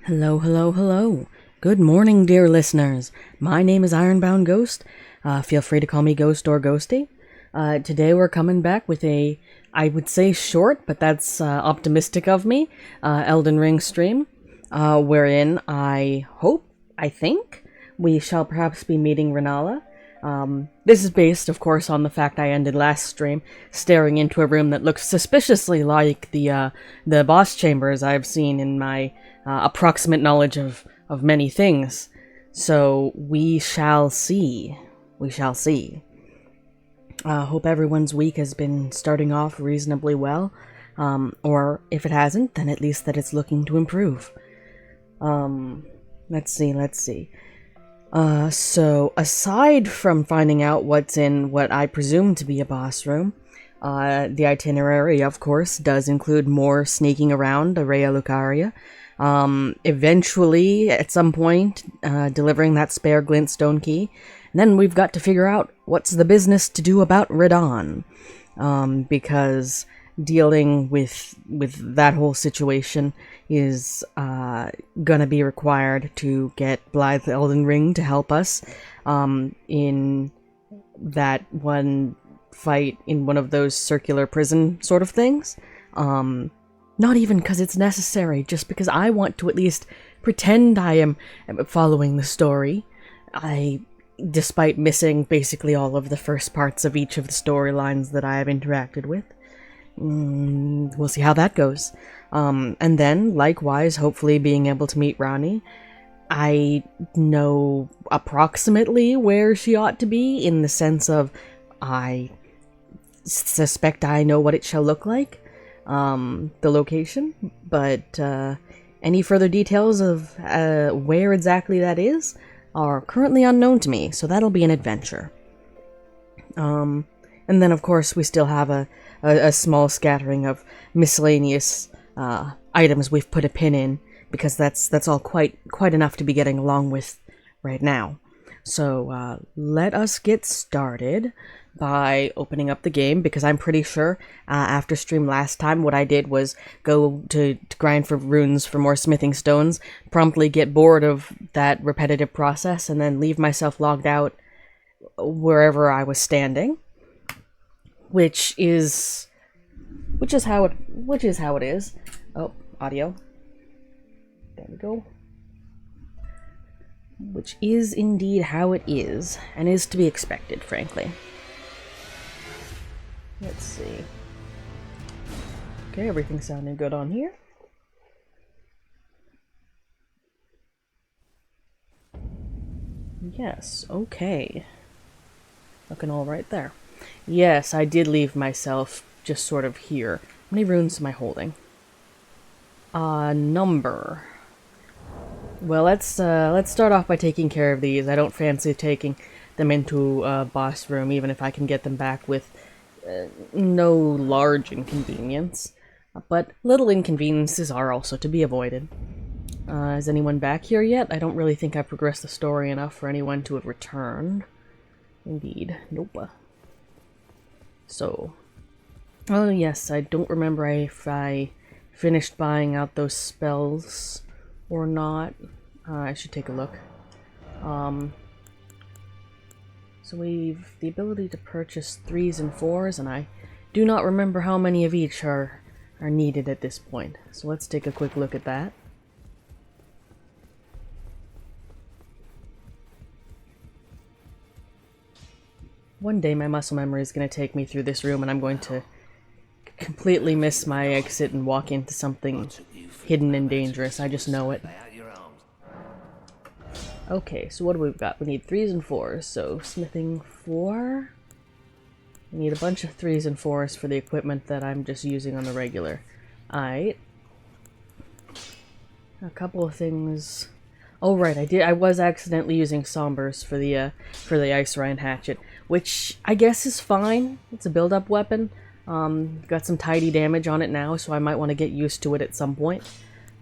Hello, hello, hello. Good morning, dear listeners. My name is Ironbound Ghost. Feel free to call me Ghost or Ghosty. Today we're coming back with I would say short, but that's optimistic of me, Elden Ring stream, wherein I think, we shall perhaps be meeting Rennala. This is based, of course, on the fact I ended last stream staring into a room that looks suspiciously like the boss chambers I've seen in my approximate knowledge of many things. So we shall see. We shall see. Hope everyone's week has been starting off reasonably well. Or if it hasn't, then at least that it's looking to improve. Let's see. So aside from finding out what's in what I presume to be a boss room, the itinerary, of course, does include more sneaking around a Raya Lucaria. Eventually, at some point, delivering that spare glintstone key. And then we've got to figure out what's the business to do about Radon. Because dealing with that whole situation is gonna be required to get Blythe Elden Ring to help us in that one fight in one of those circular prison sort of things. Not even because it's necessary, just because I want to at least pretend I am following the story. Despite missing basically all of the first parts of each of the storylines that I have interacted with. We'll see how that goes. And then, likewise, hopefully being able to meet Rani. I know approximately where she ought to be, in the sense of I suspect I know what it shall look like. The location, but any further details of where exactly that is are currently unknown to me, so that'll be an adventure. And then, of course, we still have a small scattering of miscellaneous items we've put a pin in, because that's all quite enough to be getting along with right now. So let us get started by opening up the game, because I'm pretty sure after stream last time what I did was go to grind for runes for more smithing stones, promptly get bored of that repetitive process, and then leave myself logged out wherever I was standing, which is how it is. Oh, audio. There we go. Which is indeed how it is, and is to be expected, frankly. Let's see. Okay, everything's sounding good on here. Yes, okay. Looking all right there. Yes, I did leave myself just sort of here. How many runes am I holding? Number. Well, let's start off by taking care of these. I don't fancy taking them into a boss room, even if I can get them back with no large inconvenience. But little inconveniences are also to be avoided. Is anyone back here yet? I don't really think I've progressed the story enough for anyone to have returned. Indeed. Nope. So. Oh yes, I don't remember if I finished buying out those spells or not. I should take a look. So we've the ability to purchase 3s and 4s, and I do not remember how many of each are needed at this point. So let's take a quick look at that. One day my muscle memory is going to take me through this room, and I'm going to completely miss my exit and walk into something hidden and dangerous. I just know it. Okay, so what do we got? We need 3s and 4s, so smithing 4. We need a bunch of 3s and 4s for the equipment that I'm just using on the regular. Alright. A couple of things. Oh right, I was accidentally using Sombers for the Ice Rhine hatchet, which I guess is fine. It's a build-up weapon. Got some tidy damage on it now, so I might want to get used to it at some point.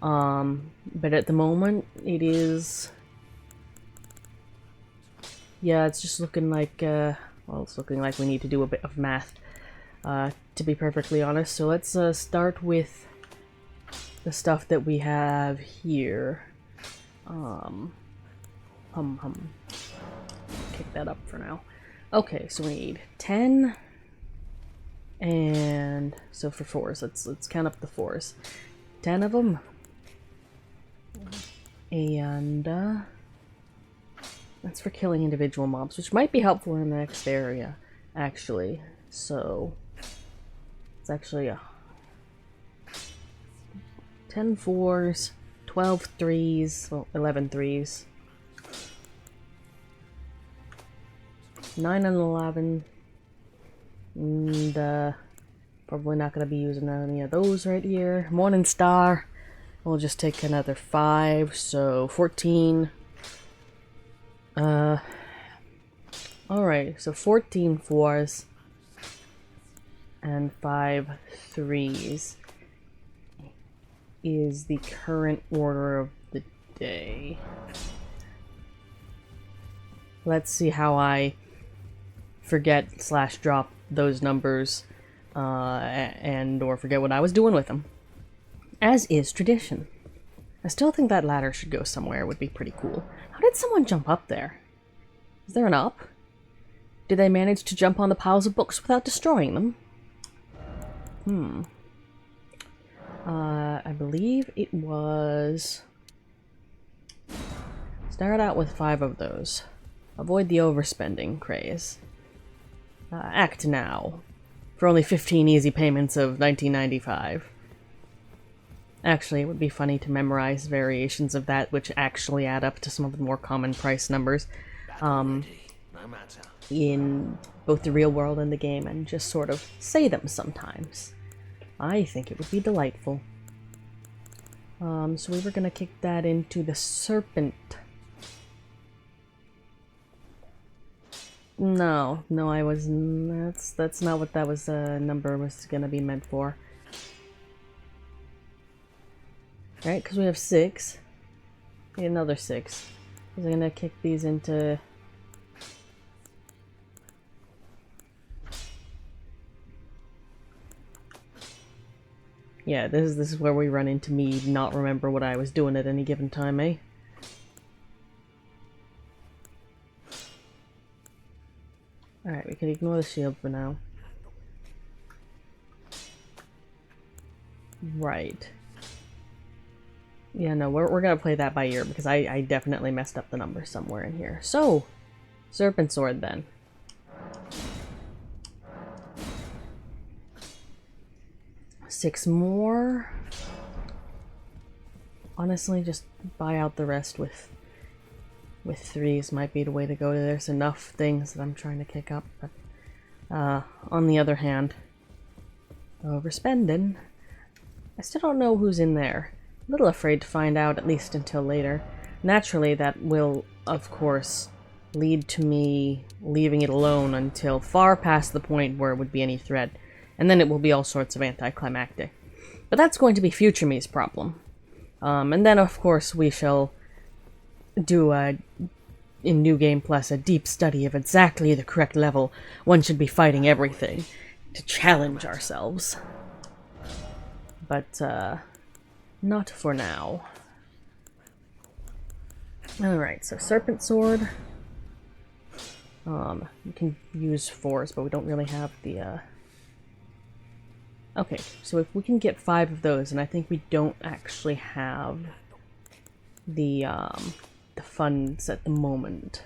But at the moment, it is... Yeah, it's just looking like, well, it's looking like we need to do a bit of math, to be perfectly honest. So let's start with the stuff that we have here. Kick that up for now. Okay, so we need 10. And so for 4s, let's count up the 4s. 10 of them. And that's for killing individual mobs, which might be helpful in the next area, actually. So it's actually a 10 4s, 12 3s, well, 11 3s, 9 and 11, and probably not going to be using any of those right here. Morning Star, we'll just take another 5, so 14. Alright, so 14 4s and 5 3s is the current order of the day. Let's see how I forget slash drop those numbers and or forget what I was doing with them. As is tradition. I still think that ladder should go somewhere. It would be pretty cool. How did someone jump up there? Is there an up? Did they manage to jump on the piles of books without destroying them? I believe it was... Start out with 5 of those. Avoid the overspending craze. Act now. For only 15 easy payments of $19.95. Actually, it would be funny to memorize variations of that which actually add up to some of the more common price numbers in both the real world and the game, and just sort of say them sometimes. I think it would be delightful. So we were gonna kick that into the serpent. No, I wasn't. That's not what that was. Number was gonna be meant for. Right, because we have 6. Need another 6. Because I'm gonna kick these into... Yeah, this is where we run into me not remember what I was doing at any given time, eh? Alright, we can ignore the shield for now. Right. Yeah, no, we're gonna play that by ear, because I definitely messed up the number somewhere in here. So, Serpent Sword then. Six more. Honestly, just buy out the rest with 3s might be the way to go. There's enough things that I'm trying to kick up, but on the other hand, overspending. I still don't know who's in there. A little afraid to find out, at least until later. Naturally, that will, of course, lead to me leaving it alone until far past the point where it would be any threat, and then it will be all sorts of anticlimactic. But that's going to be future me's problem. And then, of course, we shall do in New Game Plus, a deep study of exactly the correct level one should be fighting everything, to challenge ourselves. But, not for now. Alright, so Serpent Sword. You can use 4s, but we don't really have the, Okay, so if we can get 5 of those, and I think we don't actually have the funds at the moment,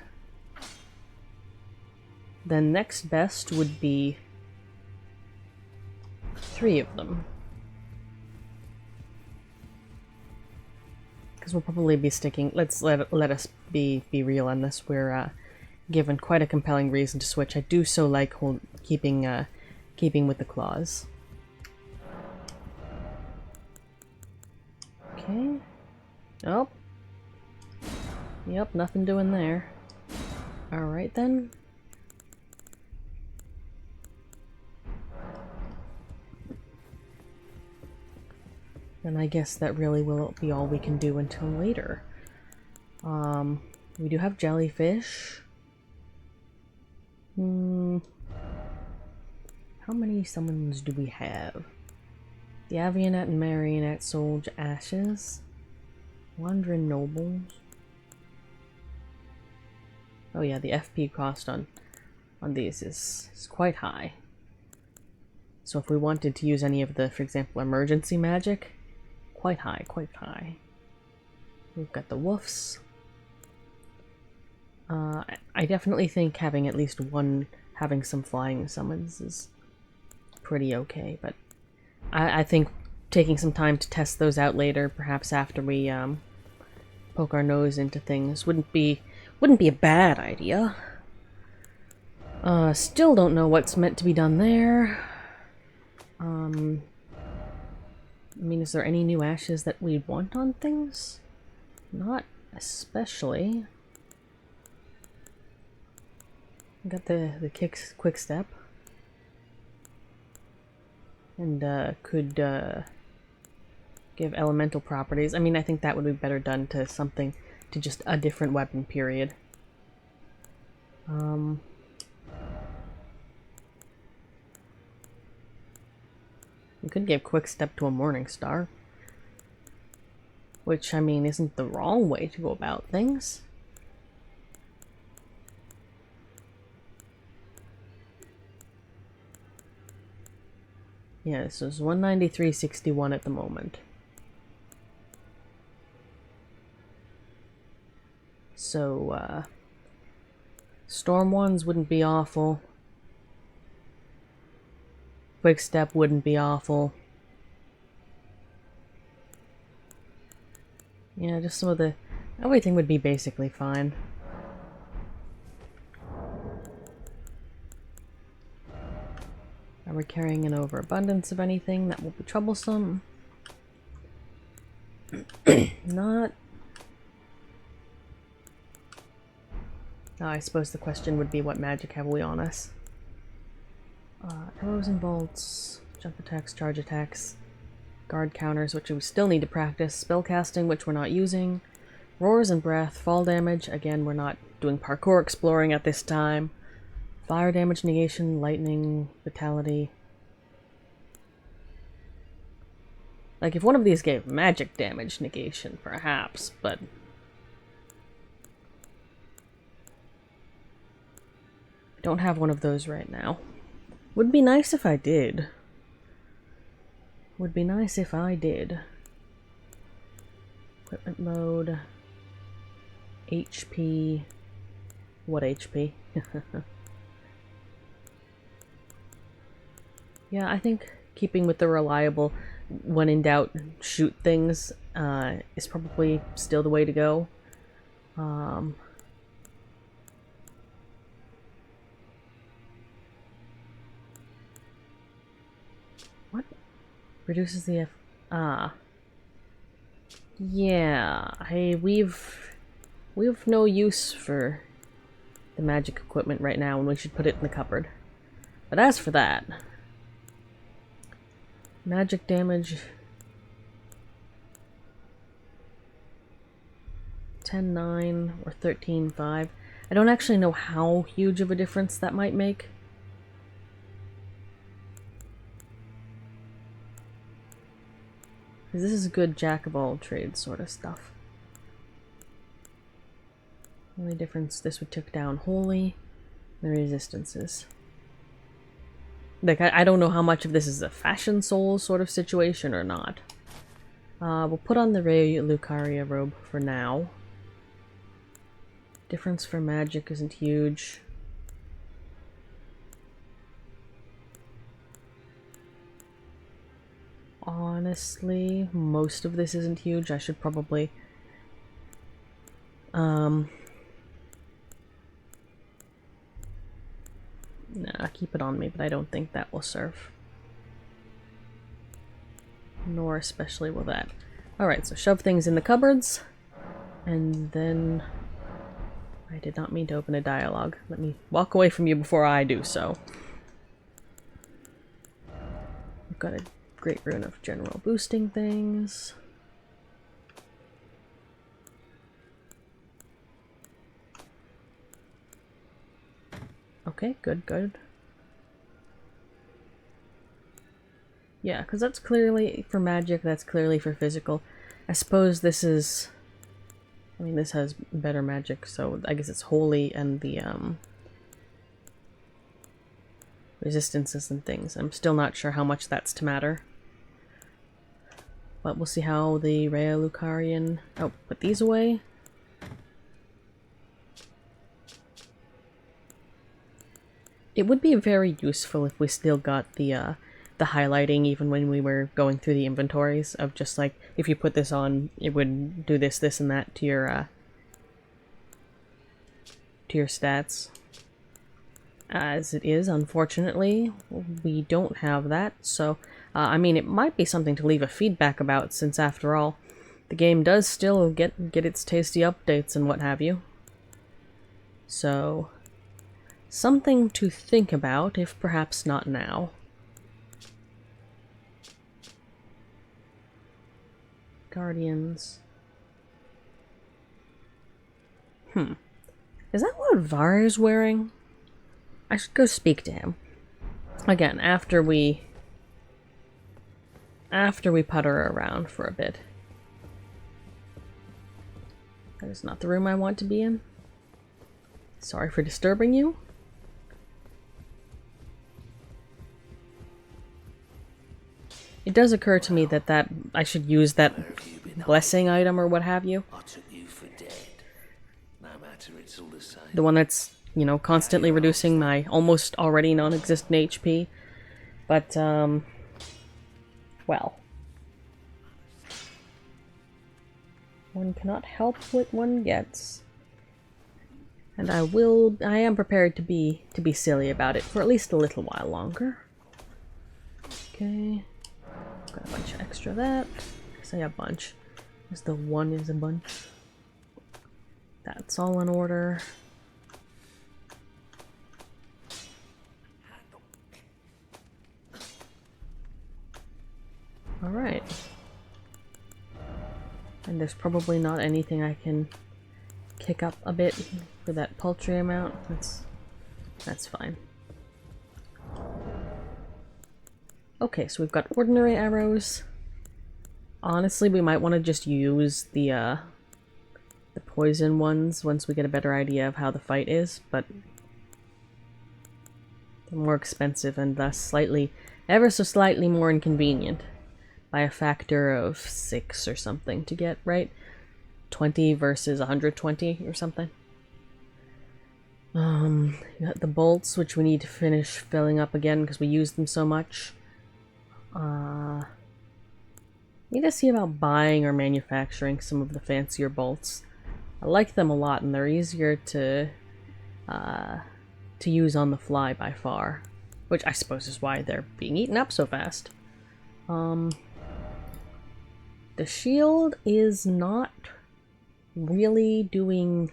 then next best would be 3 of them. Because we'll probably be sticking... Let us be real on this. We're given quite a compelling reason to switch. I do so like keeping with the claws. Okay. Oh. Yep, nothing doing there. Alright then. Then I guess that really will be all we can do until later. We do have jellyfish. How many summons do we have? The Avionette and Marionette Soul's Ashes. Wandering Nobles. Oh yeah, the FP cost on these is quite high. So if we wanted to use any of the, for example, emergency magic, quite high, quite high. We've got the woofs. I definitely think having at least one, having some flying summons is pretty okay, but I think taking some time to test those out later, perhaps after we poke our nose into things, wouldn't be a bad idea. Still don't know what's meant to be done there. I mean, is there any new ashes that we'd want on things? Not especially. Got the quick step. And could give elemental properties. I mean, I think that would be better done to something, to just a different weapon, period. We could give quick step to a Morning Star. Which, I mean, isn't the wrong way to go about things. Yeah, this is 193.61 at the moment. So, Storm ones wouldn't be awful. Quick step wouldn't be awful. Yeah, just some of the... everything would be basically fine. Are we carrying an overabundance of anything that will be troublesome? Not... Oh, I suppose the question would be what magic have we on us? Arrows and bolts, jump attacks, charge attacks, guard counters, which we still need to practice, spellcasting, which we're not using, roars and breath, fall damage, again we're not doing parkour exploring at this time, fire damage negation, lightning, vitality. Like if one of these gave magic damage negation, perhaps, but... I don't have one of those right now. Would be nice if I did. Would be nice if I did. Equipment mode. HP. What HP? Yeah, I think keeping with the reliable, when in doubt, shoot things, is probably still the way to go. What? Reduces the yeah, we've no use for the magic equipment right now, and we should put it in the cupboard. But as for that, magic damage 10-9 or 13-5. I don't actually know how huge of a difference that might make. Because this is good jack of all trades sort of stuff. The only difference, this would take down Holy, the resistances. Like, I don't know how much of this is a fashion soul sort of situation or not. We'll put on the Raya Lucaria robe for now. Difference for magic isn't huge. Honestly, most of this isn't huge. I should probably... Nah, keep it on me, but I don't think that will serve. Nor especially will that. Alright, so shove things in the cupboards. And then... I did not mean to open a dialogue. Let me walk away from you before I do so. We've got a great rune of general boosting things. Okay, good, good. Yeah, because that's clearly for magic, that's clearly for physical. I suppose this is I mean, this has better magic, so I guess it's holy and the resistances and things. I'm still not sure how much that's to matter. But we'll see how the Raya Lucarian... Oh, put these away. It would be very useful if we still got the highlighting even when we were going through the inventories of just like, if you put this on, it would do this, this, and that to your stats. As it is, unfortunately, we don't have that, so, I mean, it might be something to leave a feedback about, since after all, the game does still get its tasty updates and what have you. So, something to think about, if perhaps not now. Guardians. Is that what Var's wearing? I should go speak to him. Again, after we putter around for a bit. That is not the room I want to be in. Sorry for disturbing you. It does occur to me that I should use that blessing item or what have you. I took you for dead. No matter, it's all the same. The one that's, you know, constantly reducing my almost already non-existent HP. But, well. One cannot help what one gets. And I am prepared to be silly about it for at least a little while longer. Okay. Got a bunch of extra of that. I say a bunch. Because the one is a bunch. That's all in order. Alright. And there's probably not anything I can kick up a bit for that paltry amount. That's fine. Okay, so we've got ordinary arrows. Honestly, we might want to just use the poison ones once we get a better idea of how the fight is, but they're more expensive and thus ever so slightly more inconvenient by a factor of 6 or something to get, right? 20 versus 120 or something. You got the bolts, which we need to finish filling up again because we used them so much. Need to see about buying or manufacturing some of the fancier bolts. I like them a lot, and they're easier to use on the fly by far, which I suppose is why they're being eaten up so fast. The shield is not really doing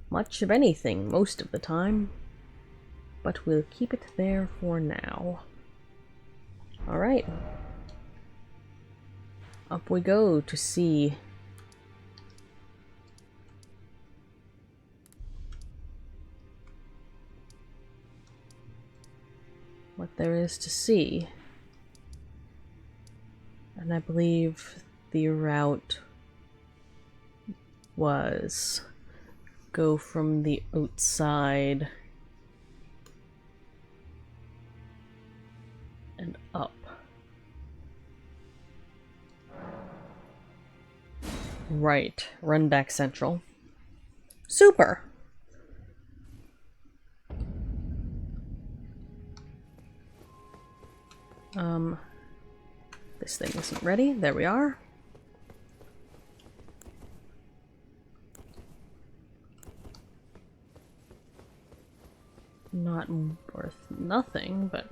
much of anything most of the time, but we'll keep it there for now. Alright. Up we go to see what there is to see. And I believe the route was go from the outside and up. Right, run back central. Super! This thing isn't ready. There we are. Not worth nothing, but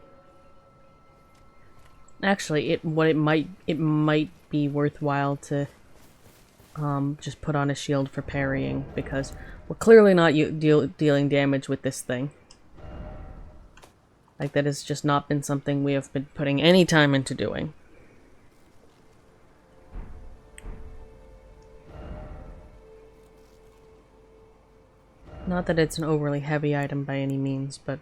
actually, it might be worthwhile to just put on a shield for parrying, because we're clearly not dealing damage with this thing. Like, that has just not been something we have been putting any time into doing. Not that it's an overly heavy item by any means, but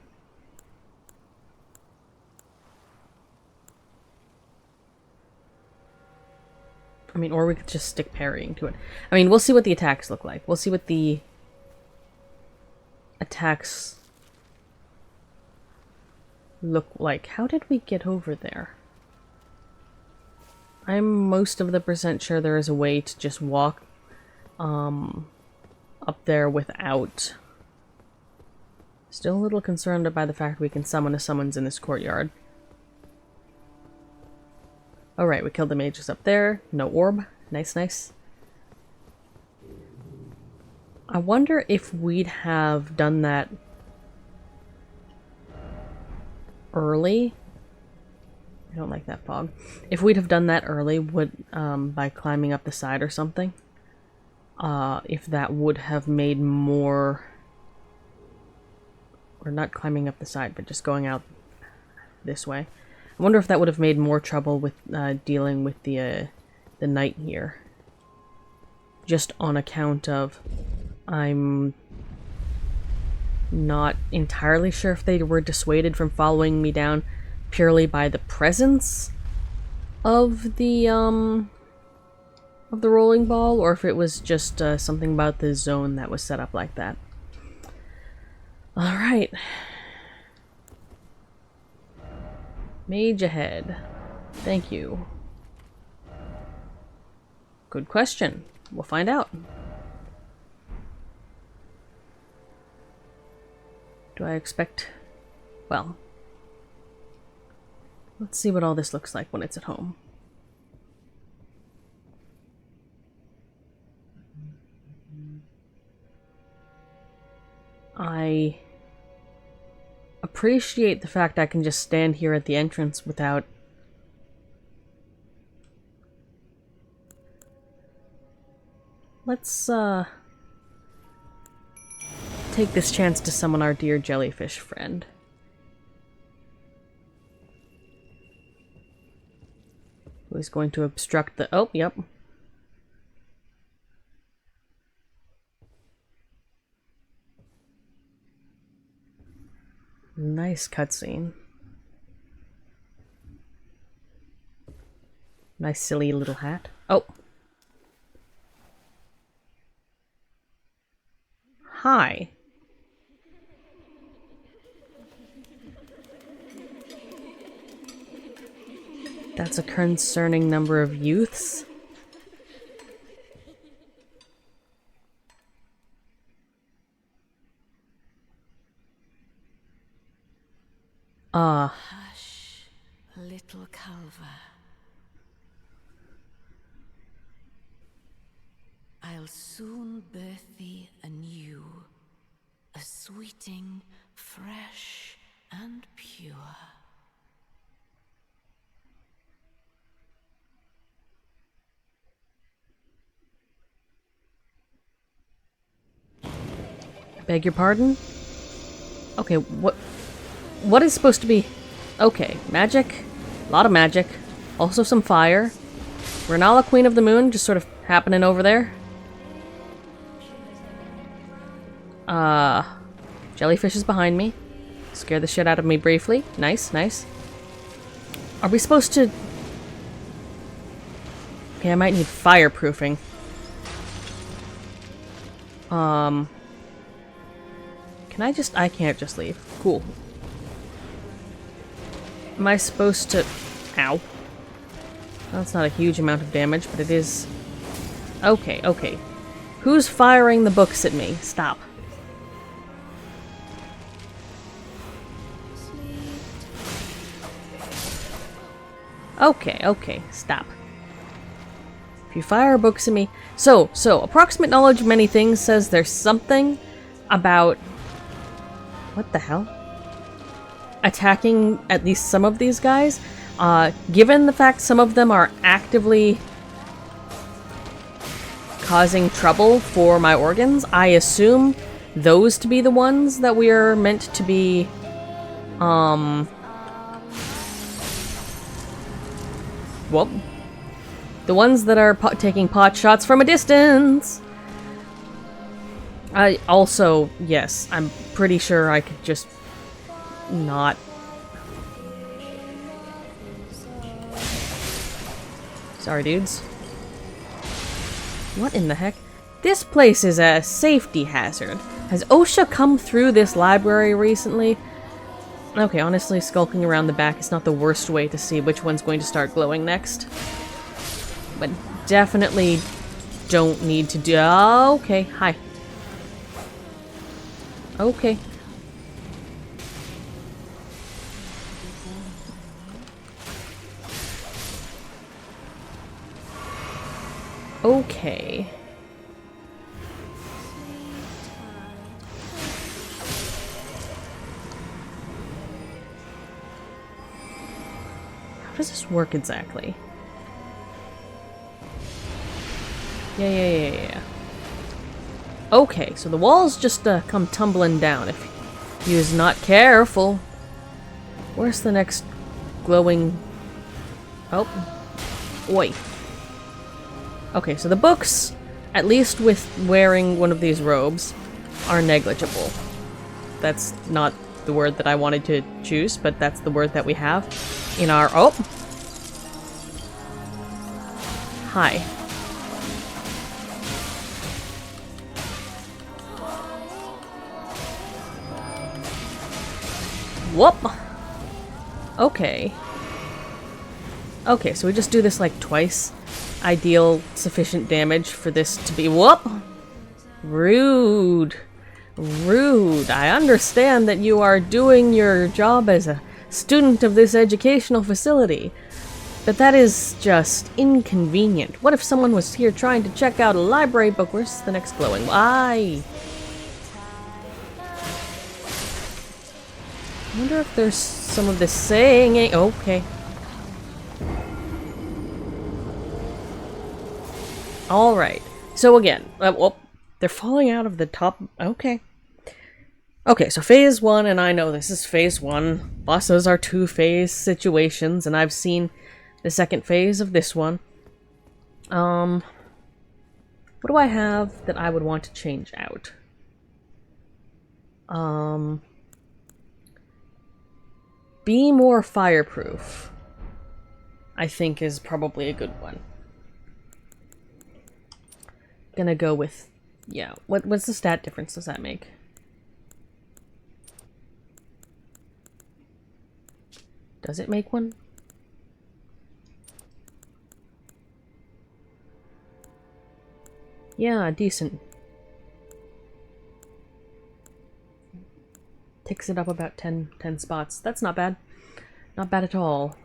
I mean, or we could just stick parrying to it. I mean, we'll see what the attacks look like. We'll see what the attacks look like. How did we get over there? I'm most of the percent sure there is a way to just walk up there without. Still a little concerned by the fact we can summon a summons in this courtyard. Alright, we killed the mages up there. No orb. Nice, nice. I wonder if we'd have done that early. I don't like that fog. If we'd have done that early, would by climbing up the side or something, if that would have made more, or not climbing up the side, but just going out this way. I wonder if that would have made more trouble with dealing with the knight here. Just on account of, I'm not entirely sure if they were dissuaded from following me down purely by the presence of the rolling ball, or if it was just something about the zone that was set up like that. Alright. Mage ahead. Thank you. Good question. We'll find out. Do I expect... Well... Let's see what all this looks like when it's at home. I appreciate the fact I can just stand here at the entrance without... Let's, take this chance to summon our dear jellyfish friend. Who is going to obstruct the... Oh, yep. Nice cutscene. Nice silly little hat. Oh. Hi. That's a concerning number of youths. Hush, little Calva. I'll soon birth thee anew, a sweeting, fresh and pure. Beg your pardon? Okay, what is supposed to be... Okay, magic. A lot of magic. Also some fire. Rennala, Queen of the Moon, just sort of happening over there. Jellyfish is behind me. Scare the shit out of me briefly. Nice, nice. Are we supposed to... Okay, I might need fireproofing. Can I just... I can't just leave. Cool. Am I supposed to... Ow. That's not a huge amount of damage, but it is... Okay, okay. Who's firing the books at me? Stop. Okay, okay, stop. If you fire books at me... So, approximate knowledge of many things says there's something about... What the hell? Attacking at least some of these guys. Given the fact some of them are actively causing trouble for my organs, I assume those to be the ones that we are meant to be, well, the ones that are taking pot shots from a distance. I also, yes, I'm pretty sure I could just not. Sorry, dudes. What in the heck? This place is a safety hazard. Has OSHA come through this library recently? Okay, honestly, skulking around the back is not the worst way to see which one's going to start glowing next. But definitely don't need to do... Okay, hi. Okay. Okay. How does this work exactly? Yeah. Okay, so the walls just come tumbling down if you's not careful. Where's the next glowing... Oh. Oi. Okay, so the books, at least with wearing one of these robes, are negligible. That's not the word that I wanted to choose, but that's the word that we have in our... Oh! Hi. Whoop! Okay. Okay, so we just do this like twice. I deal sufficient damage for this to be... Whoop! Rude. Rude. I understand that you are doing your job as a student of this educational facility, but that is just inconvenient. What if someone was here trying to check out a library book? Where's the next glowing? Aye. I wonder if there's some of this saying... Okay. Alright. So again, they're falling out of the top... Okay. Okay, so phase 1, and I know this is phase 1. Bosses are 2-phase situations, and I've seen the second phase of this one. What do I have that I would want to change out? Be more fireproof, I think, is probably a good one. Gonna go with... Yeah, what's the stat difference does that make? Does it make one? Yeah, decent. Ticks it up about 10 spots. That's not bad. Not bad at all.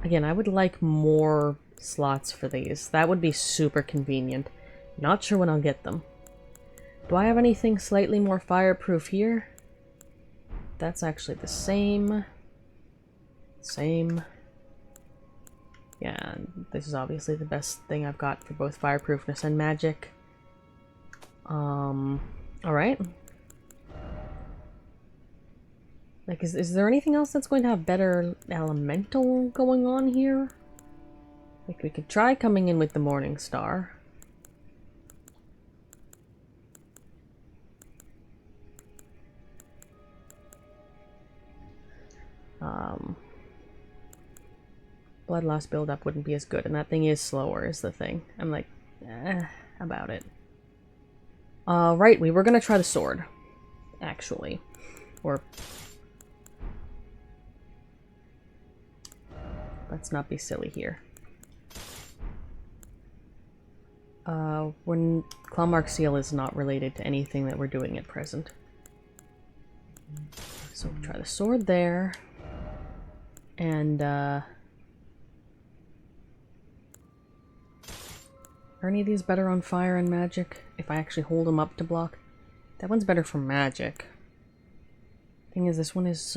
Again, I would like more slots for these. That would be super convenient. Not sure when I'll get them. Do I have anything slightly more fireproof here? That's actually the same. Same. Yeah, this is obviously the best thing I've got for both fireproofness and magic. Alright. Like, is there anything else that's going to have better elemental going on here? Like, we could try coming in with the Morning Star. Blood loss buildup wouldn't be as good, and that thing is slower, is the thing. I'm like, about it. Right, we were gonna try the sword, actually. Or... Let's not be silly here. When Clawmark Seal is not related to anything that we're doing at present. So we'll try the sword there. And, are any of these better on fire and magic? If I actually hold them up to block? That one's better for magic. Thing is, this one is,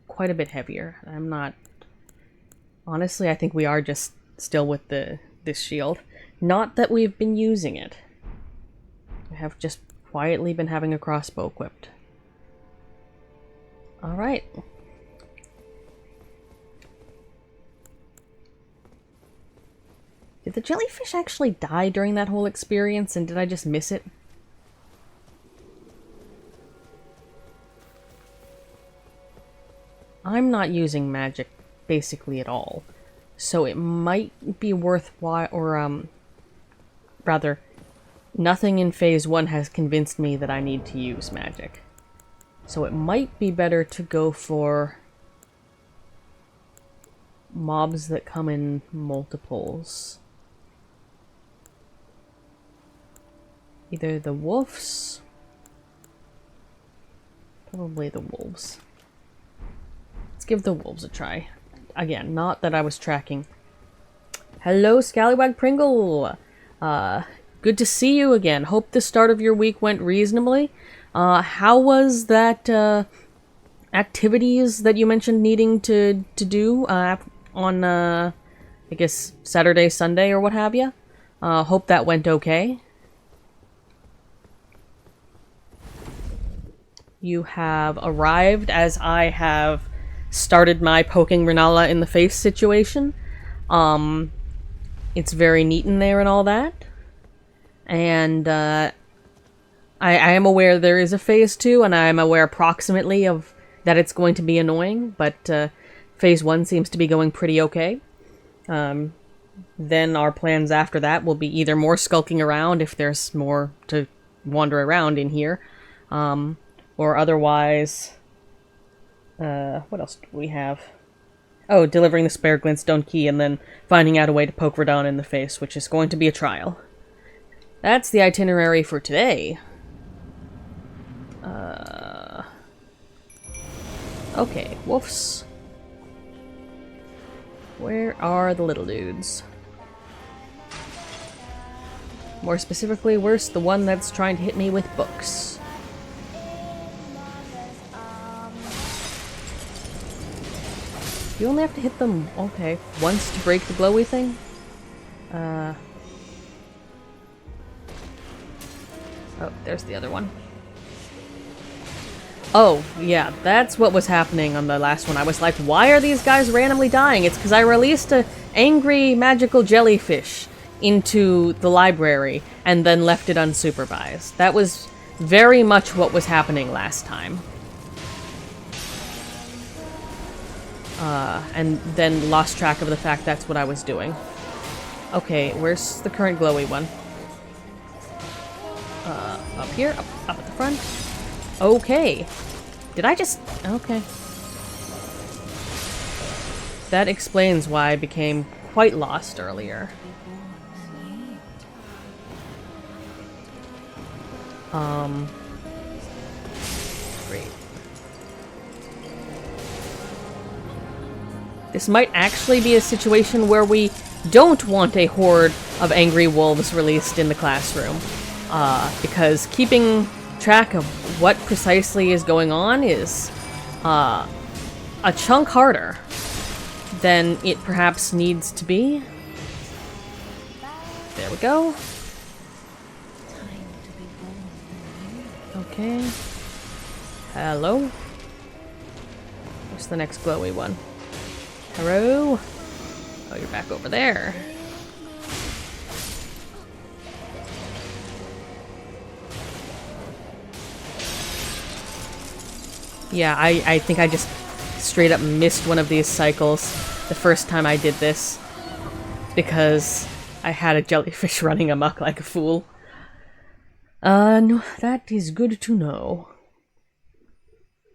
quite a bit heavier. I'm not... Honestly, I think we are just still with this shield. Not that we've been using it. I have just quietly been having a crossbow equipped. Alright. Did the jellyfish actually die during that whole experience, and did I just miss it? I'm not using magic basically at all, so it might be worthwhile, or rather, Nothing in Phase 1 has convinced me that I need to use magic. So it might be better to go for mobs that come in multiples. Either the wolves... Probably the wolves. Let's give the wolves a try. Again, not that I was tracking. Hello, Scallywag Pringle! Good to see you again. Hope the start of your week went reasonably. How was that, activities that you mentioned needing to do, on, I guess, Saturday, Sunday, or what have you? Hope that went okay. You have arrived as I have started my poking Rennala in the face situation. It's very neat in there and all that. And, I am aware there is a Phase 2, and I am aware approximately of that it's going to be annoying, but Phase 1 seems to be going pretty okay. Then our plans after that will be either more skulking around if there's more to wander around in here, or otherwise... what else do we have? Oh, delivering the spare glintstone key and then finding out a way to poke Radahn in the face, which is going to be a trial. That's the itinerary for today. Okay, wolves. Where are the little dudes? More specifically, where's the one that's trying to hit me with books? You only have to hit them, okay, once to break the glowy thing? Oh, there's the other one. Oh, yeah, that's what was happening on the last one. I was like, why are these guys randomly dying? It's because I released an angry magical jellyfish into the library and then left it unsupervised. That was very much what was happening last time. And then lost track of the fact that's what I was doing. Okay, where's the current glowy one? Up here? Up at the front? Okay. Did I just... Okay. That explains why I became quite lost earlier. Great. This might actually be a situation where we don't want a horde of angry wolves released in the classroom. Because keeping track of what precisely is going on is a chunk harder than it perhaps needs to be. There we go. Okay. Hello? Where's the next glowy one? Hello? Oh, you're back over there. Yeah, I think I just straight up missed one of these cycles the first time I did this. Because I had a jellyfish running amok like a fool. No, that is good to know.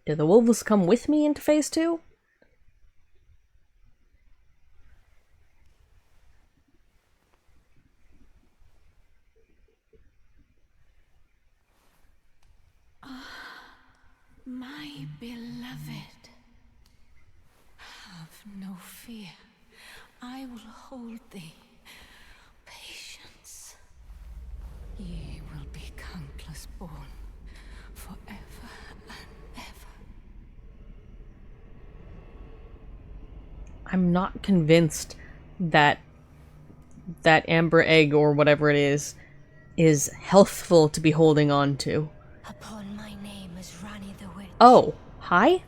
Do the wolves come with me into Phase 2? My beloved, have no fear. I will hold thee. Patience. Ye will be countless born, forever and ever. I'm not convinced that that amber egg or whatever it is healthful to be holding on to. Upon my name is Rani the Witch. Oh, hi?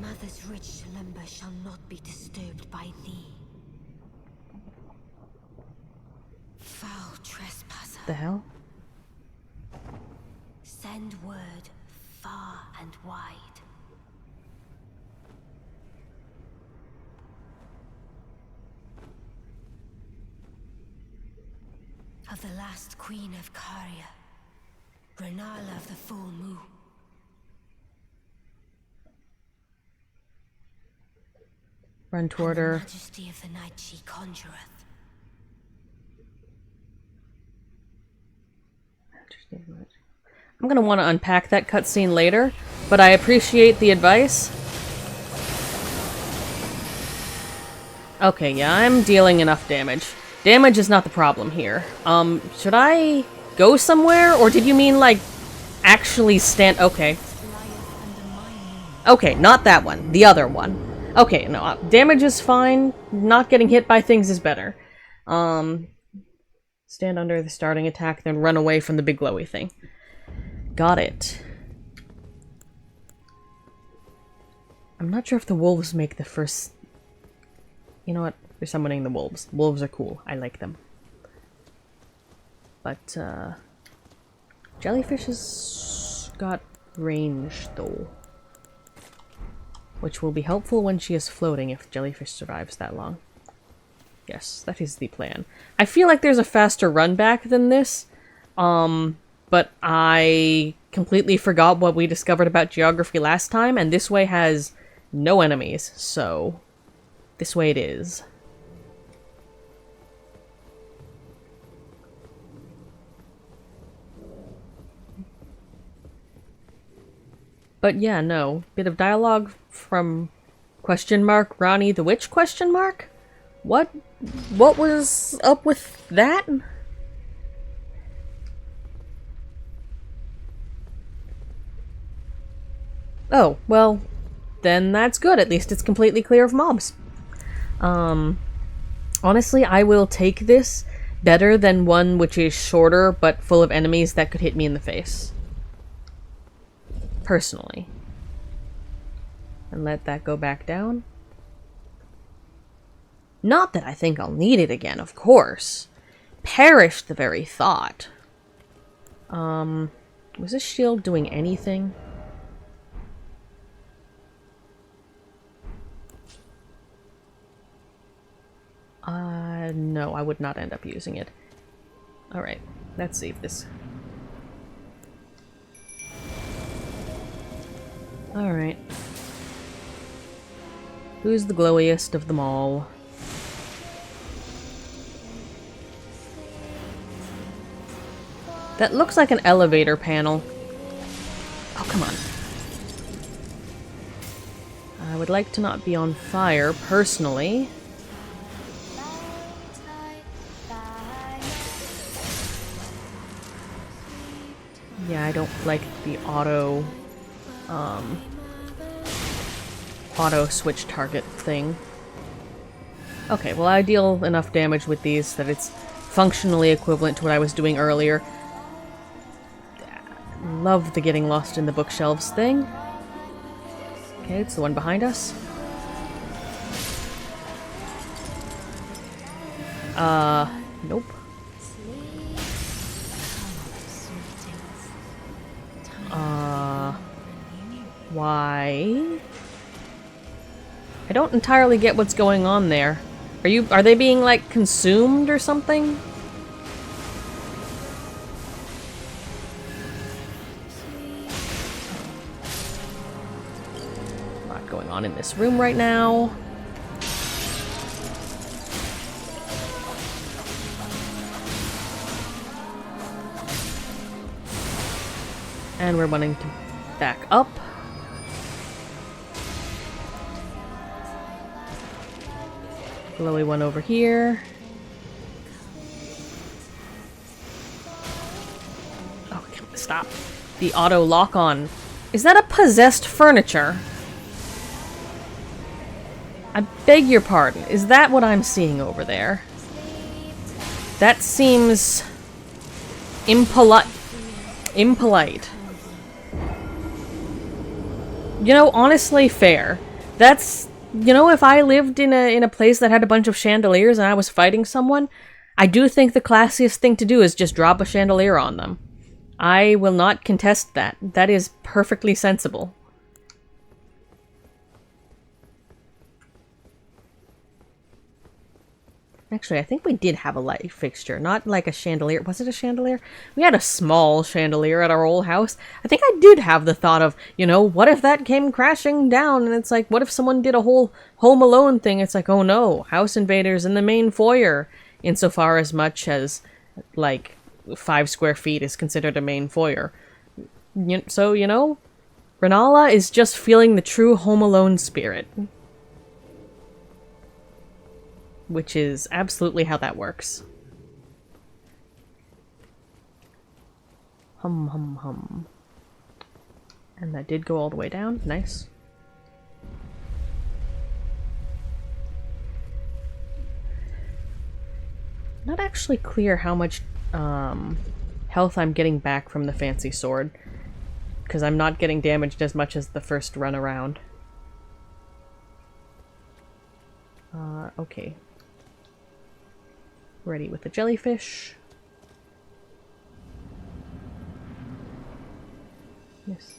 Mother's rich limber shall not be disturbed by thee. Foul trespasser. The hell? Send word far and wide. of the last queen of Caria, Rennala of the full moon. Run toward and her. the majesty of the night she conjureth. I'm gonna want to unpack that cutscene later, but I appreciate the advice. Okay, yeah, I'm dealing enough damage. Damage is not the problem here. Should I go somewhere, or did you mean, like, actually stand— okay. Okay, not that one. The other one. Okay, no, damage is fine. Not getting hit by things is better. Stand under the starting attack, then run away from the big glowy thing. Got it. I'm not sure if the wolves make the first... You know what? They're summoning the wolves. Wolves are cool. I like them. But, jellyfish has got range, though. Which will be helpful when she is floating if jellyfish survives that long. Yes, that is the plan. I feel like there's a faster run back than this, but I completely forgot what we discovered about geography last time, and this way has no enemies, so this way it is. But yeah, no. Bit of dialogue from Ronnie the Witch ? What was up with that? Oh, well, then that's good. At least it's completely clear of mobs. Honestly, I will take this better than one which is shorter but full of enemies that could hit me in the face. Personally. And let that go back down. Not that I think I'll need it again, of course. Perish the very thought. Was this shield doing anything? No, I would not end up using it. Alright, let's save this. Alright. Who's the glowiest of them all? That looks like an elevator panel. Oh, come on. I would like to not be on fire, personally. Yeah, I don't like the auto switch target thing. Okay, well I deal enough damage with these that it's functionally equivalent to what I was doing earlier. Love the getting lost in the bookshelves thing. Okay, it's the one behind us. Nope. Why? I don't entirely get what's going on there. Are they being, like, consumed or something? A lot going on in this room right now. And we're wanting to back up. Glowy one over here. Oh, stop. The auto lock-on. Is that a possessed furniture? I beg your pardon. Is that what I'm seeing over there? That seems impolite. You know, honestly, fair. That's, you know, if I lived in a place that had a bunch of chandeliers and I was fighting someone, I do think the classiest thing to do is just drop a chandelier on them. I will not contest that. That is perfectly sensible. Actually, I think we did have a light fixture, not like a chandelier. Was it a chandelier? We had a small chandelier at our old house. I think I did have the thought of, you know, what if that came crashing down? And it's like, what if someone did a whole Home Alone thing? It's like, oh no, house invaders in the main foyer. Insofar as much as, like, 5 square feet is considered a main foyer. So, you know, Rennala is just feeling the true Home Alone spirit. Which is absolutely how that works. Hum, hum, hum. And that did go all the way down. Nice. Not actually clear how much health I'm getting back from the fancy sword. Because I'm not getting damaged as much as the first run around. Okay. Ready with the jellyfish. Yes.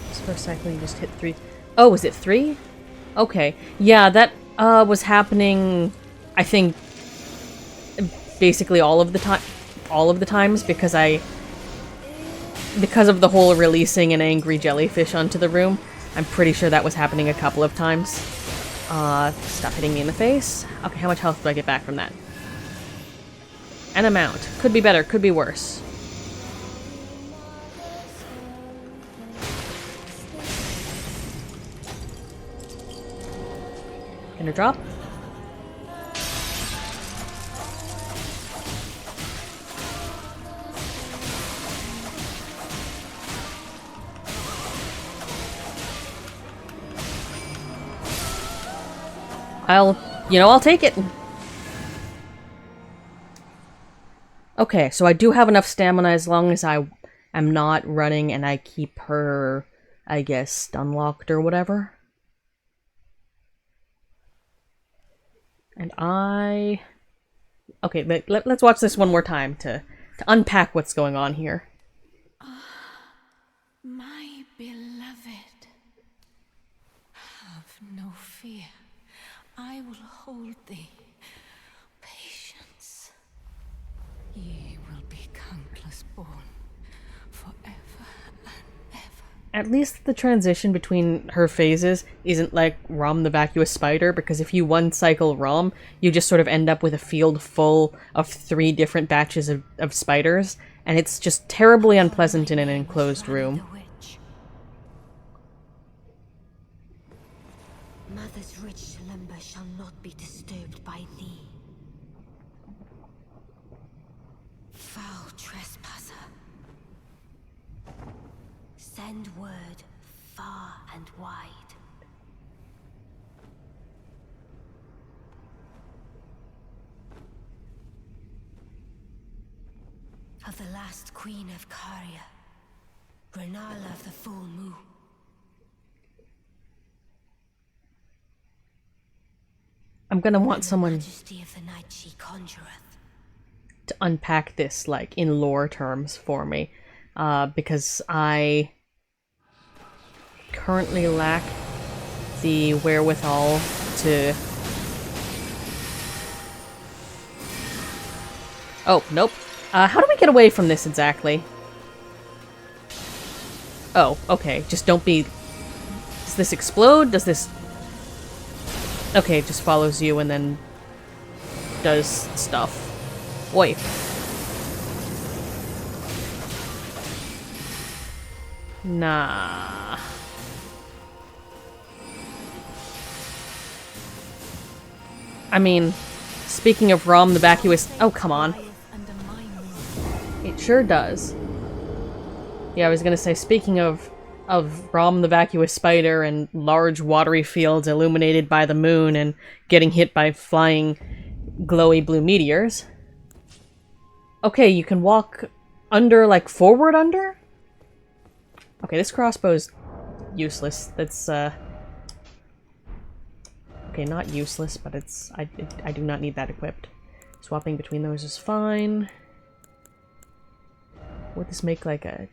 This first cycle you just hit 3. Oh, was it 3? Okay. Yeah, that was happening, I think, basically all of the times because of the whole releasing an angry jellyfish onto the room. I'm pretty sure that was happening a couple of times. Stop hitting me in the face. Okay, how much health do I get back from that? An amount. Could be better, could be worse. Gonna drop. I'll take it. Okay, so I do have enough stamina as long as I am not running and I keep her, I guess, stun locked or whatever. And okay, let's watch this one more time to unpack what's going on here. My beloved, have no fear. I will hold thee. Patience. Ye will be countless born, forever and ever. At least the transition between her phases isn't like Rom the Vacuous Spider, because if you one-cycle Rom, you just sort of end up with a field full of 3 different batches of spiders, and it's just terribly unpleasant in an enclosed room. Mother's rich limber shall not be disturbed by thee. Foul trespasser. Send word far and wide. Of the last queen of Caria, Rennala of the full moon. I'm gonna want someone Majesty of the night she conjureth. to unpack this, like, in lore terms for me, because I currently lack the wherewithal to... Oh, nope. How do we get away from this exactly? Oh, okay. Just don't be... Does this explode? Does this... Okay, it just follows you and then does stuff. Oi. Nah. I mean, speaking of Rom the Vacuous... Oh, come on. It sure does. Yeah, I was gonna say, speaking of Rom the Vacuous Spider and large watery fields illuminated by the moon and getting hit by flying glowy blue meteors. Okay, you can walk under, like, forward under? Okay, this crossbow's useless. That's, okay, not useless, but it's... I do not need that equipped. Swapping between those is fine. Would this make, like, a...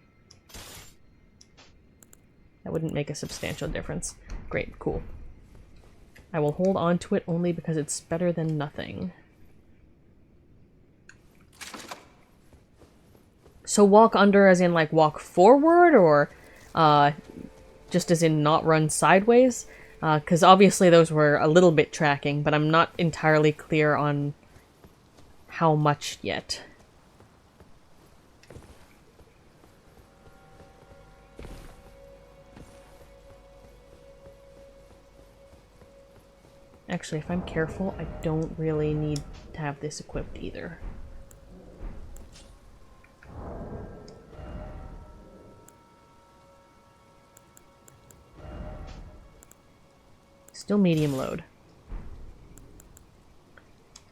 That wouldn't make a substantial difference. Great, cool. I will hold on to it only because it's better than nothing. So walk under as in like walk forward, or just as in not run sideways? Because obviously those were a little bit tracking, but I'm not entirely clear on how much yet. Actually, if I'm careful, I don't really need to have this equipped either. Still medium load.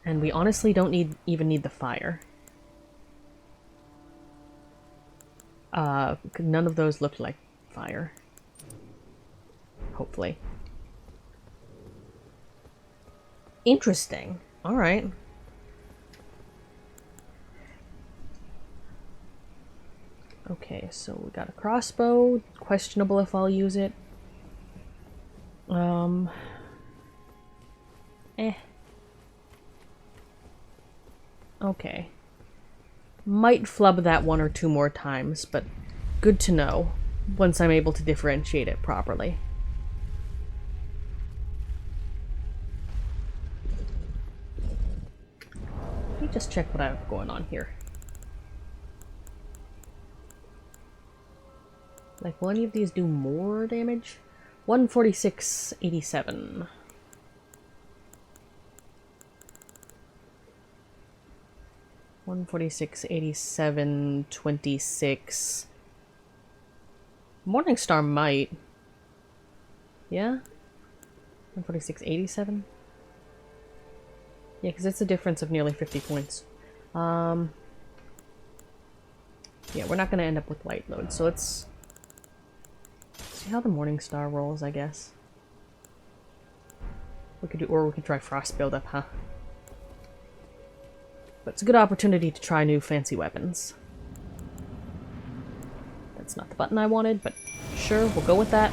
And we honestly don't even need the fire. None of those looked like fire. Hopefully. Interesting. Alright. Okay, so we got a crossbow. Questionable if I'll use it. Okay. Might flub that one or two more times, but good to know once I'm able to differentiate it properly. Let me just check what I have going on here. Like, will any of these do more damage? 146.87. 146.87, 26. Morningstar might. Yeah? 146.87? Yeah, because it's a difference of nearly 50 points. Yeah, we're not going to end up with light load, so let's see how the Morningstar rolls, I guess. We could do, or we could try Frost buildup, huh? But it's a good opportunity to try new fancy weapons. That's not the button I wanted, but sure, we'll go with that.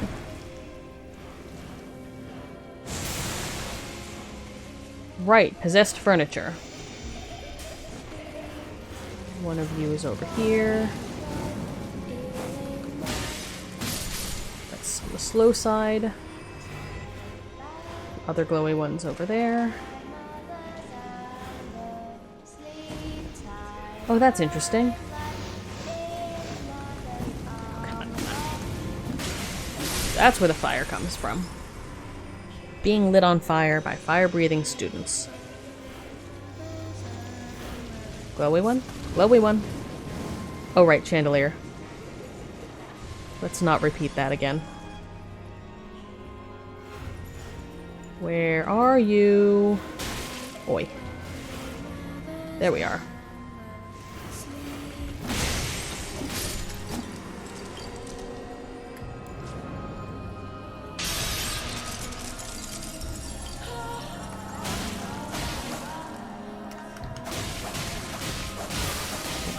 Right, possessed furniture. One of you is over here. That's on the slow side. Other glowy one's over there. Oh, that's interesting. Come on, come on. That's where the fire comes from. Being lit on fire by fire-breathing students. Glowy one? Glowy one. Oh, right, chandelier. Let's not repeat that again. Where are you? Oi. There we are.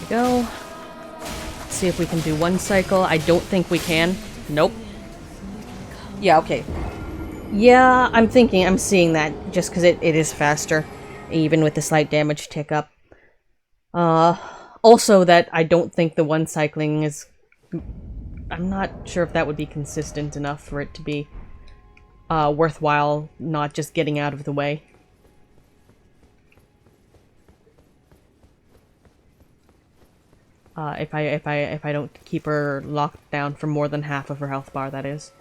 Go. Let's see if we can do one cycle. I don't think we can. Nope. Yeah, okay. Yeah, I'm seeing that just because it is faster, even with the slight damage tick up. Also that I don't think the one cycling is... I'm not sure if that would be consistent enough for it to be worthwhile, not just getting out of the way. If I don't keep her locked down for more than half of her health bar, that is.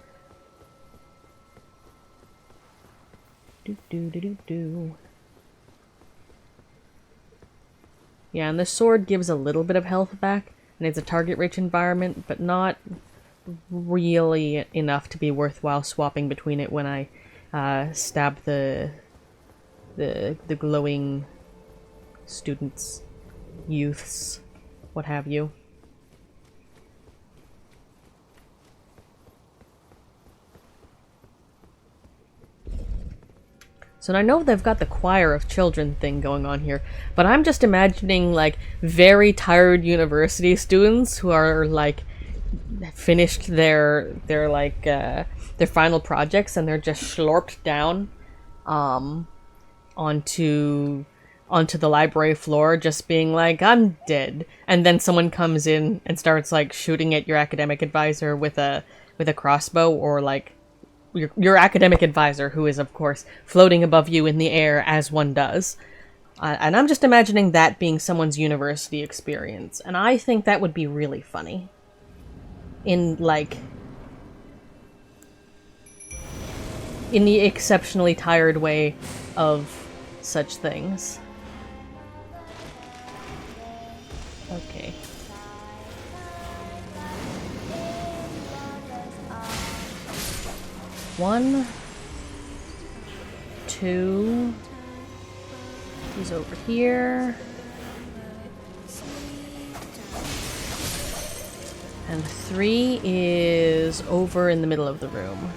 Do. Yeah, and the sword gives a little bit of health back, and it's a target-rich environment, but not really enough to be worthwhile swapping between it when I stab the glowing students, youths, what have you. So I know they've got the choir of children thing going on here, but I'm just imagining like very tired university students who are like finished their final projects and they're just slurped down onto onto the library floor, just being like, I'm dead. And then someone comes in and starts like shooting at your academic advisor with a crossbow, or like your academic advisor, who is of course floating above you in the air as one does. And I'm just imagining that being someone's university experience, and I think that would be really funny. In the exceptionally tired way of such things. Okay. One, two. He's over here. And 3 is over in the middle of the room.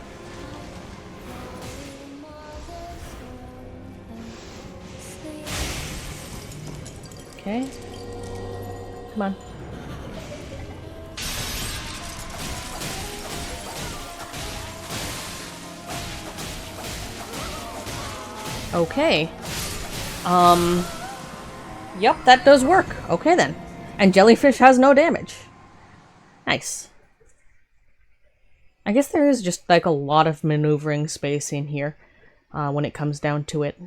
Okay. Come on. Okay. Yep, that does work. Okay then. And jellyfish has no damage. Nice. I guess there is just like a lot of maneuvering space in here when it comes down to it.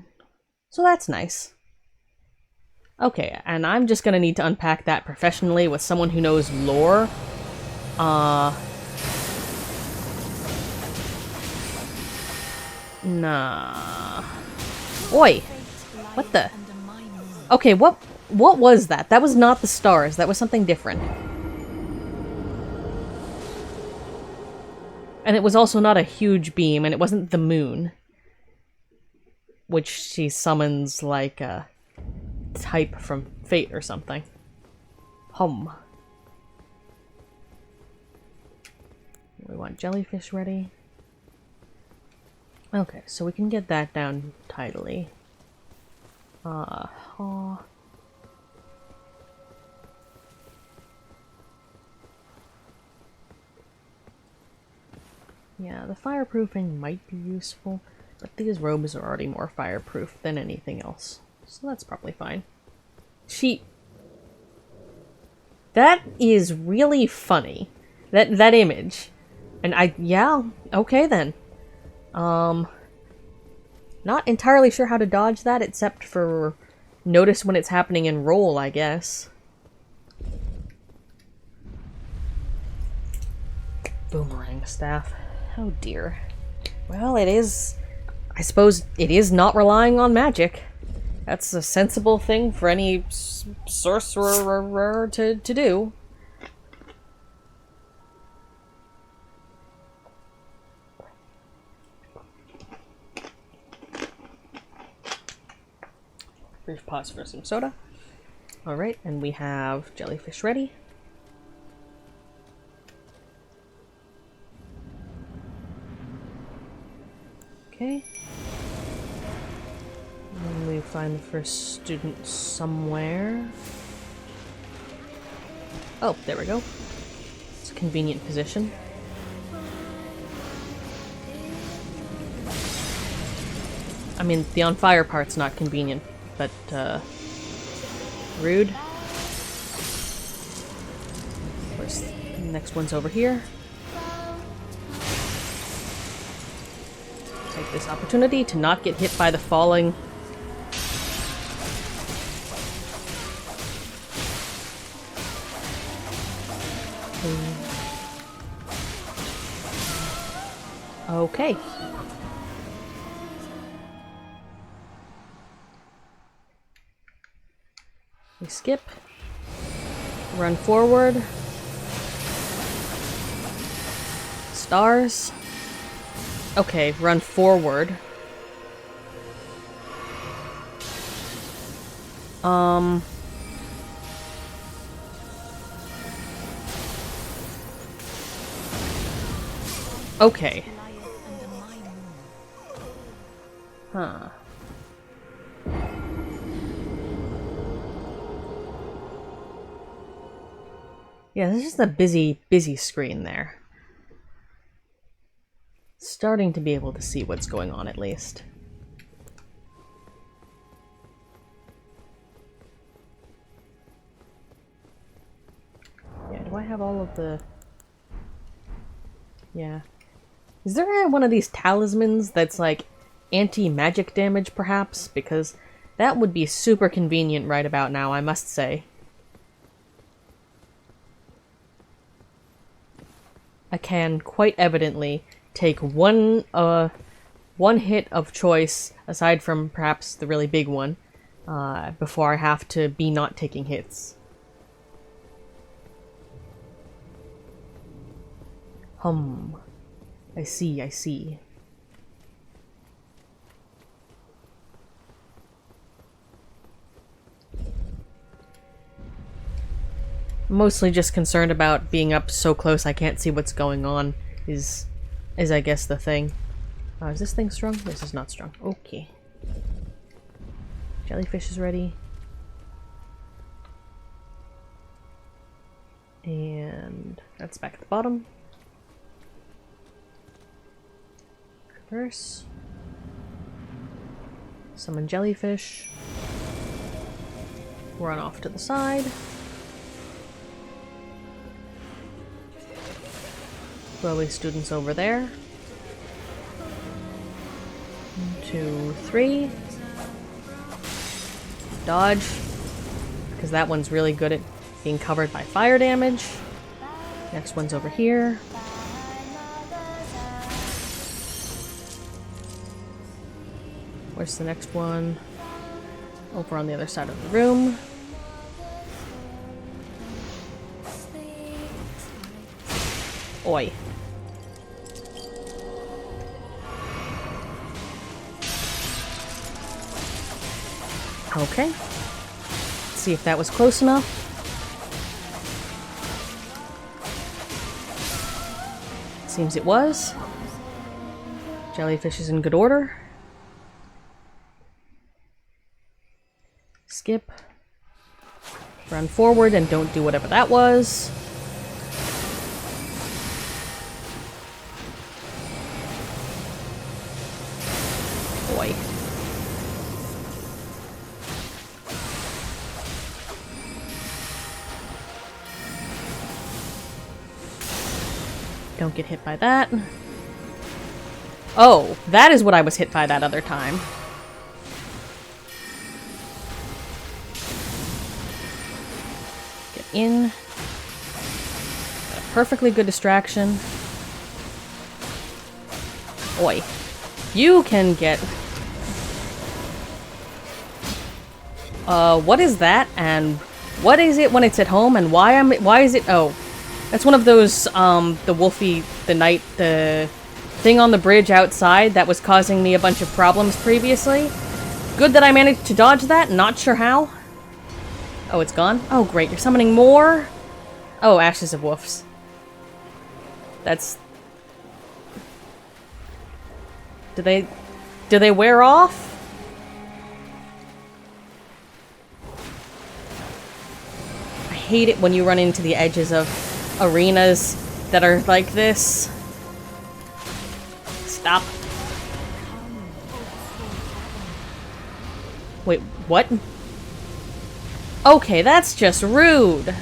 So that's nice. Okay, and I'm just gonna need to unpack that professionally with someone who knows lore. Nah. Oi! What the? Okay, what was that? That was not the stars. That was something different. And it was also not a huge beam, and it wasn't the moon. Which she summons like a type from Fate or something. Hum. We want jellyfish ready. Okay, so we can get that down tidily. Yeah, the fireproofing might be useful, but these robes are already more fireproof than anything else. So that's probably fine. That is really funny. That image. And yeah, okay then. Not entirely sure how to dodge that, except for notice when it's happening and roll, I guess. Boomerang staff. Oh dear. Well, it is... I suppose it is not relying on magic. That's a sensible thing for any sorcerer to do. Brief pause for some soda. Alright, and we have jellyfish ready. Okay. And we find the first student somewhere. Oh, there we go. It's a convenient position. I mean, the on fire part's not convenient, but, rude. Of course, the next one's over here. Take this opportunity to not get hit by the falling. Okay. We skip. Run forward. Stars. Okay, run forward. Okay. Huh. Yeah, this is a busy screen there. Starting to be able to see what's going on, at least. about the... Yeah. Is there one of these talismans that's like anti-magic damage, perhaps? Because that would be super convenient right about now, I must say. I can quite evidently take one hit of choice, aside from perhaps the really big one, before I have to be not taking hits. I see, I see. Mostly just concerned about being up so close I can't see what's going on is I guess the thing. Is this thing strong? This is not strong. Okay. Jellyfish is ready. And that's back at the bottom. Reverse. Summon jellyfish. Run off to the side. Slowly students over there. 1, 2, 3. Dodge. Because that one's really good at being covered by fire damage. Next one's over here. Where's the next one? Over on the other side of the room. Oi. Okay. Let's see if that was close enough. Seems it was. Jellyfish is in good order. Skip. Run forward and don't do whatever that was. Boy. Don't get hit by that. Oh, that is what I was hit by that other time. Get in. Got a perfectly good distraction. Oi. You can get... what is that? And what is it when it's at home? And why is it... Oh. That's one of those, the Wolfie, the Knight, the thing on the bridge outside that was causing me a bunch of problems previously. Good that I managed to dodge that, not sure how. Oh, it's gone? Oh, great, you're summoning more? Oh, Ashes of Wolves. That's... Do they wear off? I hate it when you run into the edges of arenas that are like this. Stop. Wait, what? Okay, that's just rude.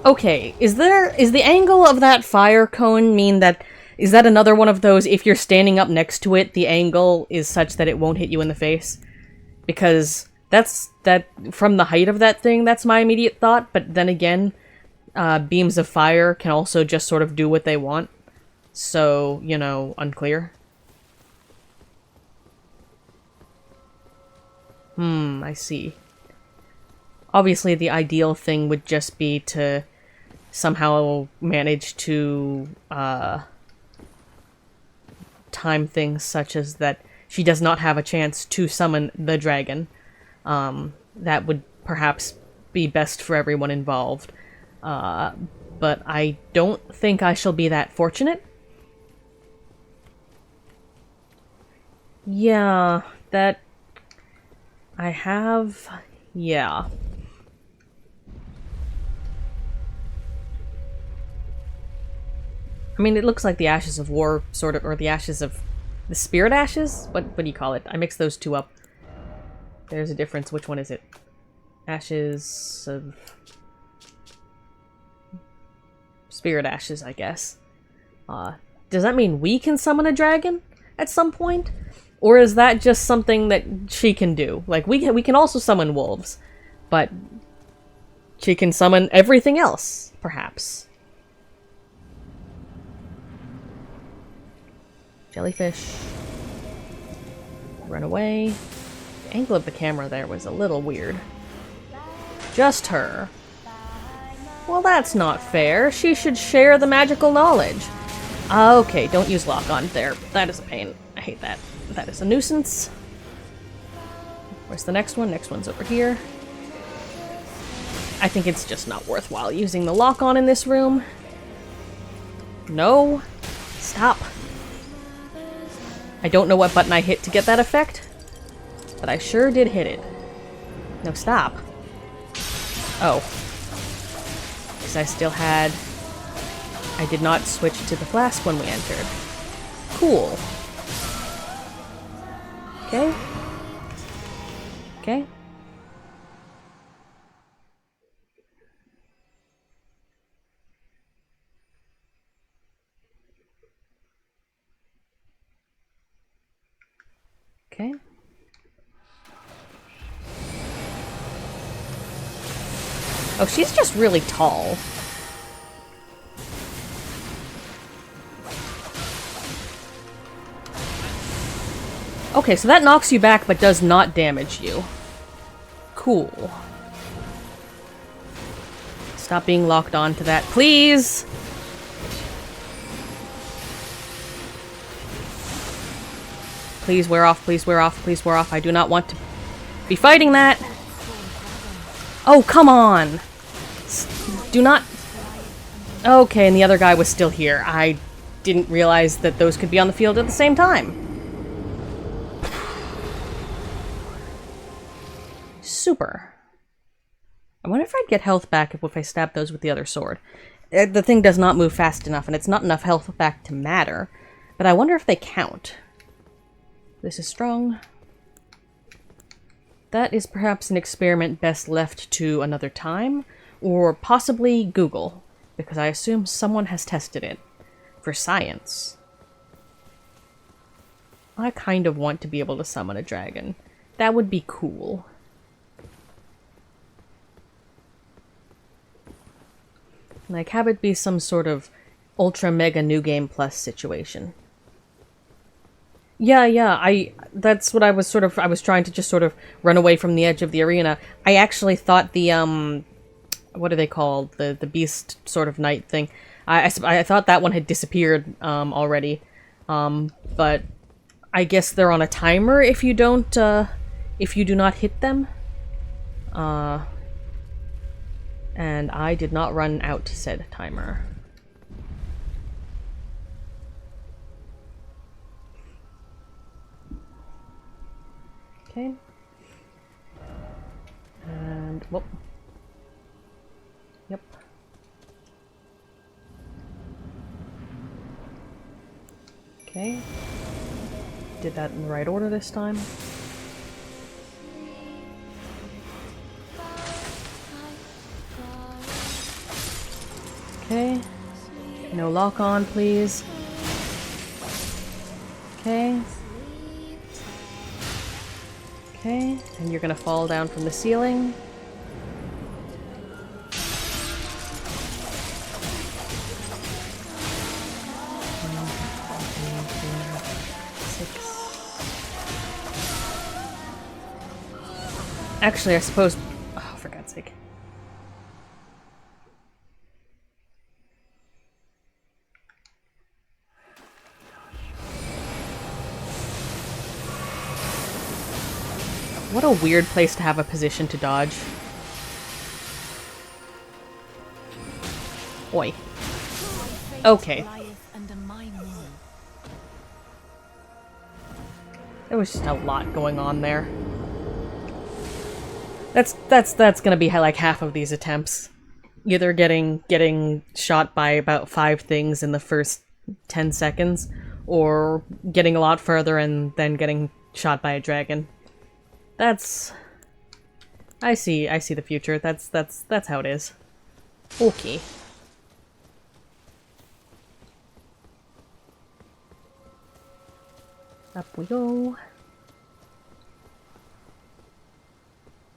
Okay, is the angle of that fire cone mean that... Is that another one of those, if you're standing up next to it, the angle is such that it won't hit you in the face? Because from the height of that thing, that's my immediate thought, but then again, beams of fire can also just sort of do what they want. So, you know, unclear. I see. Obviously, the ideal thing would just be to somehow manage to, time things such as that she does not have a chance to summon the dragon. That would perhaps be best for everyone involved. But I don't think I shall be that fortunate. Yeah, that... I have... Yeah. I mean, it looks like the Ashes of War, sort of, or the Ashes of... The Spirit Ashes? What do you call it? I mix those two up. There's a difference. Which one is it? Ashes of... Spirit Ashes, I guess. Does that mean we can summon a dragon at some point? Or is that just something that she can do? Like, we can also summon wolves, but she can summon everything else, perhaps. Jellyfish. Run away. The angle of the camera there was a little weird. Just her. Well, that's not fair. She should share the magical knowledge. Okay, don't use lock-on there. That is a pain. I hate that. That is a nuisance. Where's the next one? Next one's over here. I think it's just not worthwhile using the lock-on in this room. No. Stop. I don't know what button I hit to get that effect, but I sure did hit it. No, stop. Oh. Because I still had... I did not switch to the flask when we entered. Cool. Okay. Okay. Okay. Oh, she's just really tall. Okay, so that knocks you back but does not damage you. Cool. Stop being locked on to that, please! Please wear off, please wear off, please wear off. I do not want to be fighting that! Oh, come on! Do not... Okay, and the other guy was still here. I didn't realize that those could be on the field at the same time. Super. I wonder if I'd get health back if I stab those with the other sword. The thing does not move fast enough, and it's not enough health back to matter. But I wonder if they count. This is strong. That is perhaps an experiment best left to another time, or possibly Google, because I assume someone has tested it for science. I kind of want to be able to summon a dragon. That would be cool. Like, have it be some sort of ultra mega new game plus situation. Yeah, that's what I was trying to just sort of run away from the edge of the arena. I actually thought the, what are they called? The beast sort of knight thing. I thought that one had disappeared, already. But I guess they're on a timer if you don't, if you do not hit them. And I did not run out said timer. Okay. And, whoop. Yep. Okay. Did that in the right order this time. Okay. No lock on, please. Okay. Okay, and you're gonna fall down from the ceiling. Actually, I suppose... Oh, for God's sake. What a weird place to have a position to dodge. Oi. Okay. There was just a lot going on there. That's gonna be like half of these attempts. Either getting shot by about 5 things in the first 10 seconds, or getting a lot further and then getting shot by a dragon. That's... I see the future. That's how it is. Okay. Up we go.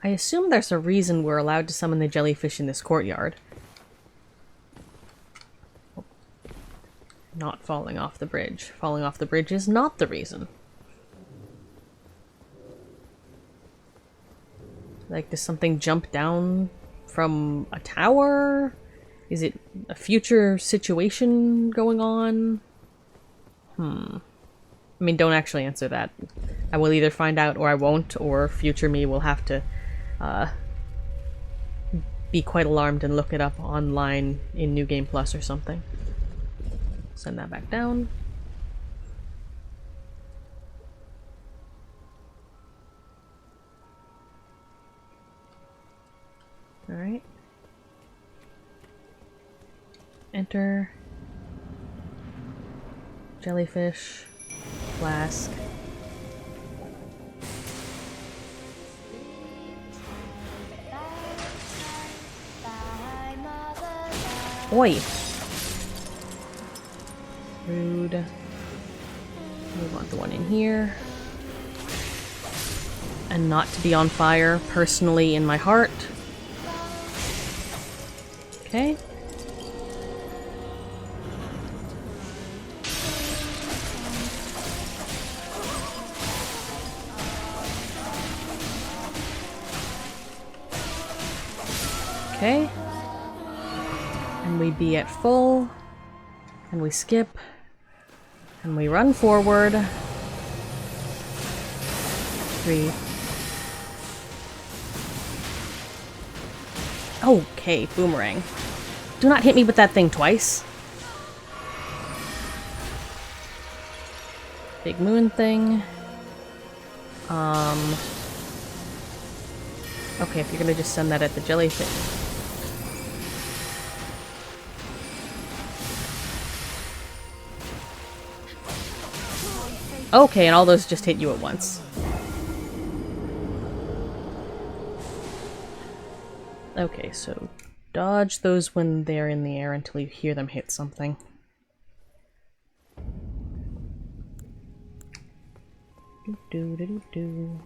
I assume there's a reason we're allowed to summon the jellyfish in this courtyard. Not falling off the bridge. Falling off the bridge is not the reason. Like, does something jump down from a tower? Is it a future situation going on? I mean, don't actually answer that. I will either find out or I won't, or future me will have to be quite alarmed and look it up online in New Game Plus or something. Send that back down. Alright. Enter. Jellyfish. Flask. Oi! Rude. We want the one in here. And not to be on fire, personally, in my heart. Okay. Okay. And we be at full. And we skip. And we run forward. 3. Okay, boomerang. Do not hit me with that thing twice. Big moon thing. Okay, if you're gonna just send that at the jellyfish. Okay, and all those just hit you at once. Okay, so dodge those when they're in the air until you hear them hit something. Do.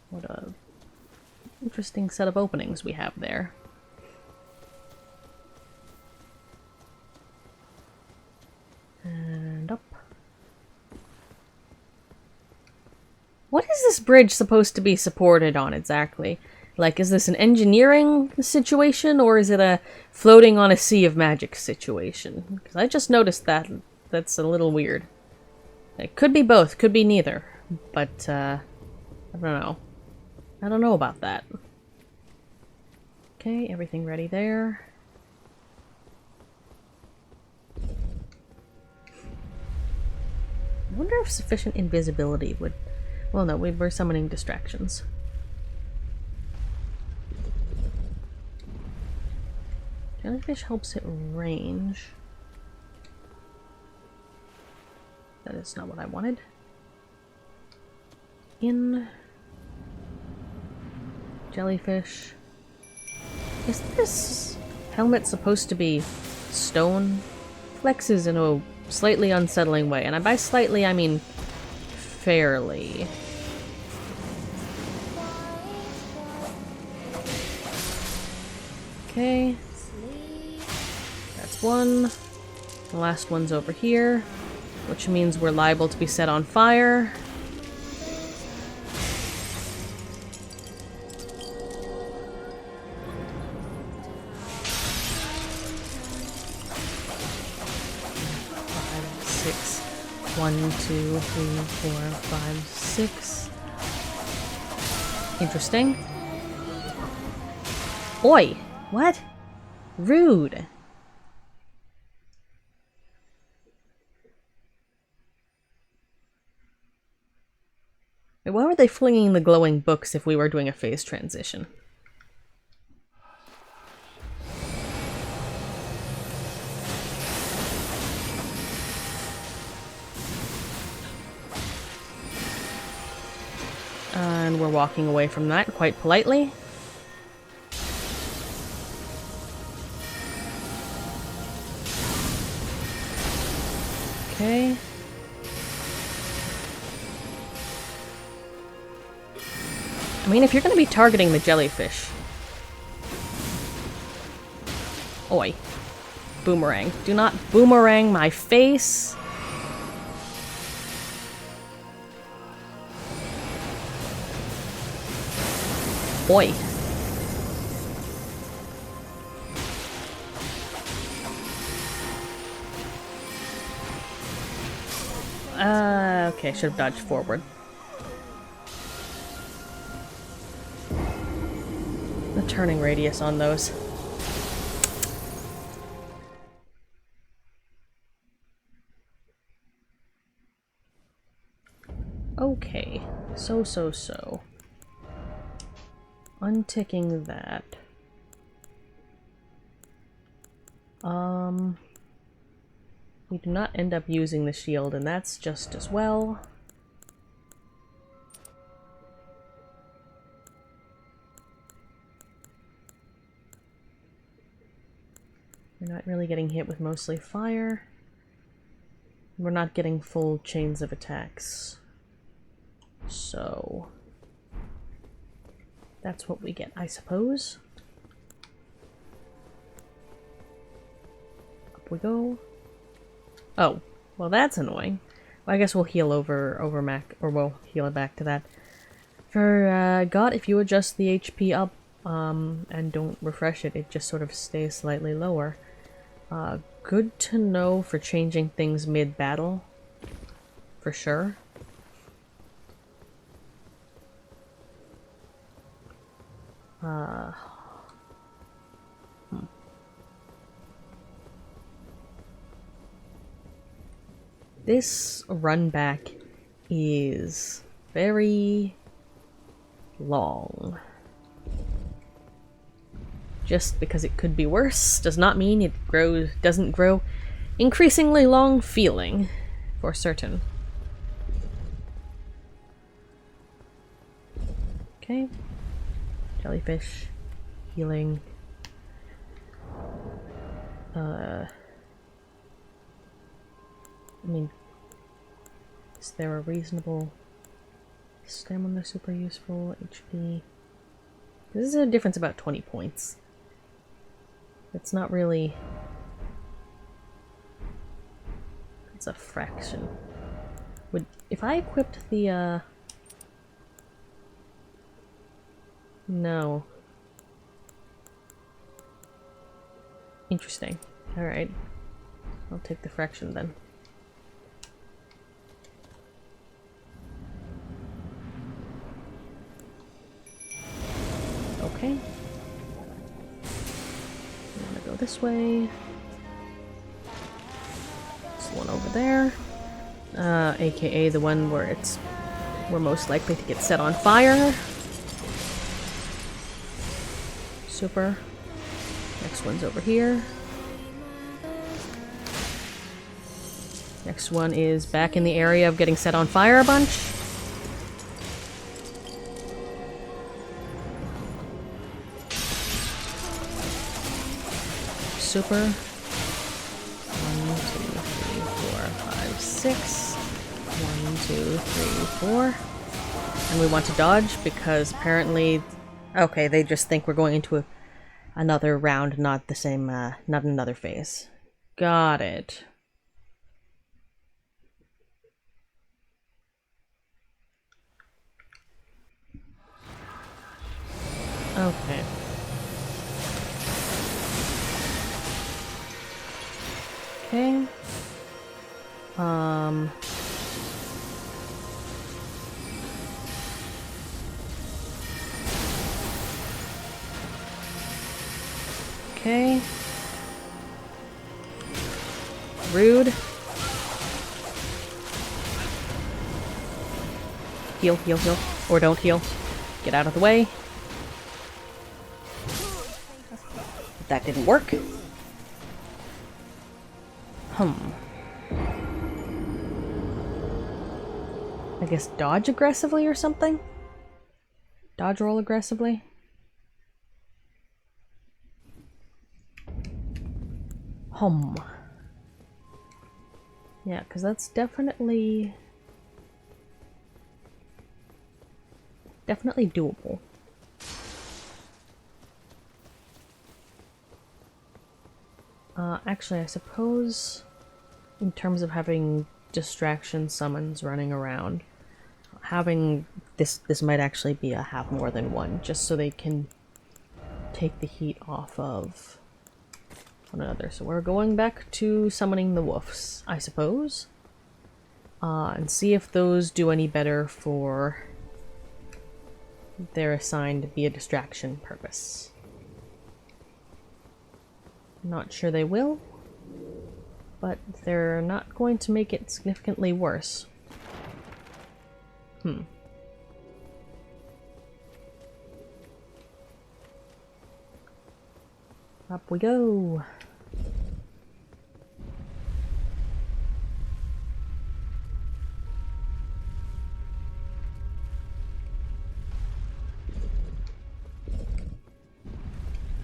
What a interesting set of openings we have there. And up. What is this bridge supposed to be supported on exactly? Like, is this an engineering situation, or is it a floating on a sea of magic situation? Because I just noticed that. That's a little weird. It could be both, could be neither. But, I don't know. I don't know about that. Okay, everything ready there. I wonder if sufficient invisibility would... Well, no, we're summoning distractions. Jellyfish helps at range. That is not what I wanted. In... Jellyfish. Is this helmet supposed to be stone? Flexes in a slightly unsettling way, and by slightly I mean fairly. Okay. That's one. The last one's over here, which means we're liable to be set on fire. Six. 1, 2, 3, 4, 5, 6. Interesting. Oi! What? Rude. Why were they flinging the glowing books if we were doing a phase transition? And we're walking away from that quite politely. Okay. I mean, if you're going to be targeting the jellyfish... Oi. Boomerang. Do not boomerang my face. Oi. Okay, should have dodged forward. The turning radius on those. Okay, so. Unticking that. We do not end up using the shield, and that's just as well. We're not really getting hit with mostly fire. We're not getting full chains of attacks. So... that's what we get, I suppose. Up we go. Oh, well that's annoying. Well, I guess we'll heal over Mac, or we'll heal it back to that. For God, if you adjust the HP up and don't refresh it, it just sort of stays slightly lower. Good to know for changing things mid-battle, for sure. This run back is very long. Just because it could be worse does not mean it doesn't grow increasingly long feeling, for certain. Okay. Jellyfish. Healing. I mean, is there a reasonable stamina super useful? HP. This is a difference about 20 points. It's not really... it's a fraction. Would... if I equipped the, no. Interesting. Alright. I'll take the fraction then. Okay. I'm gonna go this way. There's one over there. AKA the one where we're most likely to get set on fire. Super. Next one's over here. Next one is back in the area of getting set on fire a bunch. Super. 1, 2, 3, 4, 5, 6. 1, 2, 3, 4. And we want to dodge because apparently... okay, they just think we're going into another round, not the same, not another phase. Got it. Okay. Okay. Okay. Rude. Heal, heal, heal. Or don't heal. Get out of the way. That didn't work. I guess dodge aggressively or something? dodge roll aggressively. Hum. Yeah, because that's definitely doable. Actually, I suppose in terms of having distraction summons running around, having this might actually be a have more than one, just so they can take the heat off of one another. So we're going back to summoning the wolves, I suppose, and see if those do any better for their assigned to be a distraction purpose. Not sure they will, but they're not going to make it significantly worse. Up we go.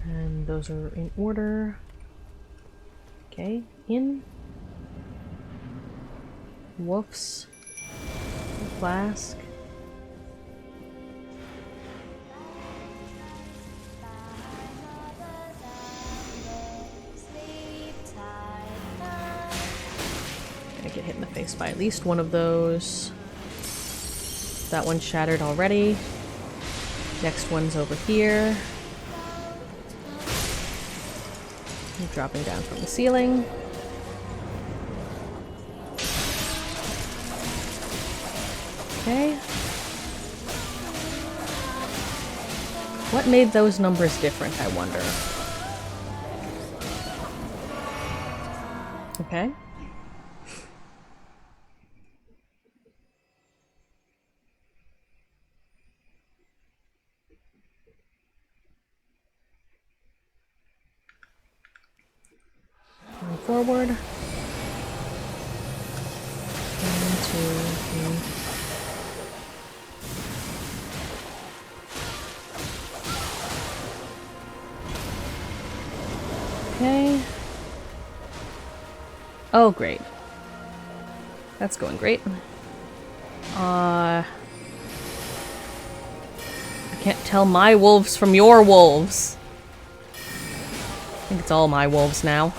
And those are in order. Okay, in. Woofs. Flask. Gonna get hit in the face by at least one of those. That one's shattered already. Next one's over here. I'm dropping down from the ceiling. Okay. What made those numbers different, I wonder? Okay. Going forward. 1, 2, 3. Okay. Oh, great. That's going great. I can't tell my wolves from your wolves. I think it's all my wolves now.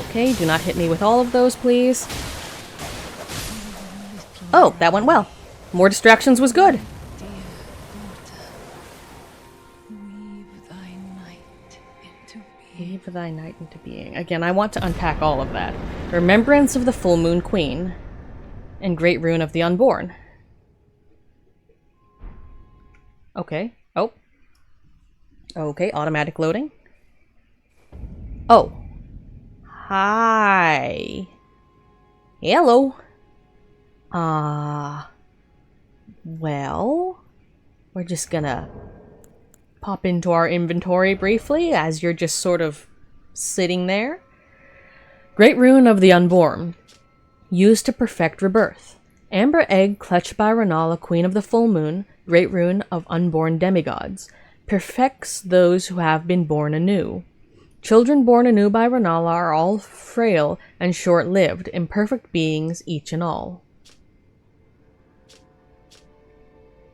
Okay, do not hit me with all of those, please. Oh, that went well. More distractions was good. Weave thy night into being. Again, I want to unpack all of that. Remembrance of the Full Moon Queen. And Great Rune of the Unborn. Okay. Oh. Okay, automatic loading. Oh. Hi. Hello. Well, we're just gonna pop into our inventory briefly as you're just sort of sitting there. Great Rune of the Unborn. Used to perfect rebirth. Amber egg clutched by Rennala, Queen of the Full Moon, Great Rune of Unborn Demigods. Perfects those who have been born anew. Children born anew by Rennala are all frail and short-lived, imperfect beings each and all.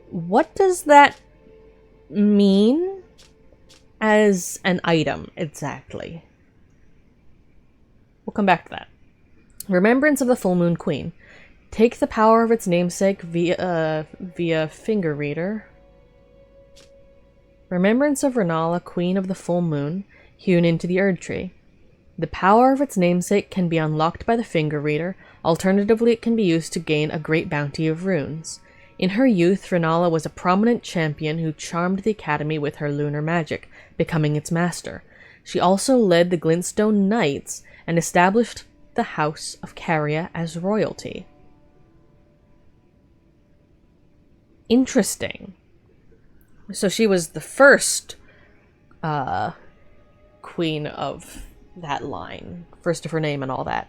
What does that mean as an item, exactly? We'll come back to that. Remembrance of the Full Moon Queen. Take the power of its namesake via finger reader. Remembrance of Rennala, Queen of the Full Moon, hewn into the Erd Tree. The power of its namesake can be unlocked by the finger reader. Alternatively, it can be used to gain a great bounty of runes. In her youth, Rennala was a prominent champion who charmed the Academy with her lunar magic, becoming its master. She also led the Glintstone Knights and established the House of Caria as royalty. Interesting. So she was the first queen of that line, first of her name and all that.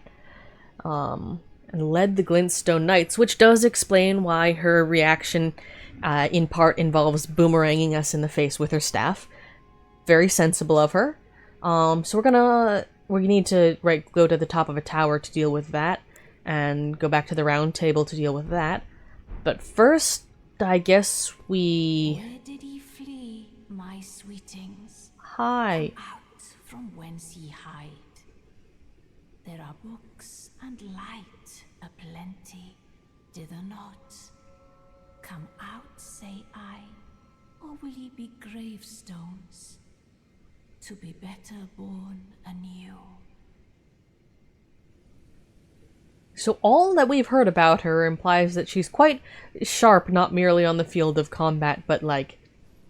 And led the Glintstone Knights, which does explain why her reaction in part involves boomeranging us in the face with her staff. Very sensible of her. So we need to go to the top of a tower to deal with that, and go back to the round table to deal with that. But first, I guess we... Where did he flee, my sweetings? Hi. Out from whence ye hide. There are books and light aplenty, dither not. Come out, say I, or will ye be gravestones, to be better born anew? So all that we've heard about her implies that she's quite sharp, not merely on the field of combat, but, like,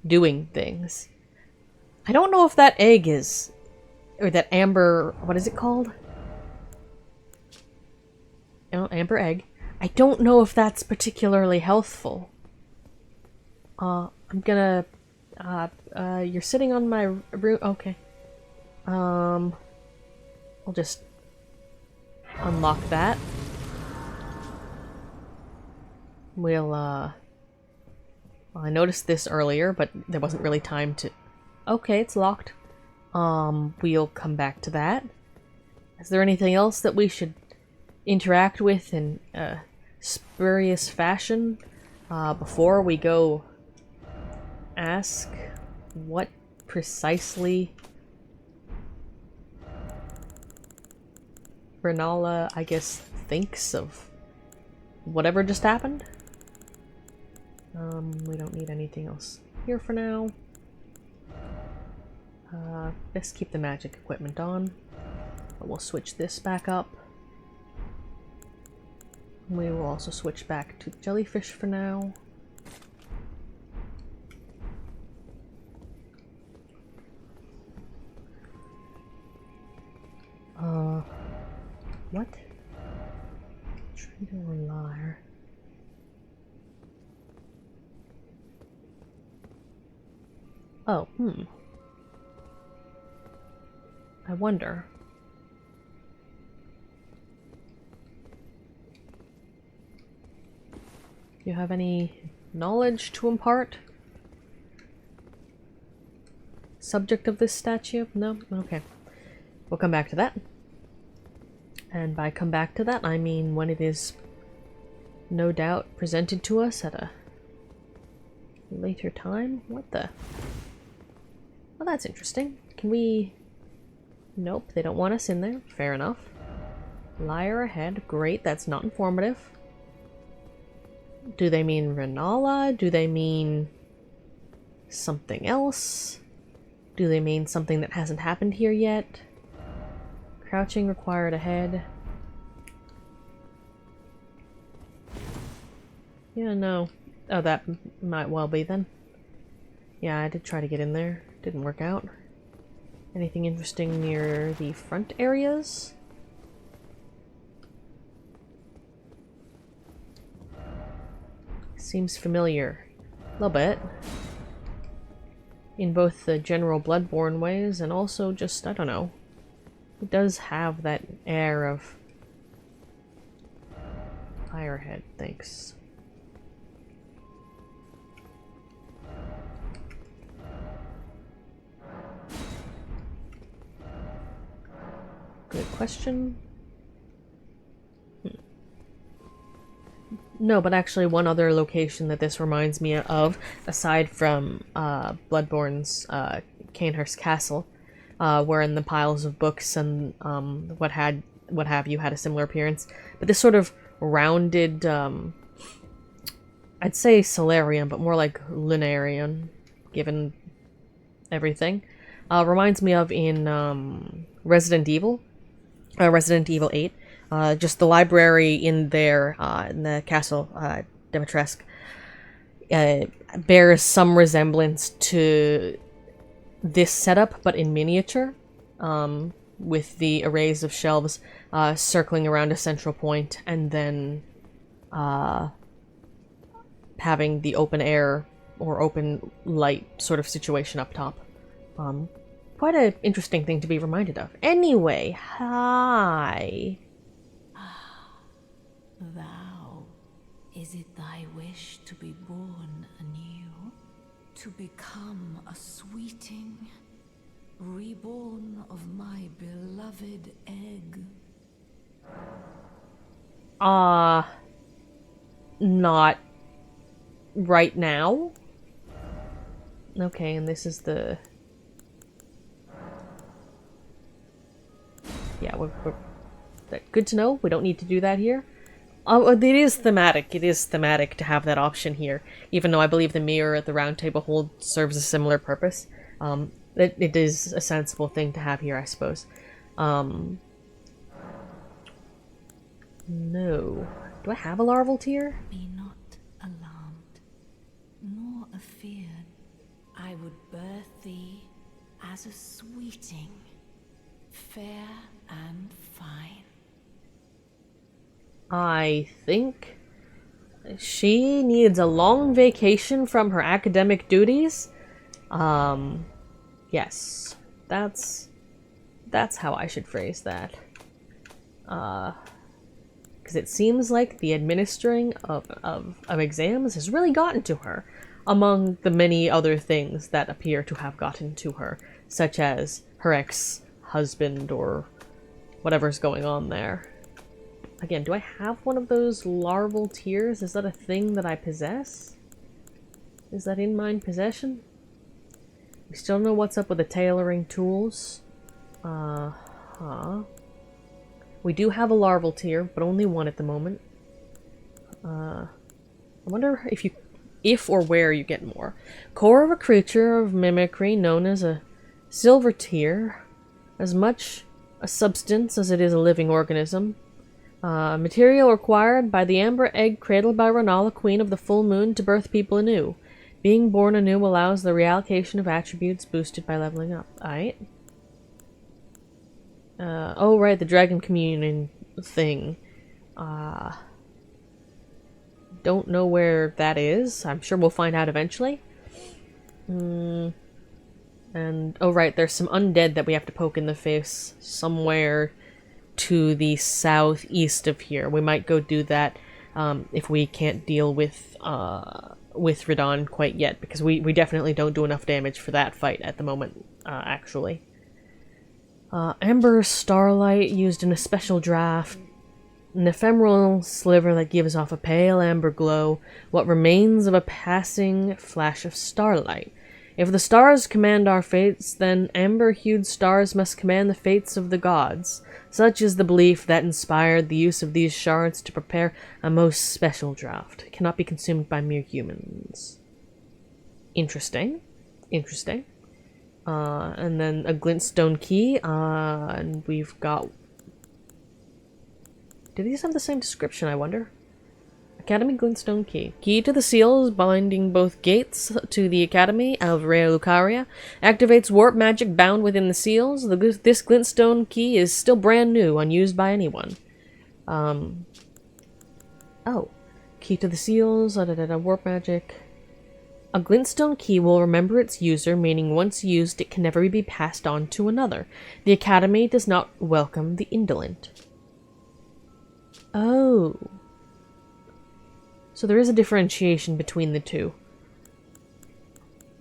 doing things. I don't know if that egg is... or that amber... what is it called? Oh, amber egg. I don't know if that's particularly healthful. I'm gonna... you're sitting on my room... okay. I'll just... unlock that. We'll, well, I noticed this earlier, but there wasn't really time to... okay, it's locked. We'll come back to that. Is there anything else that we should interact with in spurious fashion before we go ask what precisely Rennala, I guess, thinks of whatever just happened? We don't need anything else here for now. Let's keep the magic equipment on. But we'll switch this back up. We will also switch back to the jellyfish for now. What? Traitor or liar? Oh, I wonder. Do you have any knowledge to impart? Subject of this statue? No? Okay. We'll come back to that. And by come back to that, I mean when it is no doubt presented to us at a later time. What the? Well, that's interesting. Can we... nope, they don't want us in there. Fair enough. Liar ahead. Great, that's not informative. Do they mean Rennala? Do they mean something else? Do they mean something that hasn't happened here yet? Crouching required ahead. Yeah, no. Oh, that might well be then. Yeah, I did try to get in there. Didn't work out. Anything interesting near the front areas? Seems familiar. A little bit. In both the general Bloodborne ways and also just, I don't know. It does have that air of Firehead, thanks. Good question. No, but actually one other location that this reminds me of, aside from Bloodborne's Cainhurst Castle, where in the piles of books and what have you had a similar appearance. But this sort of rounded, I'd say solarium, but more like lunarium, given everything, reminds me of in Resident Evil 8. Just the library in there, in the castle, Dimitrescu, bears some resemblance to this setup, but in miniature, with the arrays of shelves circling around a central point, and then having the open air or open light sort of situation up top. quite an interesting thing to be reminded of. Anyway, hi. Thou, is it thy wish to be born anew? To become a sweeting? Reborn of my beloved egg? Not right now. Okay, and this is the... Yeah, good to know. We don't need to do that here. It is thematic. It is thematic to have that option here, even though I believe the mirror at the round table hold serves a similar purpose. It is a sensible thing to have here, I suppose. No. Do I have a larval tier? Be not alarmed, nor afeared. I would birth thee as a sweeting, fair and fine. I think she needs a long vacation from her academic duties. Yes. That's how I should phrase that. Because it seems like the administering of exams has really gotten to her, among the many other things that appear to have gotten to her, such as her ex-husband or whatever's going on there. Again, do I have one of those larval tears? Is that a thing that I possess? Is that in my possession? We still don't know what's up with the tailoring tools. We do have a larval tier, but only one at the moment. I wonder if or where you get more. Core of a creature of mimicry known as a silver tier. As much a substance as it is a living organism. Material required by the amber egg cradled by Rennala, queen of the full moon, to birth people anew. Being born anew allows the reallocation of attributes boosted by leveling up. Alright. Oh right, the dragon communion thing. Don't know where that is. I'm sure we'll find out eventually. And, oh right, there's some undead that we have to poke in the face somewhere to the southeast of here. We might go do that if we can't deal with Radon quite yet, because we definitely don't do enough damage for that fight at the moment, actually. Amber Starlight used in a special draft. An ephemeral sliver that gives off a pale amber glow, what remains of a passing flash of starlight. If the stars command our fates, then amber-hued stars must command the fates of the gods. Such is the belief that inspired the use of these shards to prepare a most special draught. It cannot be consumed by mere humans. Interesting. Interesting. And then a glintstone key, and we've got... Do these have the same description, I wonder? Academy glintstone key. Key to the seals binding both gates to the Academy of Raya Lucaria. Activates warp magic bound within the seals. This glintstone key is still brand new, unused by anyone. Oh. Key to the seals, warp magic. A glintstone key will remember its user, meaning once used it can never be passed on to another. The Academy does not welcome the indolent. Oh. So there is a differentiation between the two.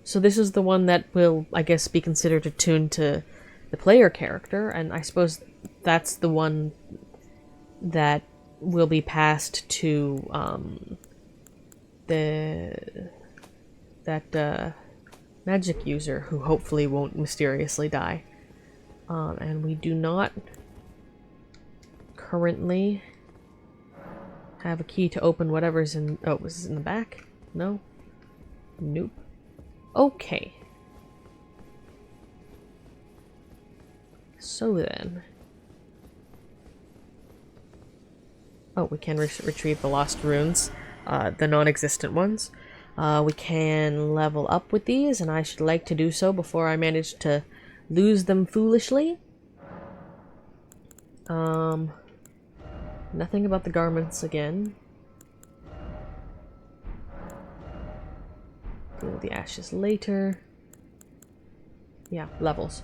So this is the one that will, I guess, be considered attuned to the player character, and I suppose that's the one that will be passed to that magic user who hopefully won't mysteriously die. And we do not currently have a key to open whatever's in... Oh, was this in the back? No? Nope. Okay. So then... Oh, we can retrieve the lost runes. The non-existent ones. We can level up with these, and I should like to do so before I manage to lose them foolishly. Nothing about the garments again. Deal with the ashes later. Yeah, levels.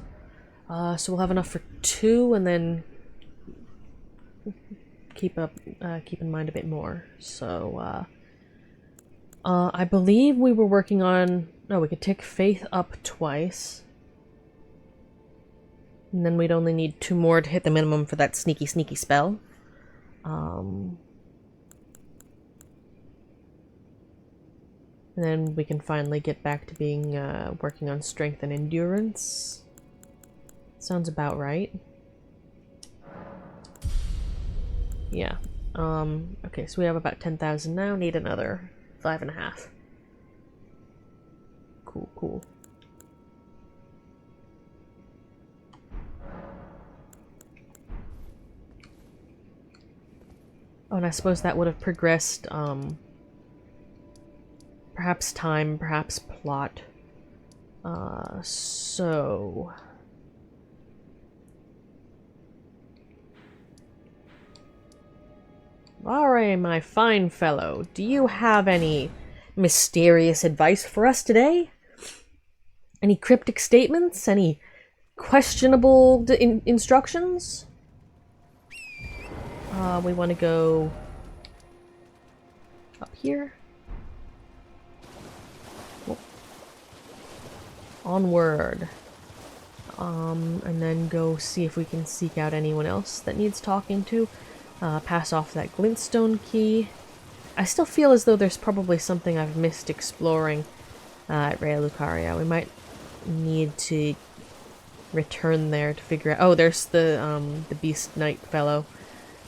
So we'll have enough for 2, and then keep in mind a bit more. So, I believe we were working on... No, we could tick Faith up twice. And then we'd only need 2 more to hit the minimum for that sneaky spell. And then we can finally get back to being, working on strength and endurance. Sounds about right. Yeah. Okay, so we have about 10,000 now. Need another 5.5. Cool. Oh, and I suppose that would have progressed, perhaps time, perhaps plot. So... Alright, my fine fellow, do you have any mysterious advice for us today? Any cryptic statements? Any questionable instructions? We want to go up here. Oh. Onward. And then go see if we can seek out anyone else that needs talking to. Pass off that glintstone key. I still feel as though there's probably something I've missed exploring at Raya Lucaria. We might need to return there to figure out... Oh, there's the Beast Knight fellow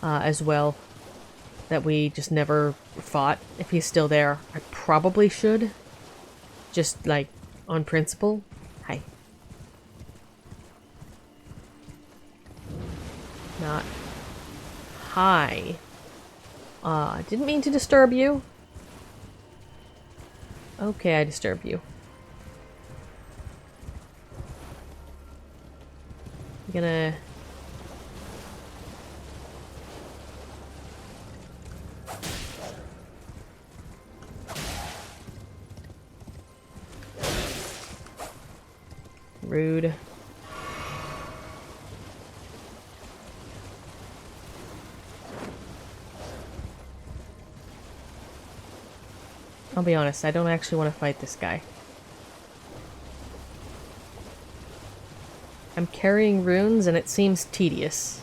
as well that we just never fought. If he's still there, I probably should. Just, like, on principle. Hi. Not... Hi. Didn't mean to disturb you. Okay, I disturbed you. I'm gonna... Rude. I'll be honest, I don't actually want to fight this guy. I'm carrying runes and it seems tedious.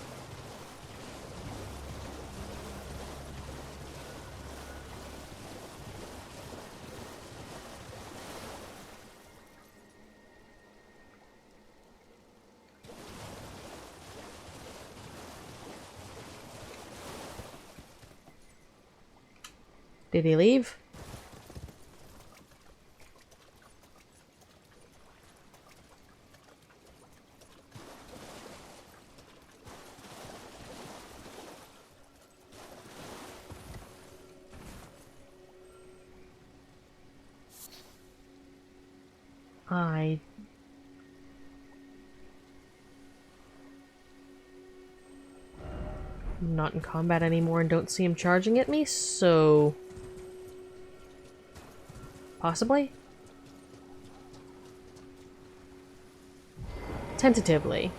Did he leave? I'm not in combat anymore and don't see him charging at me, so... Possibly? Tentatively.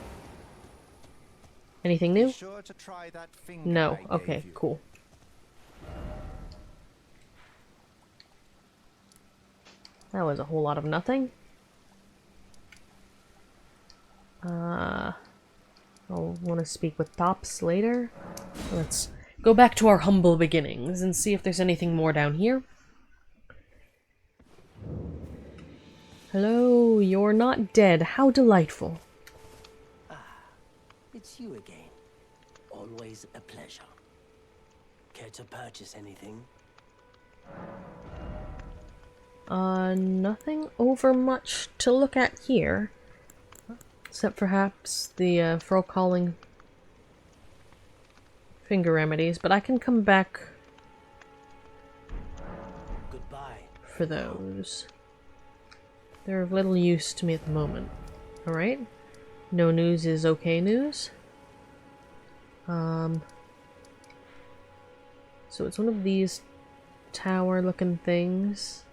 Anything new? Sure to try that finger No. I Okay, gave you. cool. That was a whole lot of nothing. I'll want to speak with Tops later. Let's go back to our humble beginnings and see if there's anything more down here. Hello, you're not dead. How delightful. It's you again. Always a pleasure. Care to purchase anything? Nothing over much to look at here. Except perhaps the, for calling finger remedies, but I can come back Goodbye. for those. They're of little use to me at the moment. Alright. No news is okay news. So it's one of these tower-looking things.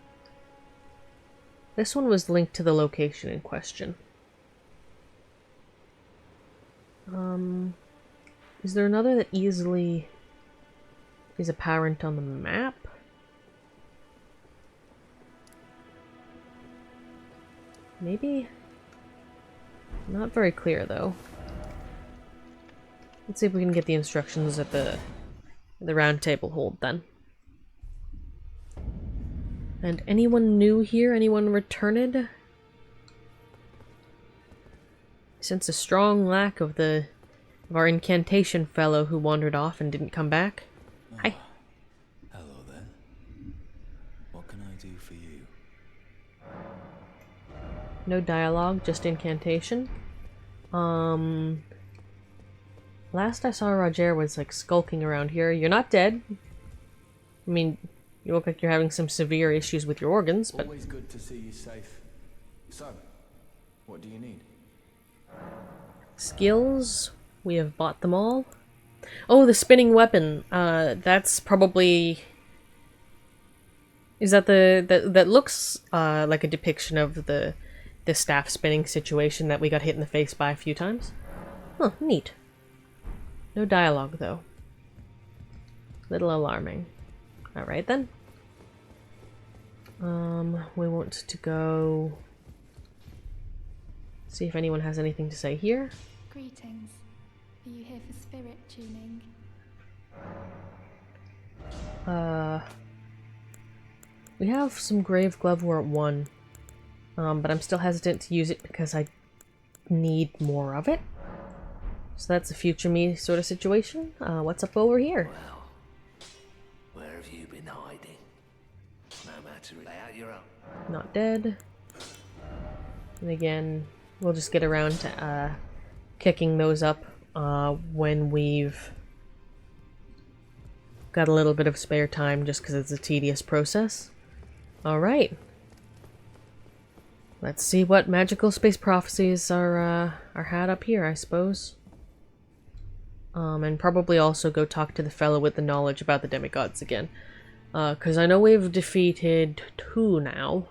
This one was linked to the location in question. Is there another that easily is apparent on the map? Maybe? Not very clear, though. Let's see if we can get the instructions at the round table hold, then. And anyone new here? Anyone returned? I sense a strong lack of our incantation fellow who wandered off and didn't come back. Hi. Hello there. What can I do for you? No dialogue, just incantation. Last I saw Roger was like skulking around here. You're not dead. I mean, you look like you're having some severe issues with your organs, but... Always good to see you safe. So, what do you need? Skills? We have bought them all. Oh, the spinning weapon. That's probably... Is that that looks like a depiction of the staff spinning situation that we got hit in the face by a few times? Huh, neat. No dialogue, though. Little alarming. Alright, then. We want to go... see if anyone has anything to say here. Greetings. Are you here for spirit tuning? We have some Grave Glovewort 1. But I'm still hesitant to use it because I need more of it. So that's a future me sort of situation. What's up over here? Well, where have you been hiding? No matter, lay out your own. Not dead. And again, we'll just get around to kicking those up when we've got a little bit of spare time, just because it's a tedious process. Alright. Let's see what magical space prophecies are had up here, I suppose. And probably also go talk to the fellow with the knowledge about the demigods again. Because I know we've defeated 2 now.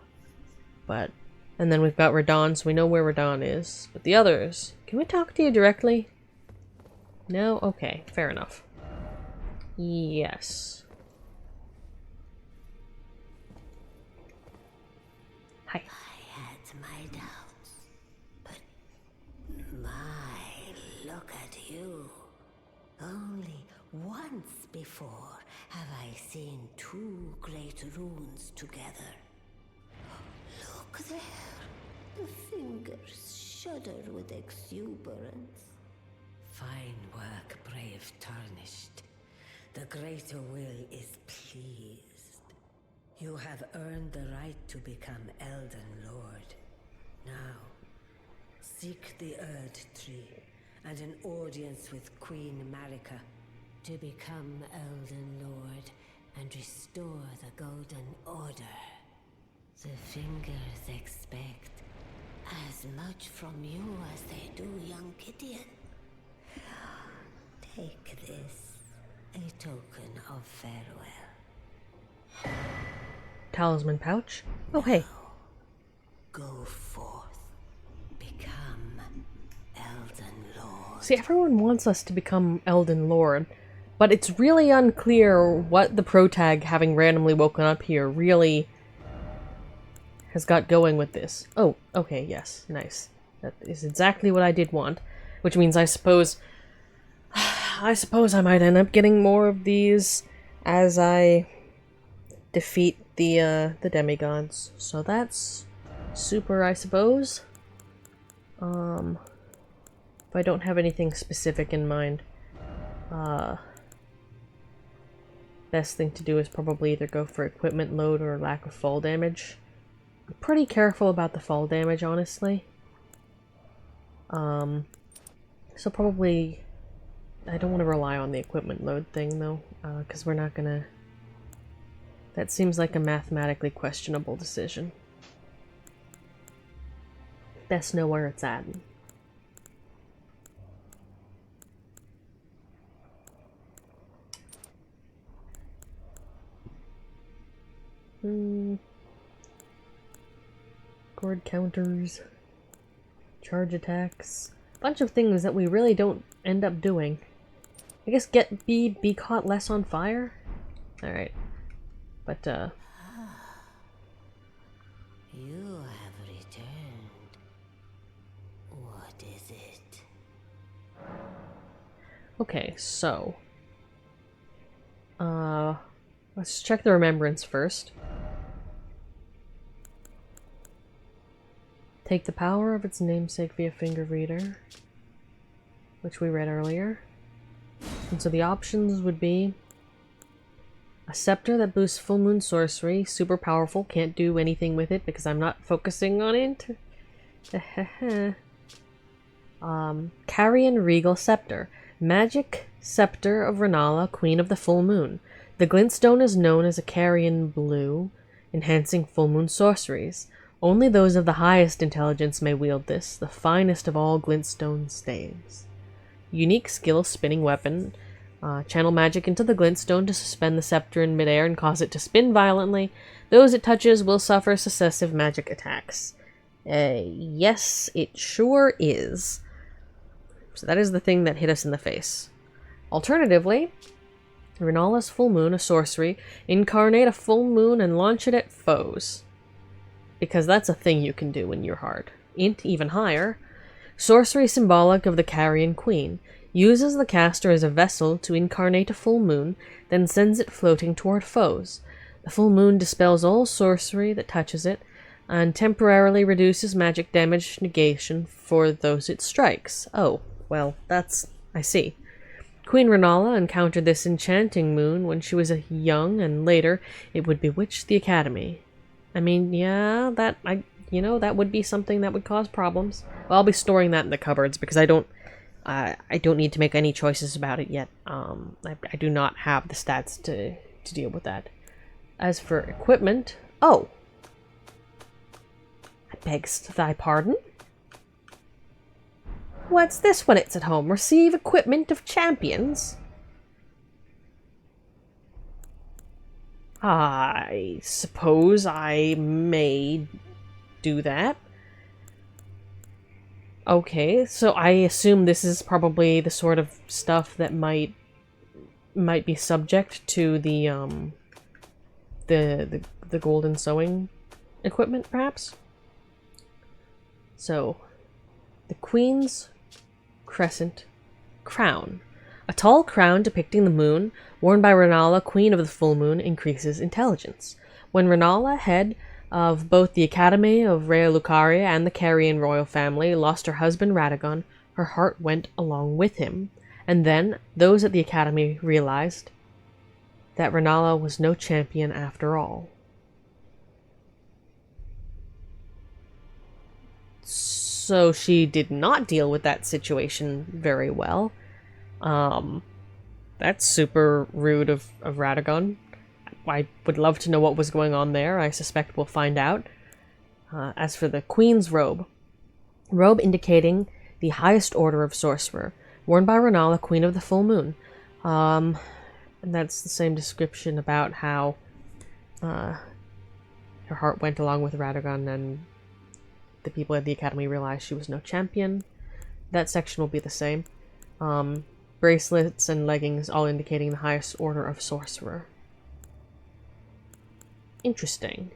But... and then we've got Radon, so we know where Radon is. But the others... can we talk to you directly? No? Okay, fair enough. Yes. Hi. I had my doubts, but look at you. Only once before have I seen 2 great runes together. Look there. The fingers shudder with exuberance. Fine work, brave Tarnished. The greater will is pleased. You have earned the right to become Elden Lord. Now, seek the Erd Tree and an audience with Queen Marika to become Elden Lord and restore the Golden Order. The fingers expect as much from you as they do young Gideon. Take this, a token of farewell. Talisman pouch? Oh, hey. Go forth. Become Elden Lord. See, everyone wants us to become Elden Lord, but it's really unclear what the protag having randomly woken up here really has got going with this. Oh, okay, yes, nice. That is exactly what I did want, which means I suppose I might end up getting more of these as I defeat the demigods. So that's super, I suppose. If I don't have anything specific in mind, best thing to do is probably either go for equipment load or lack of fall damage. I'm pretty careful about the fall damage, honestly. So probably I don't want to rely on the equipment load thing, though, because we're not gonna... That seems like a mathematically questionable decision. Best know where it's at. Chord counters, charge attacks. bunch of things that we really don't end up doing. I guess be caught less on fire? Alright. But, You have returned. What is it? okay, so... let's check the remembrance first. Take the power of its namesake via finger reader, which we read earlier. And so the options would be a scepter that boosts full moon sorcery, super powerful, can't do anything with it because I'm not focusing on it. Carrion Regal Scepter, magic scepter of Rennala, queen of the full moon. The glintstone is known as a carrion blue, enhancing full moon sorceries. Only those of the highest intelligence may wield this, the finest of all glintstone staves. Unique skill, spinning weapon. Channel magic into the glintstone to suspend the scepter in midair and cause it to spin violently. Those it touches will suffer successive magic attacks. Yes, it sure is. So that is the thing that hit us in the face. Alternatively, Rennala's full moon, a sorcery. Incarnate a full moon and launch it at foes. Because that's a thing you can do when you're hard. Int, even higher. Sorcery symbolic of the Carrion Queen. Uses the caster as a vessel to incarnate a full moon, then sends it floating toward foes. The full moon dispels all sorcery that touches it, and temporarily reduces magic damage negation for those it strikes. Oh, well, that's... I see. Queen Rennala encountered this enchanting moon when she was young, and later it would bewitch the Academy. I mean, yeah, that would be something that would cause problems. Well, I'll be storing that in the cupboards because I don't need to make any choices about it yet. I do not have the stats to deal with that. As for equipment... Oh! I begs thy pardon? What's this when it's at home? Receive equipment of champions? I suppose I may do that. Okay, so I assume this is probably the sort of stuff that might be subject to the golden sewing equipment, perhaps. So, the Queen's Crescent Crown. A tall crown depicting the moon, worn by Rennala, Queen of the Full Moon, increases intelligence. When Rennala, head of both the Academy of Raya Lucaria and the Carrion royal family, lost her husband Radagon, her heart went along with him. And then, those at the Academy realized that Rennala was no champion after all. So she did not deal with that situation very well. That's super rude of Radagon. I would love to know what was going on there. I suspect we'll find out. As for the Queen's Robe. Robe indicating the highest order of sorcerer. Worn by Rennala, Queen of the Full Moon. And that's the same description about how her heart went along with Radagon and the people at the Academy realized she was no champion. That section will be the same. Bracelets and leggings all indicating the highest order of sorcerer. Interesting.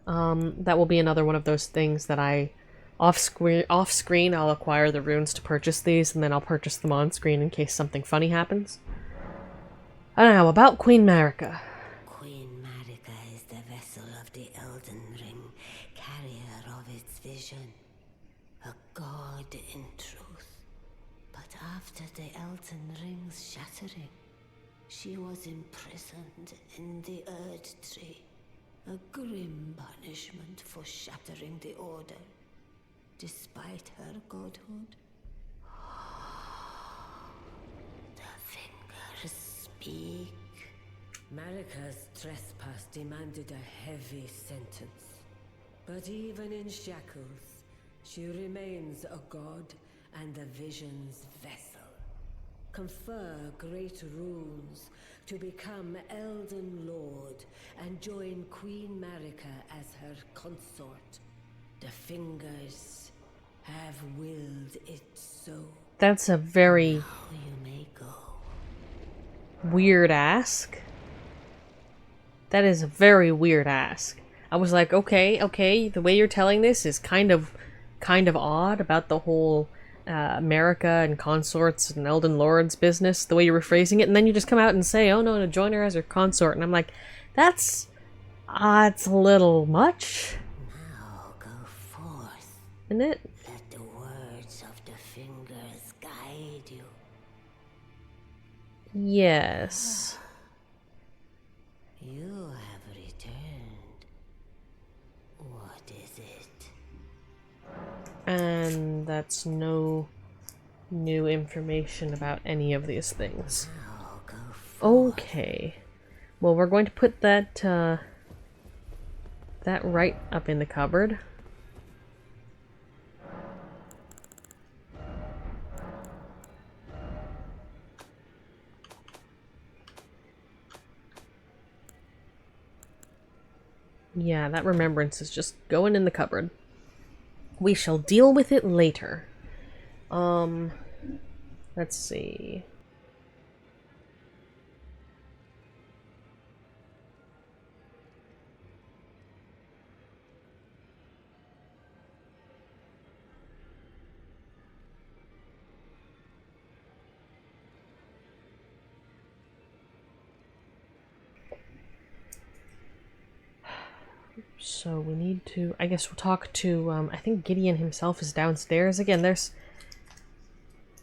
That will be another one of those things that I off screen I'll acquire the runes to purchase these, and then I'll purchase them on screen in case something funny happens. Now, about Queen Marika. Queen Marika is the vessel of the Elden Ring, carrier of its vision. A god in truth. But after the Elden Ring's shattering, she was imprisoned in the Erd Tree. A grim punishment for shattering the Order, despite her godhood. The fingers speak. Marika's trespass demanded a heavy sentence. But even in shackles, she remains a god and the vision's vessel. confer great runes to become Elden Lord and join Queen Marika as her consort. The Fingers have willed it so. That's a very Now you may go. weird ask. That is a very weird ask. I was like, okay, the way you're telling this is kind of odd about the whole America and consorts and Elden Lords business, the way you're rephrasing it, and then you just come out and say, oh no, to join her as her consort, and I'm like, that's it's a little much, Now go forth. isn't it? Let the words of the Fingers guide you. Yes. You have returned. What is it? And that's no new information about any of these things. Now go forth. Okay. Well, we're going to put that that right up in the cupboard. Yeah, that remembrance is just going in the cupboard. We shall deal with it later. Let's see. So we need to, I guess we'll talk to, I think Gideon himself is downstairs. Again,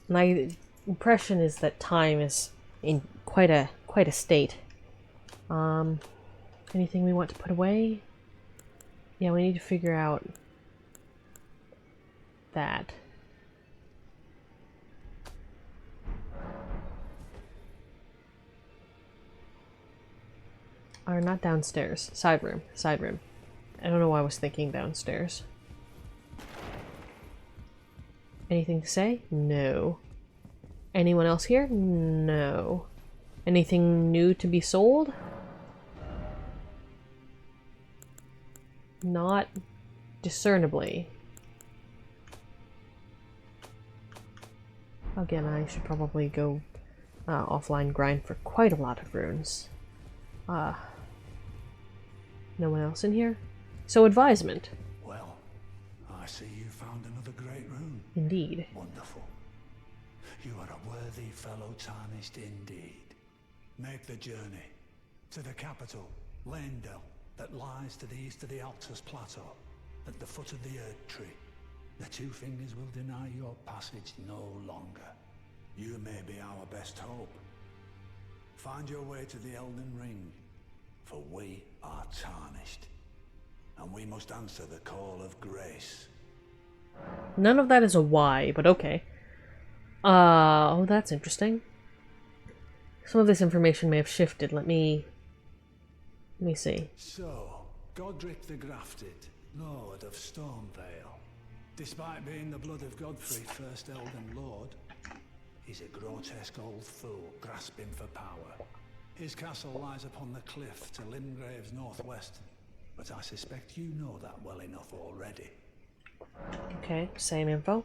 my impression is that time is in quite a state. Anything we want to put away? Yeah, we need to figure out that. Or not downstairs. Side room. I don't know why I was thinking downstairs. Anything to say? No. Anyone else here? No. Anything new to be sold? Not discernibly. Again, I should probably go offline grind for quite a lot of runes. No one else in here? So advisement. Well, I see you found another great rune. Indeed. Wonderful. You are a worthy fellow tarnished indeed. Make the journey to the capital, Leyndell, that lies to the east of the Altus Plateau, at the foot of the Erd Tree. The Two Fingers will deny your passage no longer. You may be our best hope. Find your way to the Elden Ring, for we are tarnished, and we must answer the call of grace. None of that is a why, but okay. Oh, that's interesting. Some of this information may have shifted. Let me see. So, Godric the Grafted, Lord of Stormvale. Despite being the blood of Godfrey, first Elden Lord, he's a grotesque old fool grasping for power. His castle lies upon the cliff to Limgrave's northwest, but I suspect you know that well enough already. Okay, same info.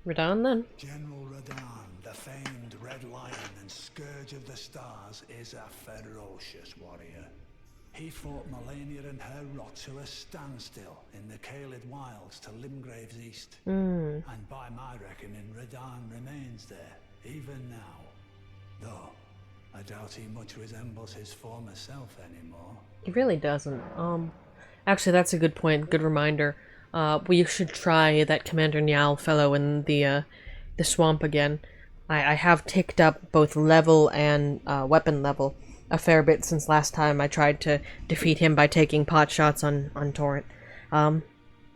Radahn then. General Radahn, the famed Red Lion and Scourge of the Stars, is a ferocious warrior. He fought Melania and her rot to a standstill in the Caelid Wilds to Limgrave's east. And by my reckoning, Radahn remains there, even now. Though, I doubt he much resembles his former self anymore. He really doesn't. Actually, that's a good point. Good reminder. We should try that Commander Niall fellow in the swamp again. I have ticked up both level and weapon level a fair bit since last time I tried to defeat him by taking pot shots on Torrent.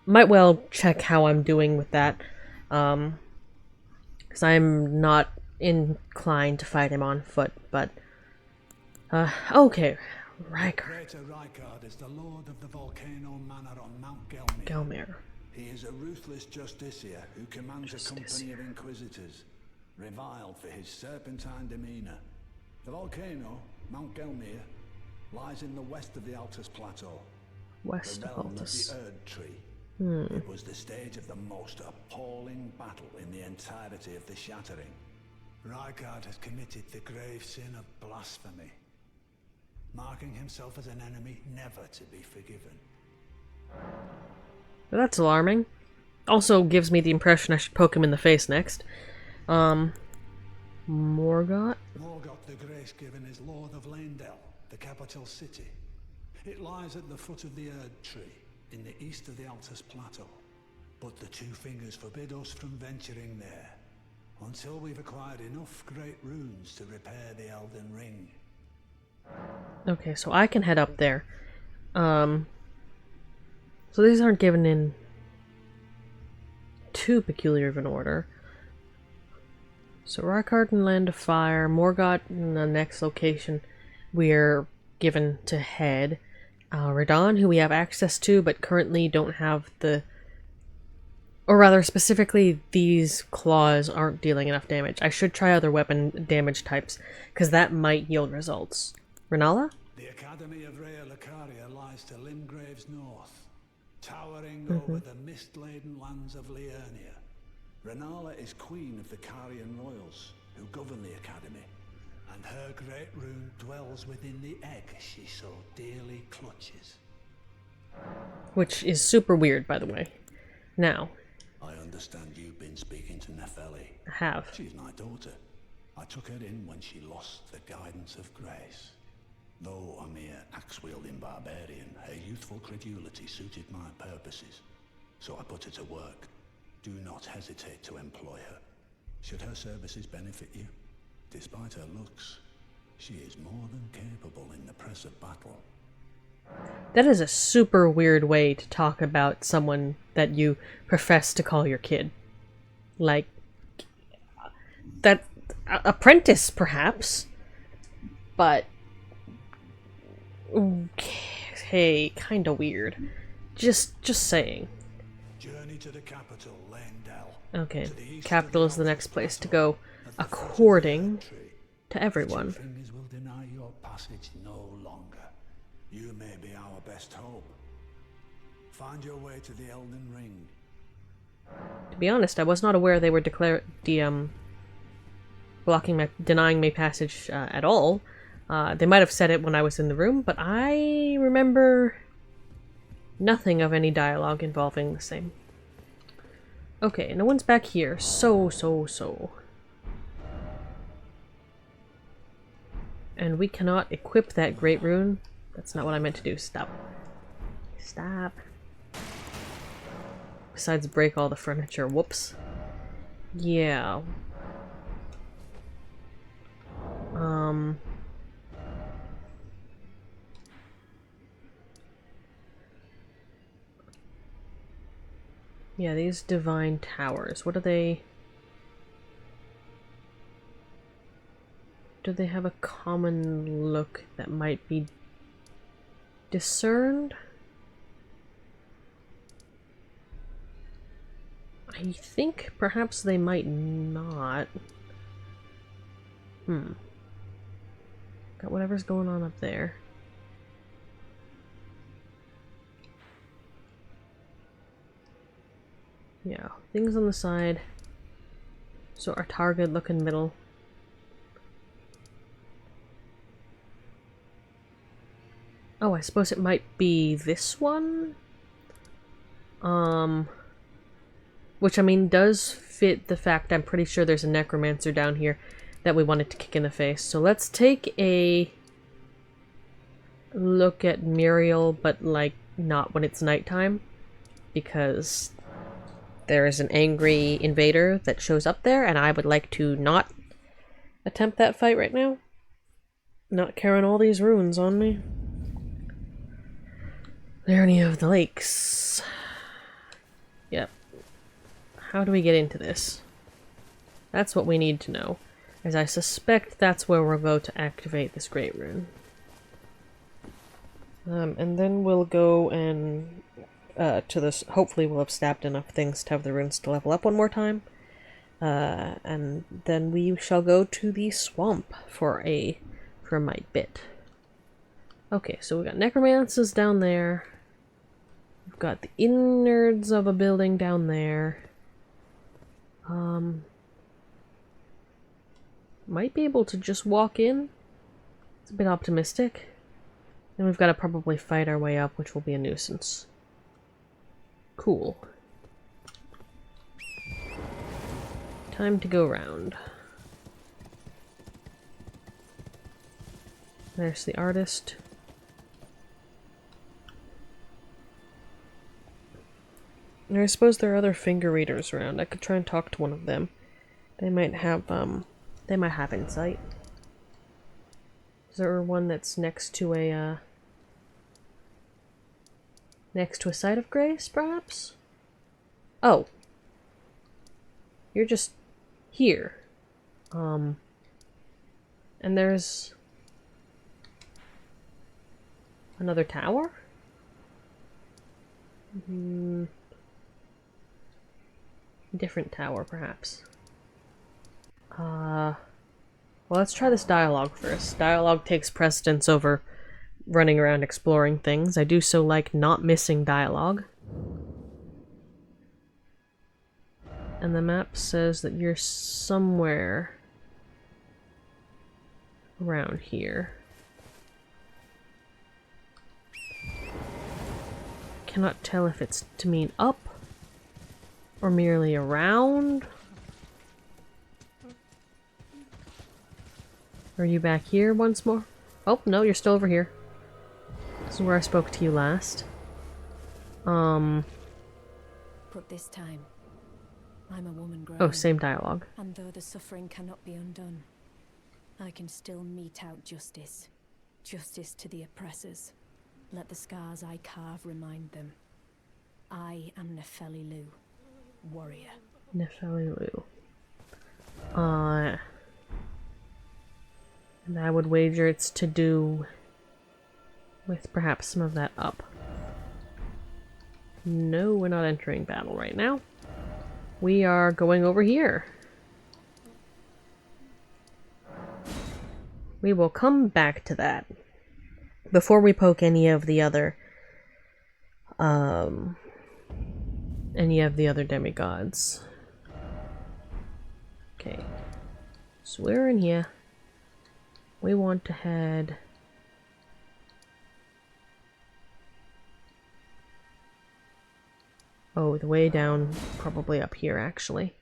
Might well check how I'm doing with that. Because I'm not inclined to fight him on foot, but... okay. Riker. Greater Rykard is the lord of the Volcano Manor on Mount Gelmir. Gelmir. He is a ruthless justiciar who commands a company of inquisitors. reviled for his serpentine demeanor. The volcano, Mount Gelmir, lies in the west of the Altus Plateau. West The of realm of Altus. the Erd Tree. It was the stage of the most appalling battle in the entirety of the Shattering. Rykard has committed the grave sin of blasphemy, marking himself as an enemy never to be forgiven. Well, that's alarming. Also gives me the impression I should poke him in the face next. Morgoth? Morgoth the Grace-Given is Lord of Leyndell, the capital city. It lies at the foot of the Erd Tree, in the east of the Altus Plateau. But the Two Fingers forbid us from venturing there, until we've acquired enough great runes to repair the Elden Ring. Okay, so I can head up there. So these aren't given in too peculiar of an order. So Rykard and Land of Fire, Morgoth in the next location we're given to head. Radon, who we have access to, but currently don't have the... Or rather, specifically, these claws aren't dealing enough damage. I should try other weapon damage types, because that might yield results. Rennala? The Academy of Raya Lucaria lies to Limgrave's north, towering over the mist-laden lands of Liurnia. Rennala is queen of the Carian royals, who govern the Academy, and her great rune dwells within the egg she so dearly clutches. Which is super weird, by the way. Now, I understand you've been speaking to Nepheli. I have. She's my daughter. I took her in when she lost the guidance of grace. Though a mere axe-wielding barbarian, her youthful credulity suited my purposes. So I put her to work. Do not hesitate to employ her. Should her services benefit you, despite her looks, she is more than capable in the press of battle. That is a super weird way to talk about someone that you profess to call your kid. Like, that apprentice, perhaps, but okay, kind of weird. Just saying. Journey to the capital, Leyndell. Okay, To the east capital of is the the next Altus place to Plateau, go, at the foot of the according Erd Tree. to everyone. Two Fingers will deny your passage no longer. You may be our best hope. Find your way to the Elden Ring. To be honest, I was not aware they were denying me passage at all. They might have said it when I was in the room, but I remember nothing of any dialogue involving the same. Okay, no one's back here. So. And we cannot equip that great rune. That's not what I meant to do. Stop. Stop. Besides break all the furniture. Whoops. Yeah. Yeah, these divine towers. What are they? Do they have a common look that might be discerned? I think perhaps they might not. Got whatever's going on up there. Yeah, things on the side. So our target looking middle. Oh, I suppose it might be this one? Which, I mean, does fit the fact I'm pretty sure there's a necromancer down here that we wanted to kick in the face. So let's take a look at Muriel, but, like, not when it's nighttime. Because there is an angry invader that shows up there, and I would like to not attempt that fight right now. Not carrying all these runes on me. Irony of the Lakes. Yep. How do we get into this? That's what we need to know, as I suspect that's where we'll go to activate this great rune. And then we'll go and to this. Hopefully we'll have stabbed enough things to have the runes to level up one more time. And then we shall go to the swamp for my bit. Okay, so we got necromancers down there. We've got the innards of a building down there. Might be able to just walk in. It's a bit optimistic. And we've got to probably fight our way up, which will be a nuisance. Cool. Time to go round. There's the artist. And I suppose there are other finger readers around. I could try and talk to one of them. They might have insight. Is there one that's next to a site of grace, perhaps? Oh. You're just here. And there's another tower? Different tower, perhaps. Well, let's try this dialogue first. Dialogue takes precedence over running around exploring things. I do so like not missing dialogue. And the map says that you're somewhere around here. Cannot tell if it's to mean up or merely around. Are you back here once more? Oh, no, you're still over here. This is where I spoke to you last. But this time, I'm a woman grown. Oh, same dialogue. And though the suffering cannot be undone, I can still mete out justice. Justice to the oppressors. Let the scars I carve remind them. I am Nefeli Lu, warrior. Nefeli Lu. And I would wager it's to do with perhaps some of that up. No, we're not entering battle right now. We are going over here. We will come back to that before we poke any of the other demigods. Okay. So we're in here. We want to head the way down, probably up here, actually.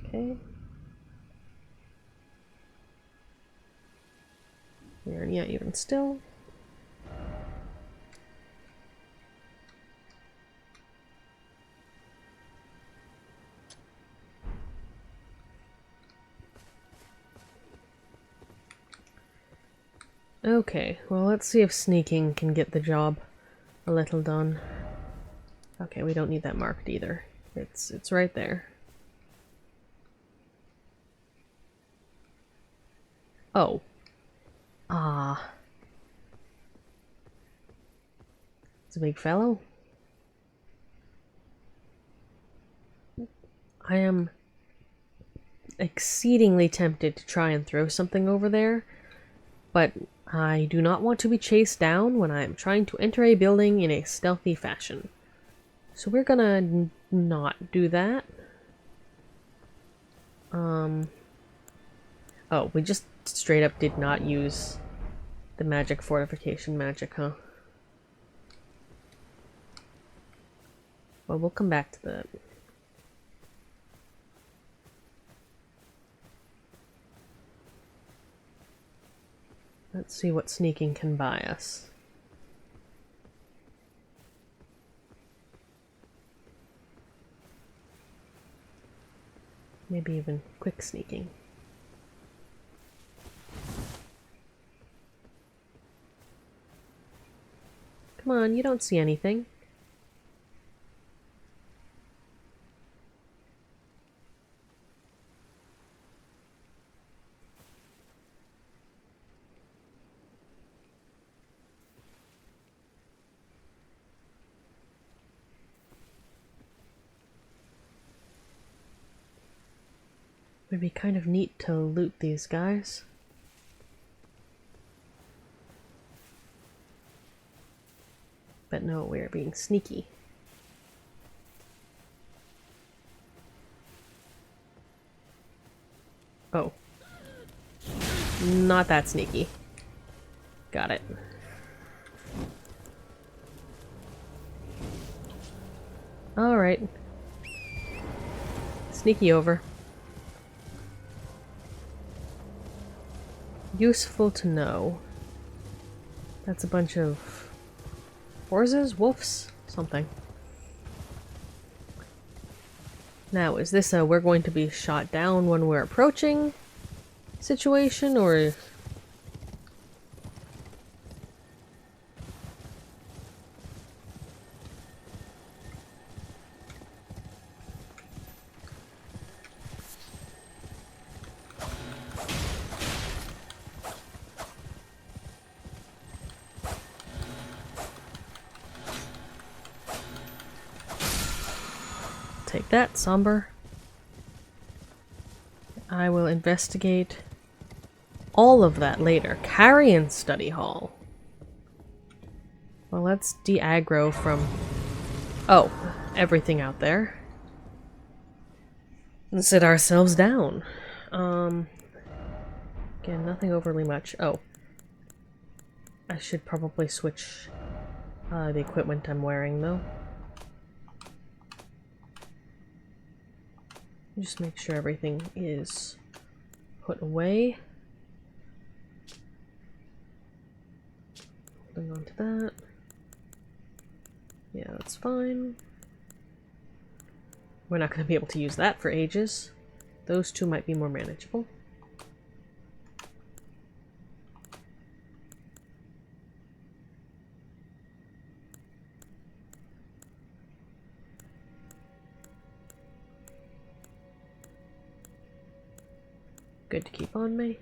Okay. We're in even still. Okay, well, let's see if sneaking can get the job a little done. Okay, we don't need that marked either. It's right there. Oh. It's a big fellow. I am exceedingly tempted to try and throw something over there, but I do not want to be chased down when I am trying to enter a building in a stealthy fashion. So we're gonna not do that. Oh, we just straight up did not use the magic fortification magic, huh? Well, we'll come back to that. Let's see what sneaking can buy us. Maybe even quick sneaking. Come on, you don't see anything. It'd be kind of neat to loot these guys. But no, we're being sneaky. Oh. Not that sneaky. Got it. Alright. Sneaky over. Useful to know. That's a bunch of horses? Wolves? Something. Now, is this a we're going to be shot down when we're approaching situation, or... Take that, Somber. I will investigate all of that later. Carrion Study Hall. Well, let's de-aggro from... oh, everything out there. And sit ourselves down. Again, nothing overly much. Oh. I should probably switch the equipment I'm wearing, though. Just make sure everything is put away. Holding on to that. Yeah, that's fine. We're not going to be able to use that for ages. Those two might be more manageable. Good to keep on me.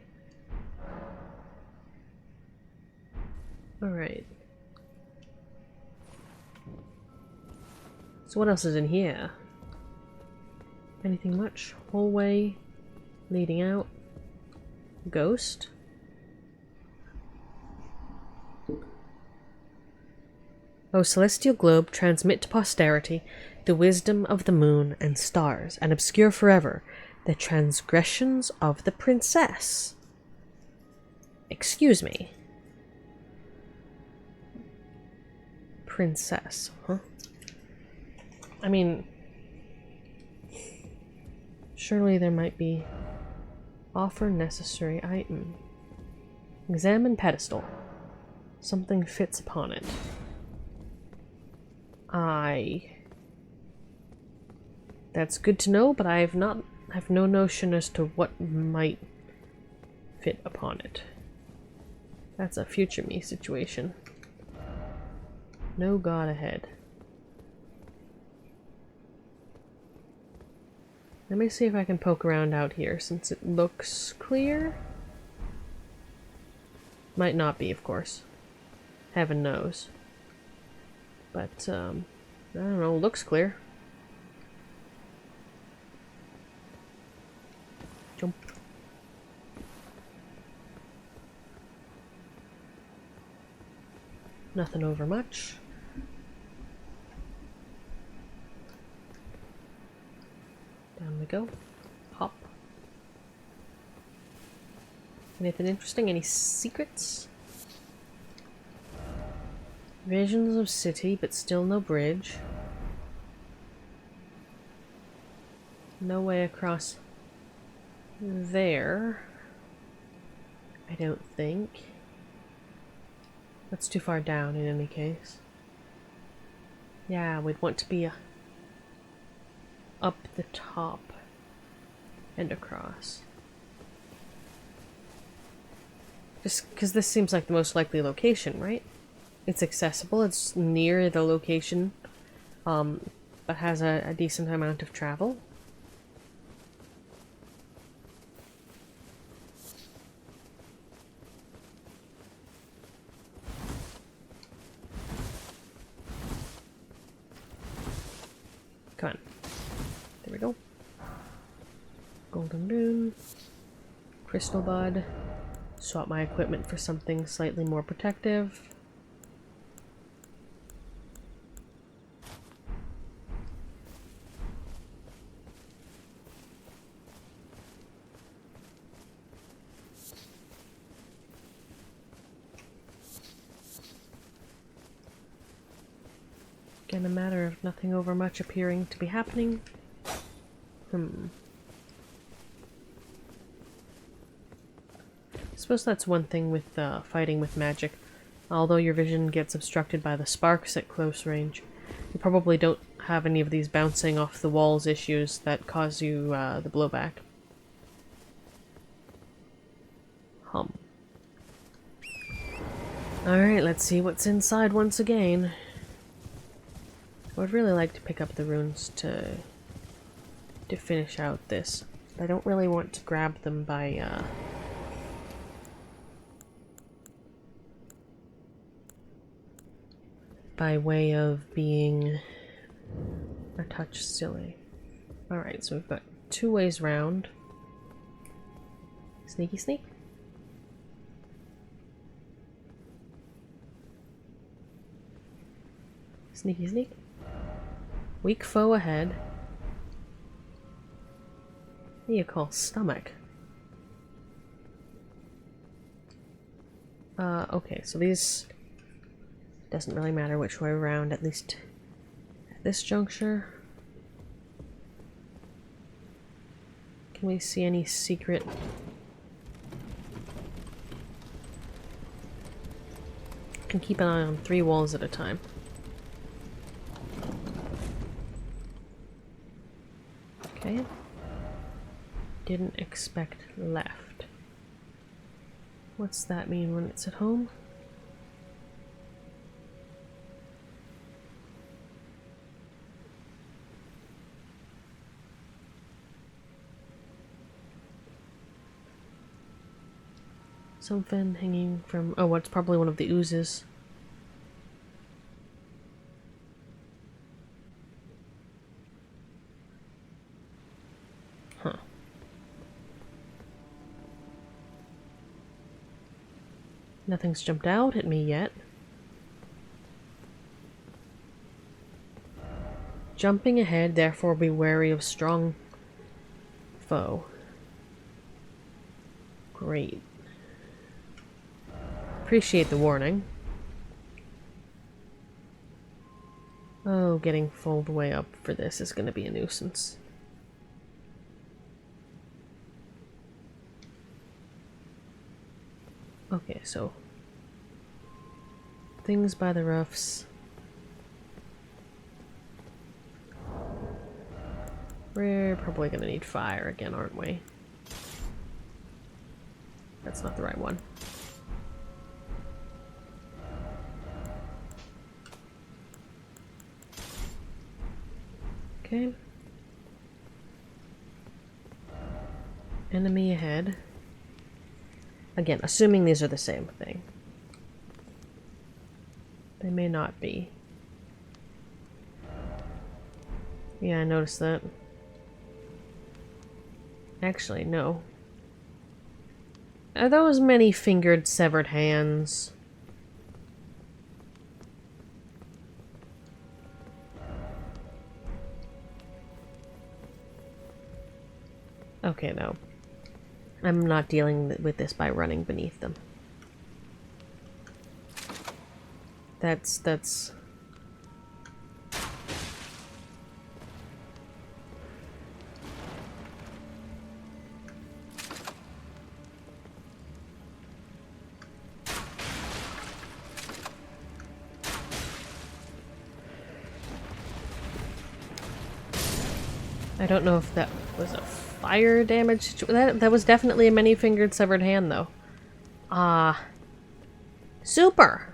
Alright. So what else is in here? Anything much? Hallway leading out. Ghost. O celestial globe, transmit to posterity the wisdom of the moon and stars, and obscure forever the transgressions of the princess. Excuse me. Princess, huh? I mean, surely there might be offer necessary item. Examine pedestal. Something fits upon it. That's good to know, but I have no notion as to what might fit upon it. That's a future me situation. No god ahead. Let me see if I can poke around out here since it looks clear. Might not be, of course. Heaven knows. But, I don't know, looks clear. Jump. Nothing over much. Down we go. Hop. Anything interesting? Any secrets? Visions of city, but still no bridge. No way across there. I don't think. That's too far down in any case. Yeah, we'd want to be up the top and across. Just because this seems like the most likely location, right? It's accessible, it's near the location, but has a decent amount of travel. Come on. There we go. Golden Rune. Crystal Bud. Swap my equipment for something slightly more protective. Again, a matter of nothing over much appearing to be happening. I suppose that's one thing with fighting with magic. Although your vision gets obstructed by the sparks at close range, you probably don't have any of these bouncing off the walls issues that cause you the blowback. Alright, let's see what's inside once again. I would really like to pick up the runes to finish out this. But I don't really want to grab them by way of being a touch silly. Alright, so we've got 2 ways round. Sneaky sneak. Sneaky sneak. Weak foe ahead. What do you call stomach? Okay, so these... Doesn't really matter which way around, at least at this juncture. Can we see any secret... Can keep an eye on 3 walls at a time. Okay. Didn't expect left. What's that mean when it's at home? Something hanging from... Oh, it's probably one of the oozes. Huh. Nothing's jumped out at me yet. Jumping ahead, therefore be wary of strong foe. Great. Appreciate the warning. Oh, getting full the way up for this is going to be a nuisance. Okay, so things by the roofs. We're probably going to need fire again, aren't we? That's not the right one. Okay. Enemy ahead. Again, assuming these are the same thing. They may not be. Yeah, I noticed that. Actually, no. Are those many-fingered severed hands? Okay, no. I'm not dealing with this by running beneath them. That's... I don't know if that was a fire damage. That was definitely a many-fingered severed hand, though. Super!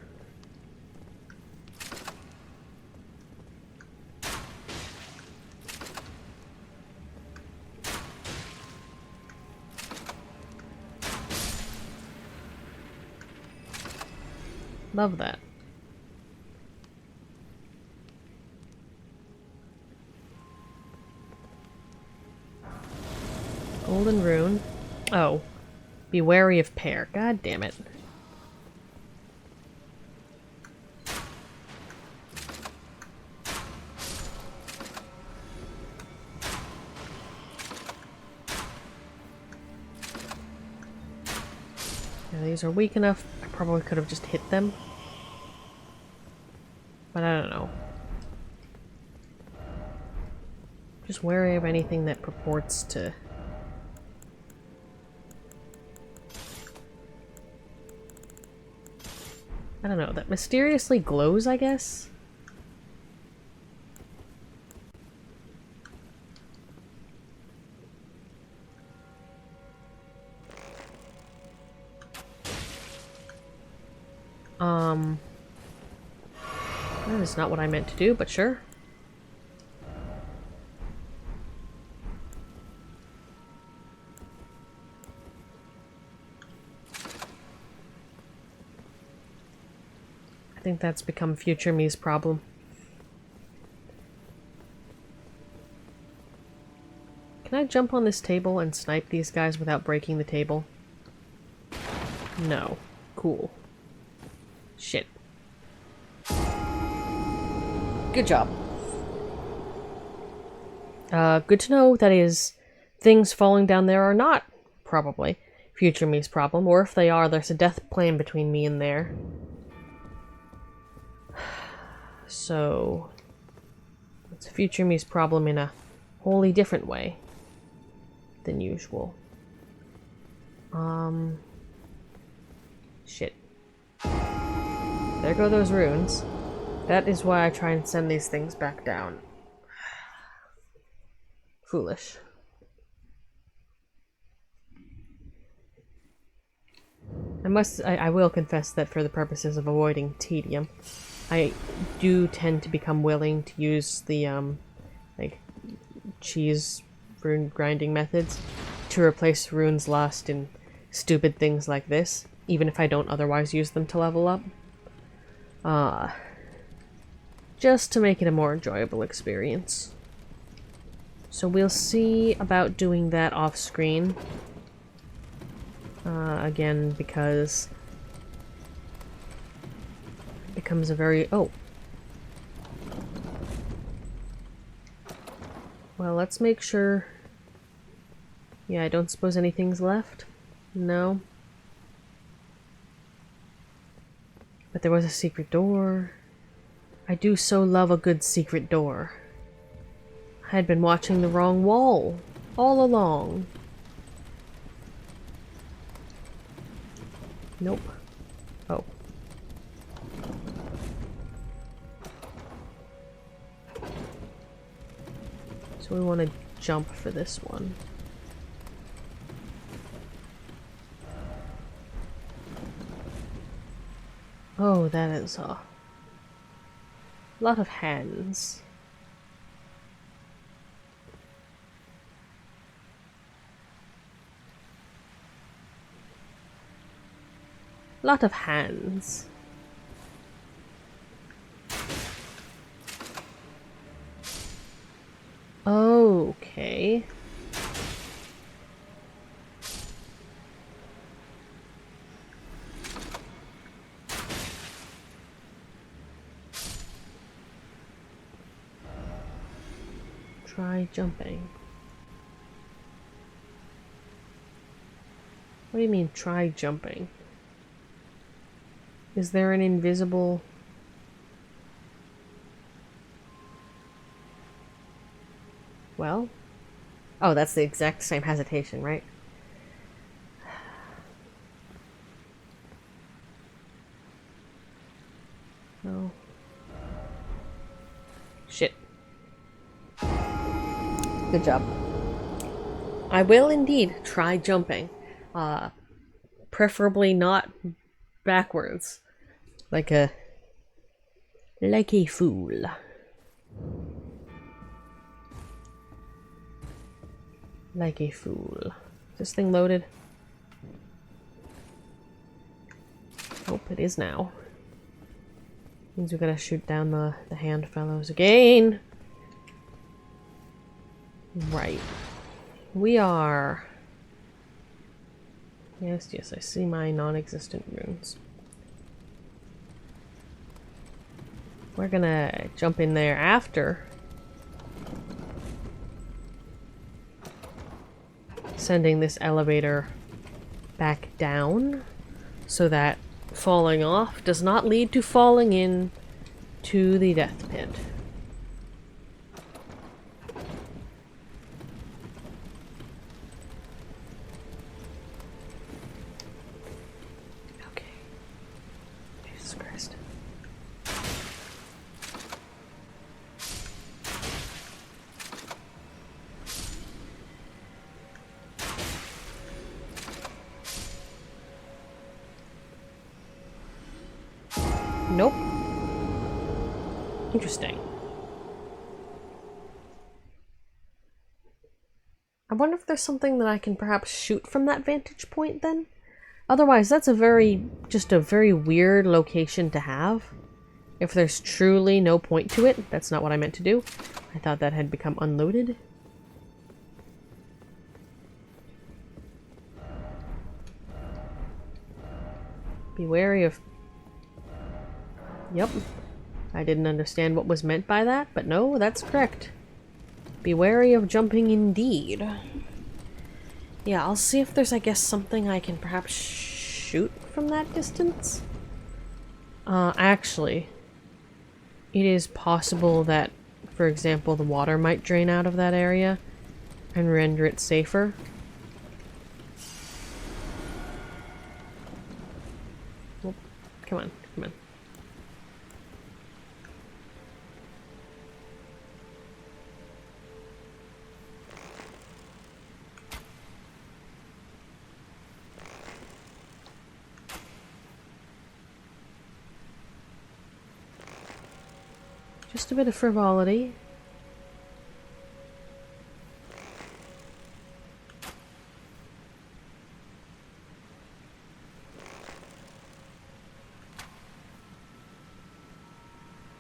Love that. Oh Golden rune. Oh. Be wary of pear. God damn it. Yeah, these are weak enough. I probably could have just hit them. But I don't know. Just wary of anything that purports to... I don't know, that mysteriously glows, I guess? That is not what I meant to do, but sure. I think that's become future me's problem. Can I jump on this table and snipe these guys without breaking the table? No. Cool. Shit. Good job. Good to know that is, things falling down there are not, probably, future me's problem, or if they are, there's a death plan between me and there. So, it's future me's problem in a wholly different way than usual. Shit. There go those runes. That is why I try and send these things back down. Foolish. I will confess that for the purposes of avoiding tedium, I do tend to become willing to use the, like, cheese rune grinding methods to replace runes lost in stupid things like this, even if I don't otherwise use them to level up. Just to make it a more enjoyable experience. So we'll see about doing that off screen. Again, because it becomes a very... Oh. Well, let's make sure... Yeah, I don't suppose anything's left? No. But there was a secret door. I do so love a good secret door. I had been watching the wrong wall all along. Nope. Oh. So we want to jump for this one. Oh, that is a lot of hands. Lot of hands. Okay. Try jumping. What do you mean, try jumping? Is there an invisible... Well? Oh, that's the exact same hesitation, right? No. Shit. Good job. I will indeed try jumping. Preferably not backwards. Like a fool. Like a fool. Is this thing loaded? Nope, it is now. Means we gotta shoot down the hand fellows again. Right. We are Yes, yes, I see my non-existent runes. We're gonna jump in there after sending this elevator back down so that falling off does not lead to falling in to the death pit. Okay. Jesus Christ. Nope. Interesting. I wonder if there's something that I can perhaps shoot from that vantage point then? Otherwise, that's just a very weird location to have. If there's truly no point to it, that's not what I meant to do. I thought that had become unloaded. Be wary of... Yep. I didn't understand what was meant by that, but no, that's correct. Be wary of jumping indeed. Yeah, I'll see if there's, I guess, something I can perhaps shoot from that distance. Actually, it is possible that, for example, the water might drain out of that area and render it safer. Well, come on, come on. Just a bit of frivolity.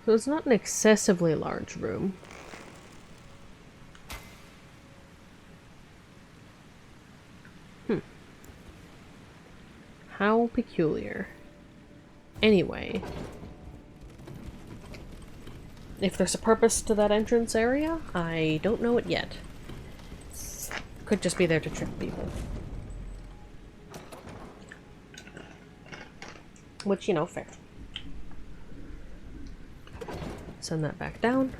So it's not an excessively large room. How peculiar. Anyway. If there's a purpose to that entrance area, I don't know it yet. Could just be there to trick people. Which, you know, fair. Send that back down.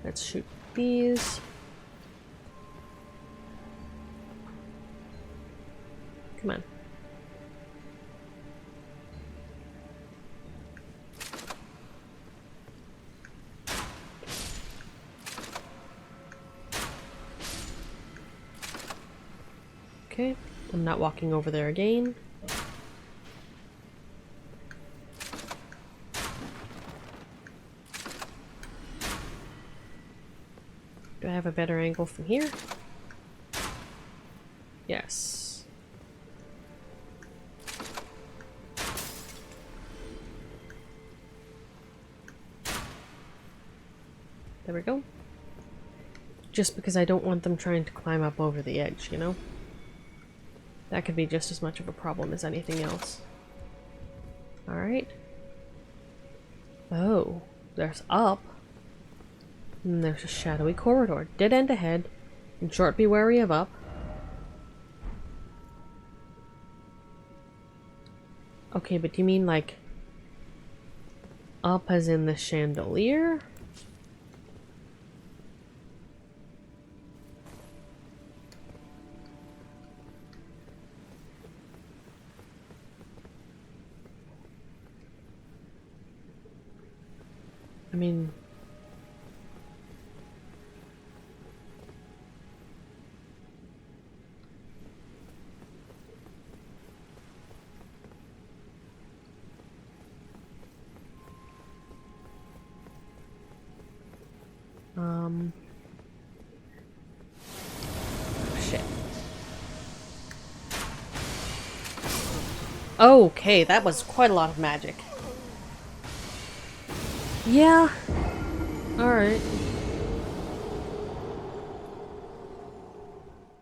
Let's shoot these. Come on. Okay, I'm not walking over there again. Do I have a better angle from here? Yes. There we go. Just because I don't want them trying to climb up over the edge, you know? That could be just as much of a problem as anything else. Alright. Oh, there's up. And there's a shadowy corridor. Dead end ahead. In short, be wary of up. Okay, but do you mean like up as in the chandelier? I mean... Shit. Okay, that was quite a lot of magic. Yeah. Alright.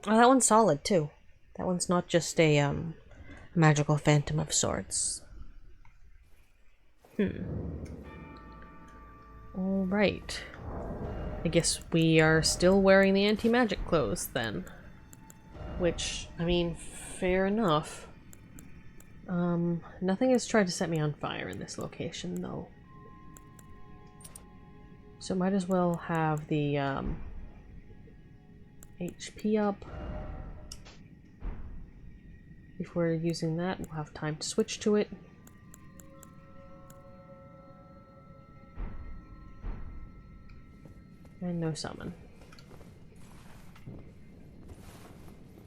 Oh, that one's solid, too. That one's not just a, magical phantom of sorts. Alright. I guess we are still wearing the anti-magic clothes, then. Which, I mean, fair enough. Nothing has tried to set me on fire in this location, though. So might as well have the, HP up. If we're using that, we'll have time to switch to it. And no summon.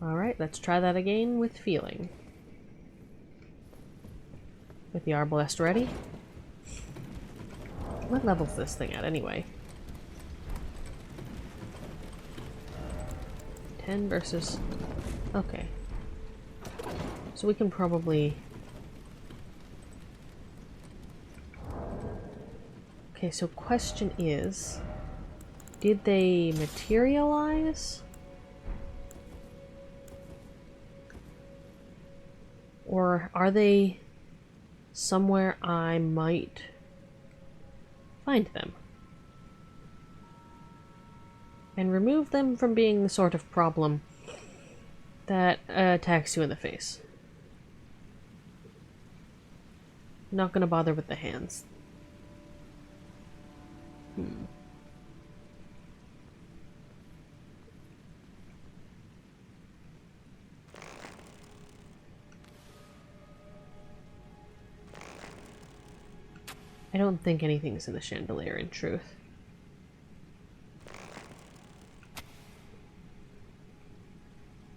Alright, let's try that again with feeling. With the arbalest ready. What level's this thing at anyway? 10 versus... Okay. So we can probably... Okay, so question is... Did they materialize? Or are they somewhere I might find them? And remove them from being the sort of problem that attacks you in the face. Not gonna bother with the hands. I don't think anything's in the chandelier, in truth.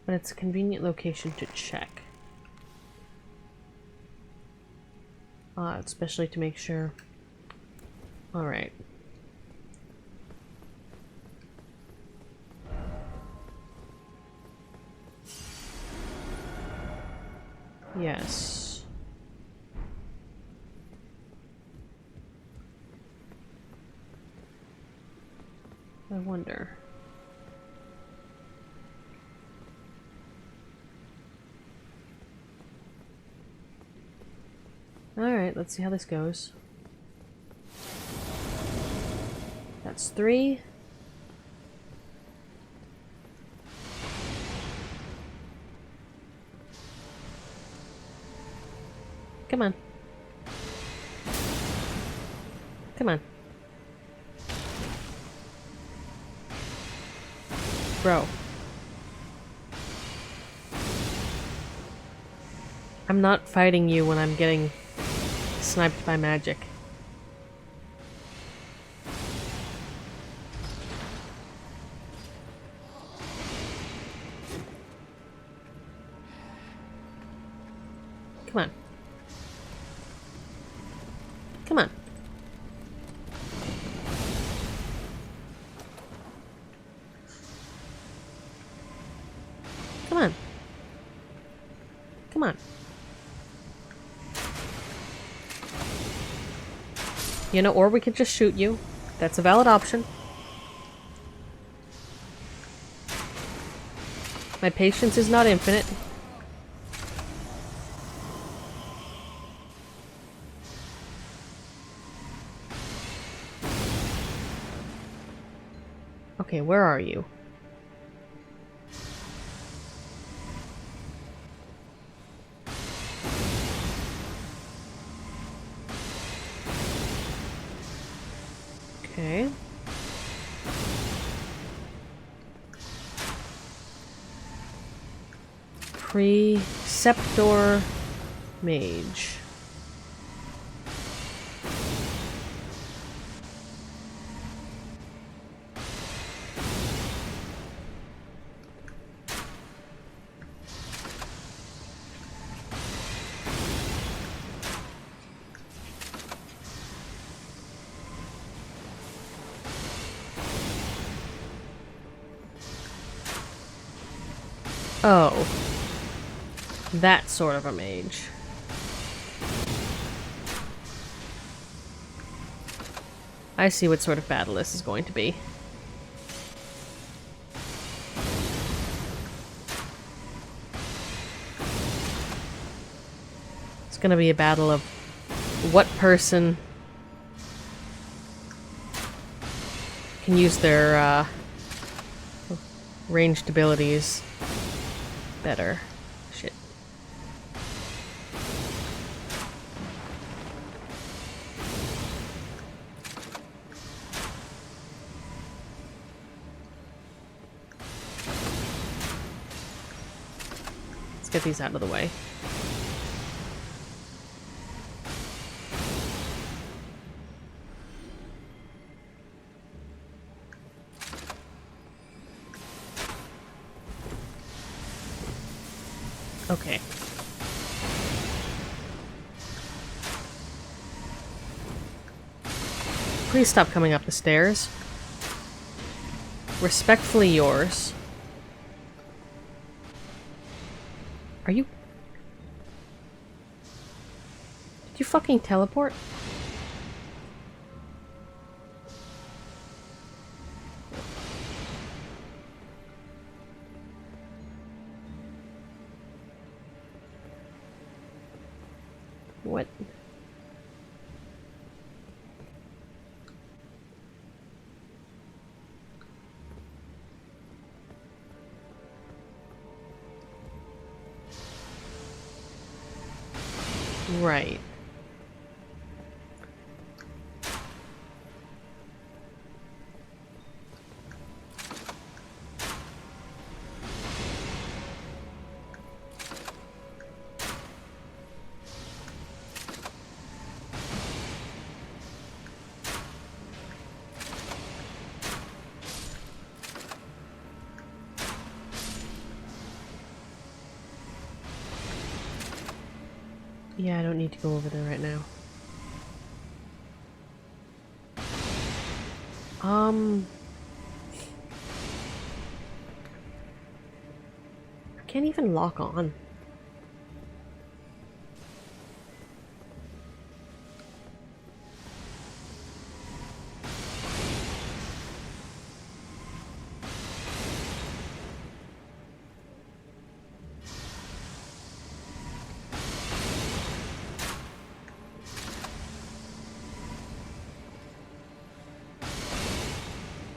But it's a convenient location to check. Especially to make sure. Alright. Yes. I wonder. Alright, let's see how this goes. That's 3. Come on. Come on. Bro. I'm not fighting you when I'm getting sniped by magic. Come on. Come on. Come on. Come on. You know, or we could just shoot you. That's a valid option. My patience is not infinite. Okay, where are you? Okay. Preceptor Mage. Oh. That sort of a mage. I see what sort of battle this is going to be. It's gonna be a battle of what person can use their ranged abilities better. Shit. Let's get these out of the way. Okay. Please stop coming up the stairs. Respectfully yours. Are you... Did you fucking teleport? What? Right. Yeah, I don't need to go over there right now. I can't even lock on.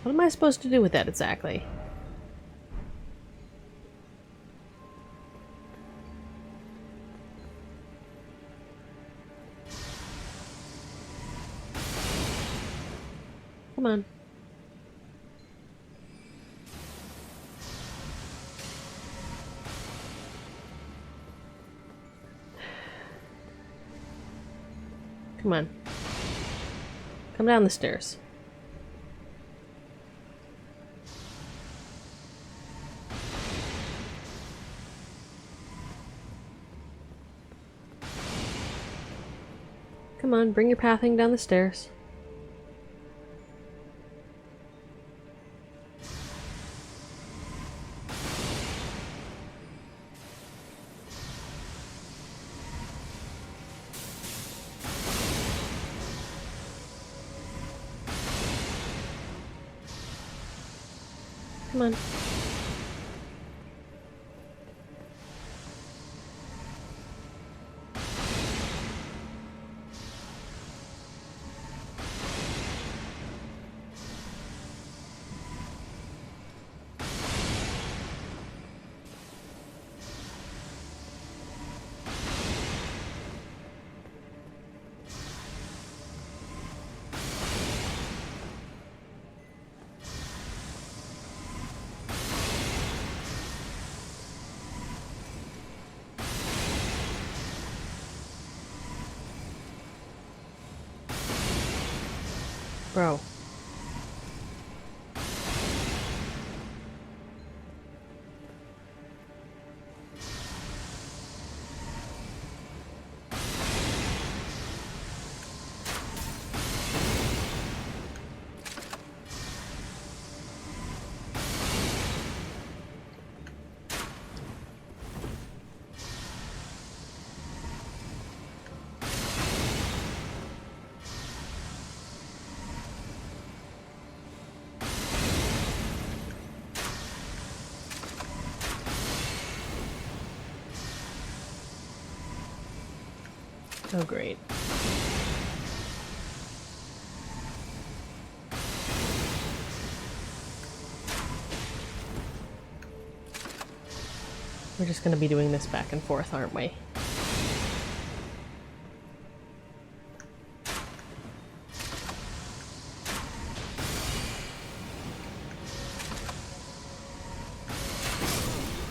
What am I supposed to do with that exactly? Come on. Come on. Come down the stairs. Come on, bring your pathing down the stairs. Come on. Bro. Oh, great. We're just gonna be doing this back and forth, aren't we?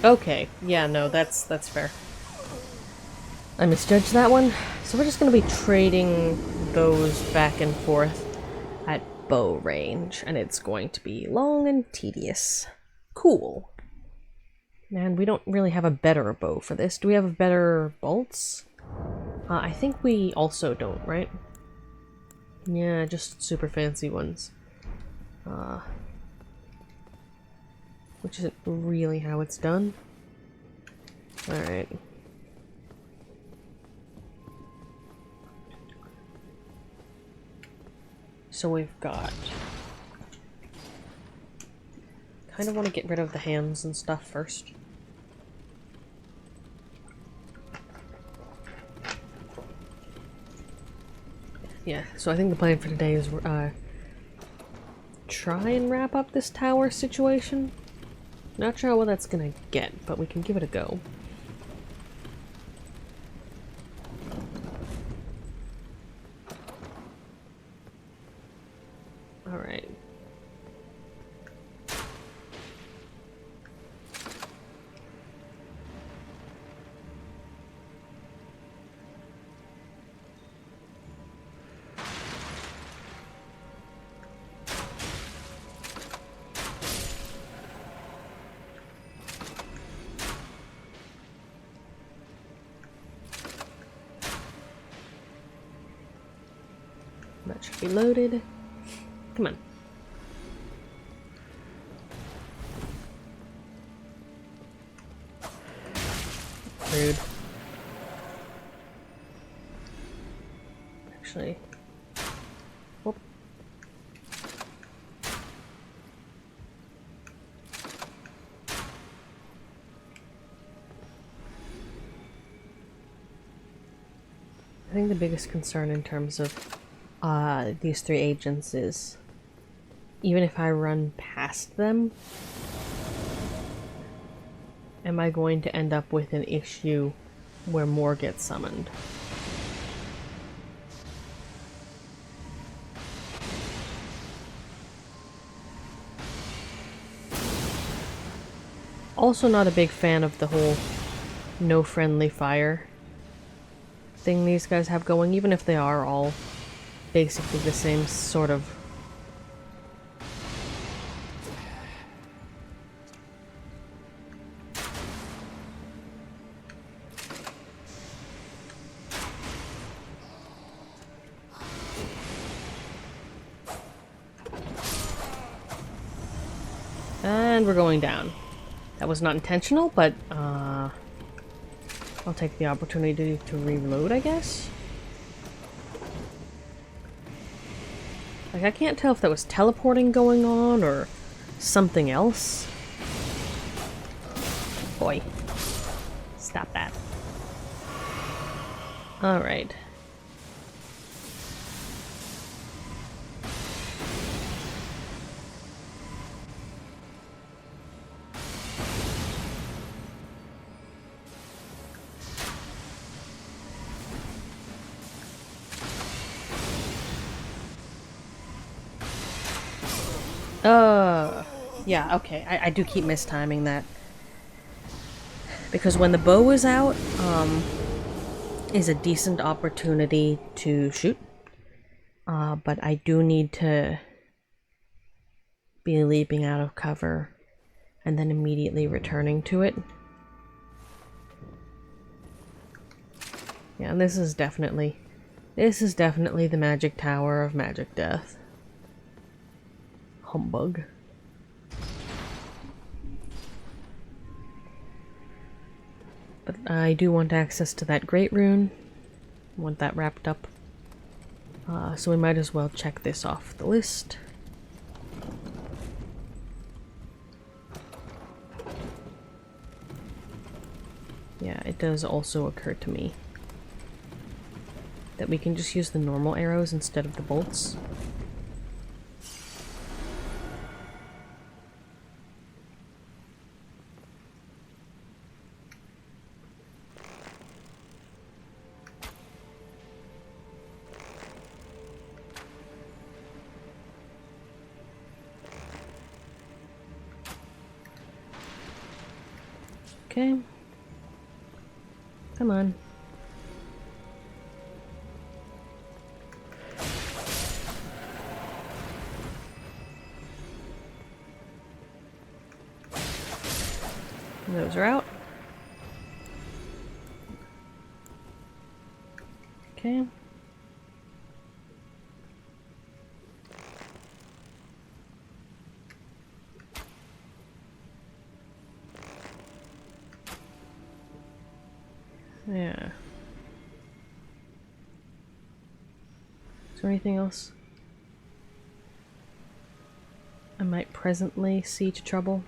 Okay, yeah, no, that's fair. I misjudged that one. So we're just gonna be trading those back and forth at bow range, and it's going to be long and tedious. Cool. And we don't really have a better bow for this. Do we have better bolts? I think we also don't, right? Yeah, just super fancy ones. Which isn't really how it's done. Alright. So we've got... kind of want to get rid of the hands and stuff first. Yeah, so I think the plan for today is try and wrap up this tower situation. Not sure what that's gonna get, but we can give it a go. Alright. That should be loaded. Come on. Rude. Actually. Whoop. I think the biggest concern in terms of these three agents is even if I run past them, am I going to end up with an issue where more get summoned? Also not a big fan of the whole no friendly fire thing these guys have going, even if they are all basically the same sort of... And we're going down. That was not intentional, but I'll take the opportunity to reload, I guess? Like, I can't tell if that was teleporting going on or something else. Boy. Stop that. Alright. Yeah, okay. I do keep mistiming that. Because when the bow is out, is a decent opportunity to shoot. But I do need to be leaping out of cover and then immediately returning to it. Yeah, and this is definitely the magic tower of magic death. Humbug. But I do want access to that great rune. I want that wrapped up. So we might as well check this off the list. Yeah, it does also occur to me that we can just use the normal arrows instead of the bolts. Okay. Come on. Those are out. Okay. Yeah. Is there anything else I might presently see to trouble?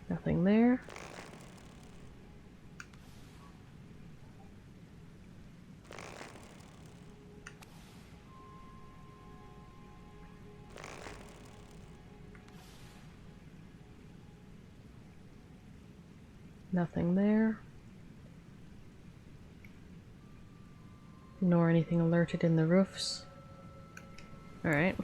Nothing there. Nothing there. Nor anything alerted in the roofs. Alright.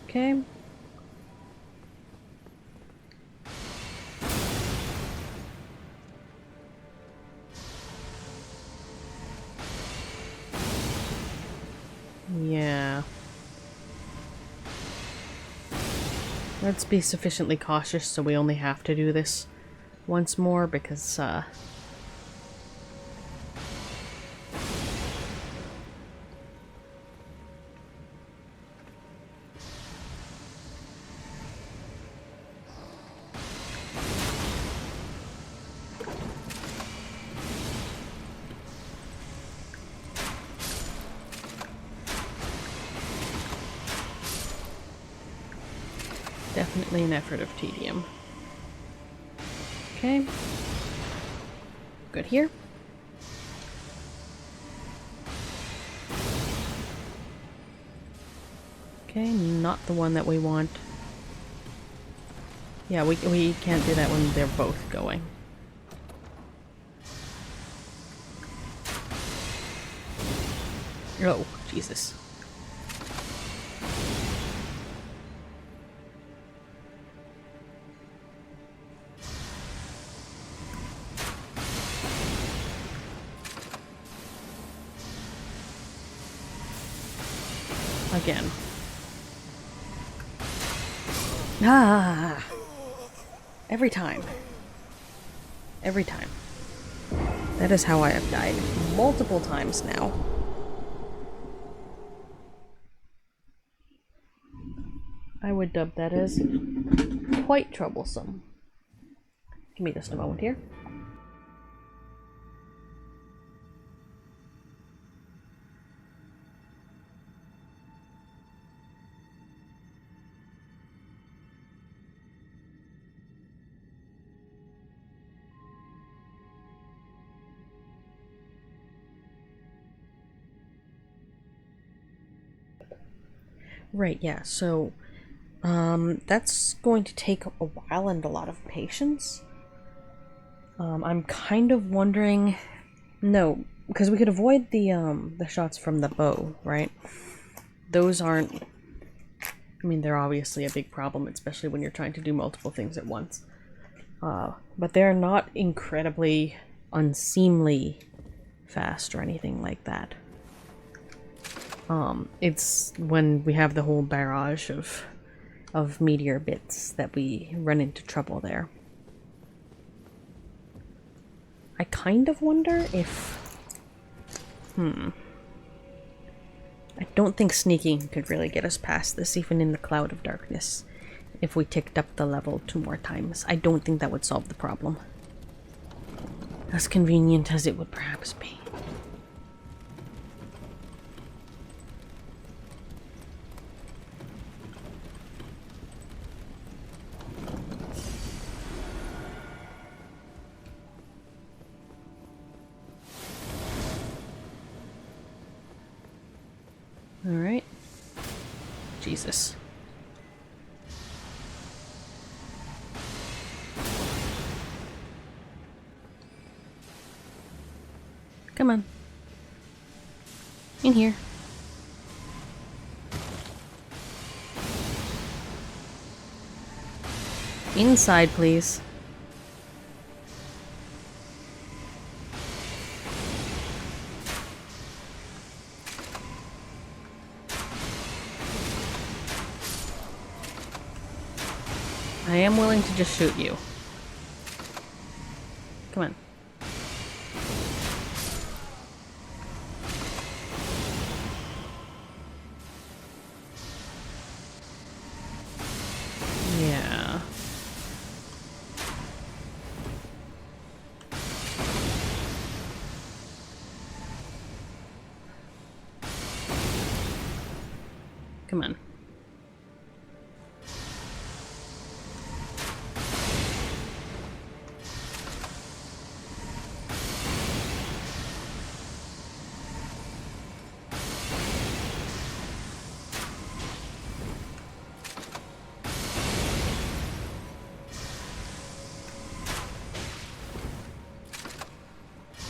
Okay. Yeah. Let's be sufficiently cautious so we only have to do this once more because, definitely an effort of tedium. Okay. Good here. Okay, not the one that we want. Yeah, we can't do that when they're both going. Oh, Jesus. Again. Ah! Every time. Every time. That is how I have died multiple times now. I would dub that as quite troublesome. Give me just a moment here. Right, yeah, so that's going to take a while and a lot of patience. I'm kind of wondering... No, because we could avoid the shots from the bow, right? Those aren't... I mean, they're obviously a big problem, especially when you're trying to do multiple things at once. But they're not incredibly unseemly fast or anything like that. It's when we have the whole barrage of meteor bits that we run into trouble there. I kind of wonder if... I don't think sneaking could really get us past this, even in the cloud of darkness. if we ticked up the level 2 more times. I don't think that would solve the problem. As convenient as it would perhaps be. Alright. Jesus. Come on. In here. Inside, please. I am willing to just shoot you. Come on. Yeah. Come on.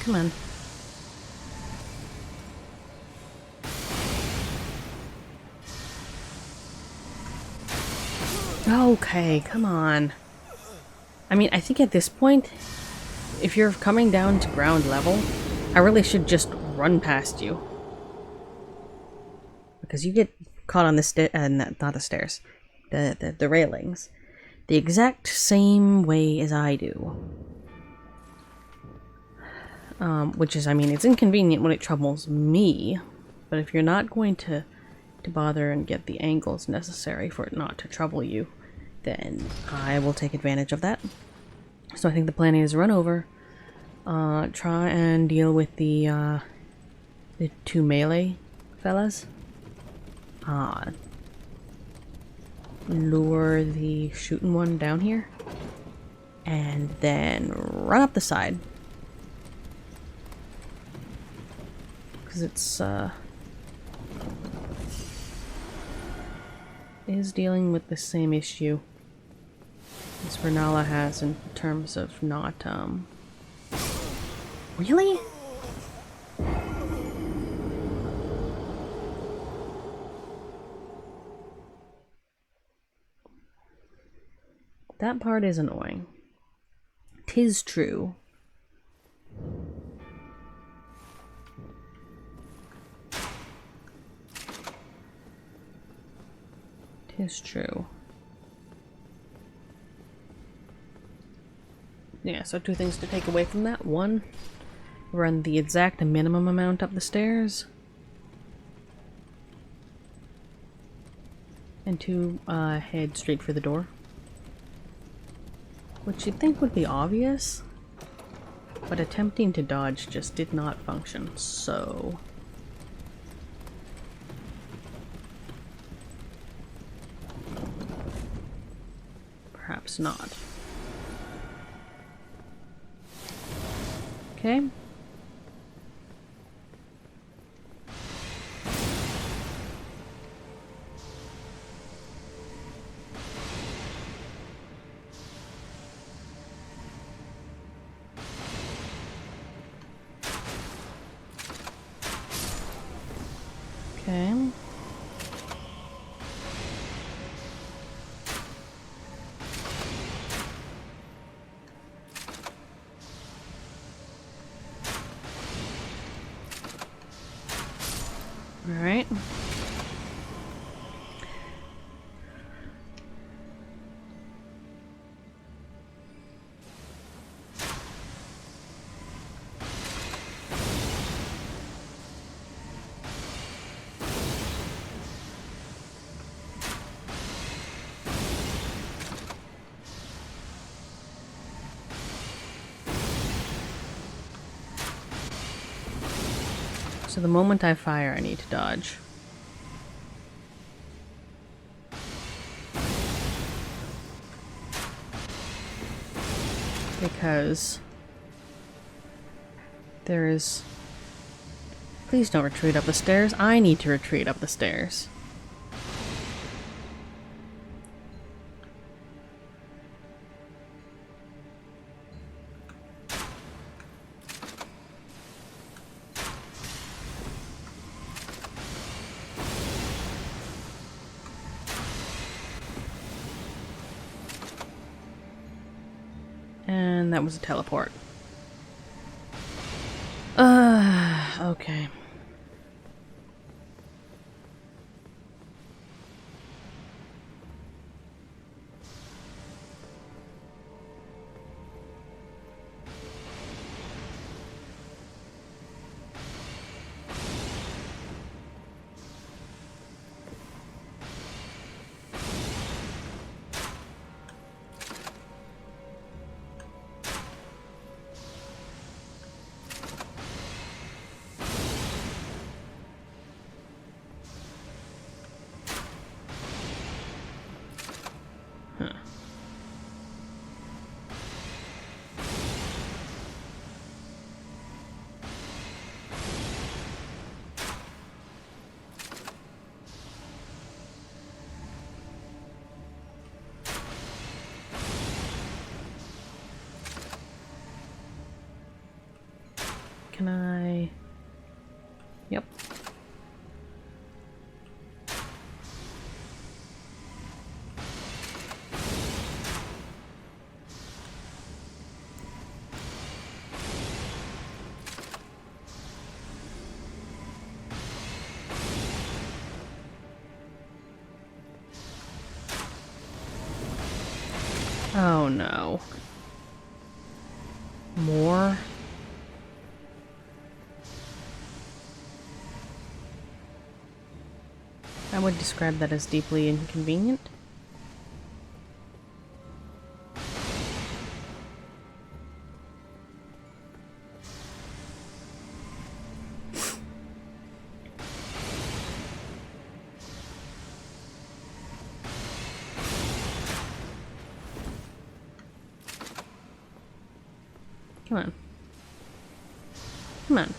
Come on. Okay, come on. I mean, I think at this point, if you're coming down to ground level, I really should just run past you. Because you get caught on the not the stairs, the railings, the exact same way as I do. Which is, I mean, it's inconvenient when it troubles me, but if you're not going to bother and get the angles necessary for it not to trouble you, then I will take advantage of that. So I think the plan is run over, try and deal with the 2 melee fellas, lure the shooting one down here, and then run up the side. Because it's, is dealing with the same issue as Rennala has in terms of not, Really? That part is annoying. 'Tis true. Is true. Yeah, so 2 things to take away from that. 1, run the exact minimum amount up the stairs. And 2, head straight for the door. Which you'd think would be obvious, but attempting to dodge just did not function, so... perhaps not. Okay. Okay. All right. So the moment I fire, I need to dodge. Because there is... Please don't retreat up the stairs. I need to retreat up the stairs. And that was a teleport. Okay. Can I... Yep. Oh no. More? I would describe that as deeply inconvenient. Come on. Come on.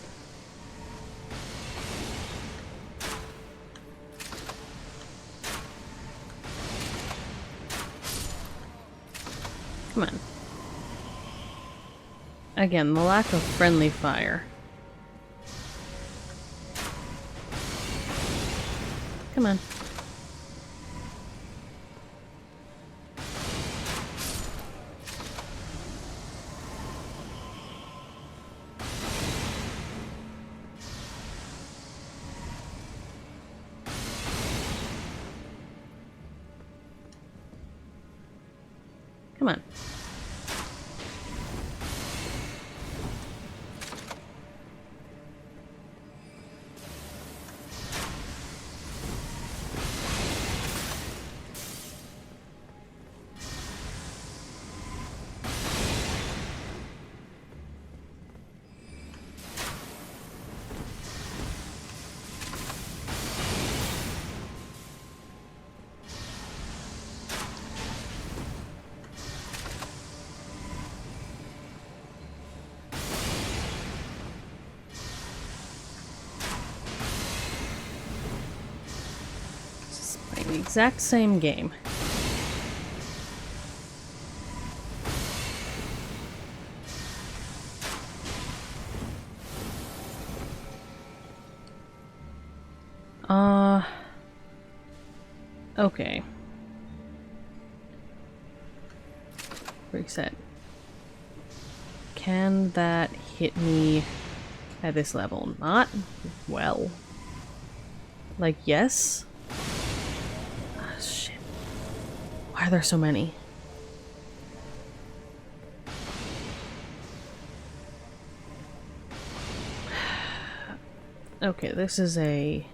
Come on. Again, the lack of friendly fire. Come on. Come on. The exact same game. Okay. Reset. Can that hit me at this level? Not well. Like, yes? Ah, shit. Why are there so many? Okay, this is a...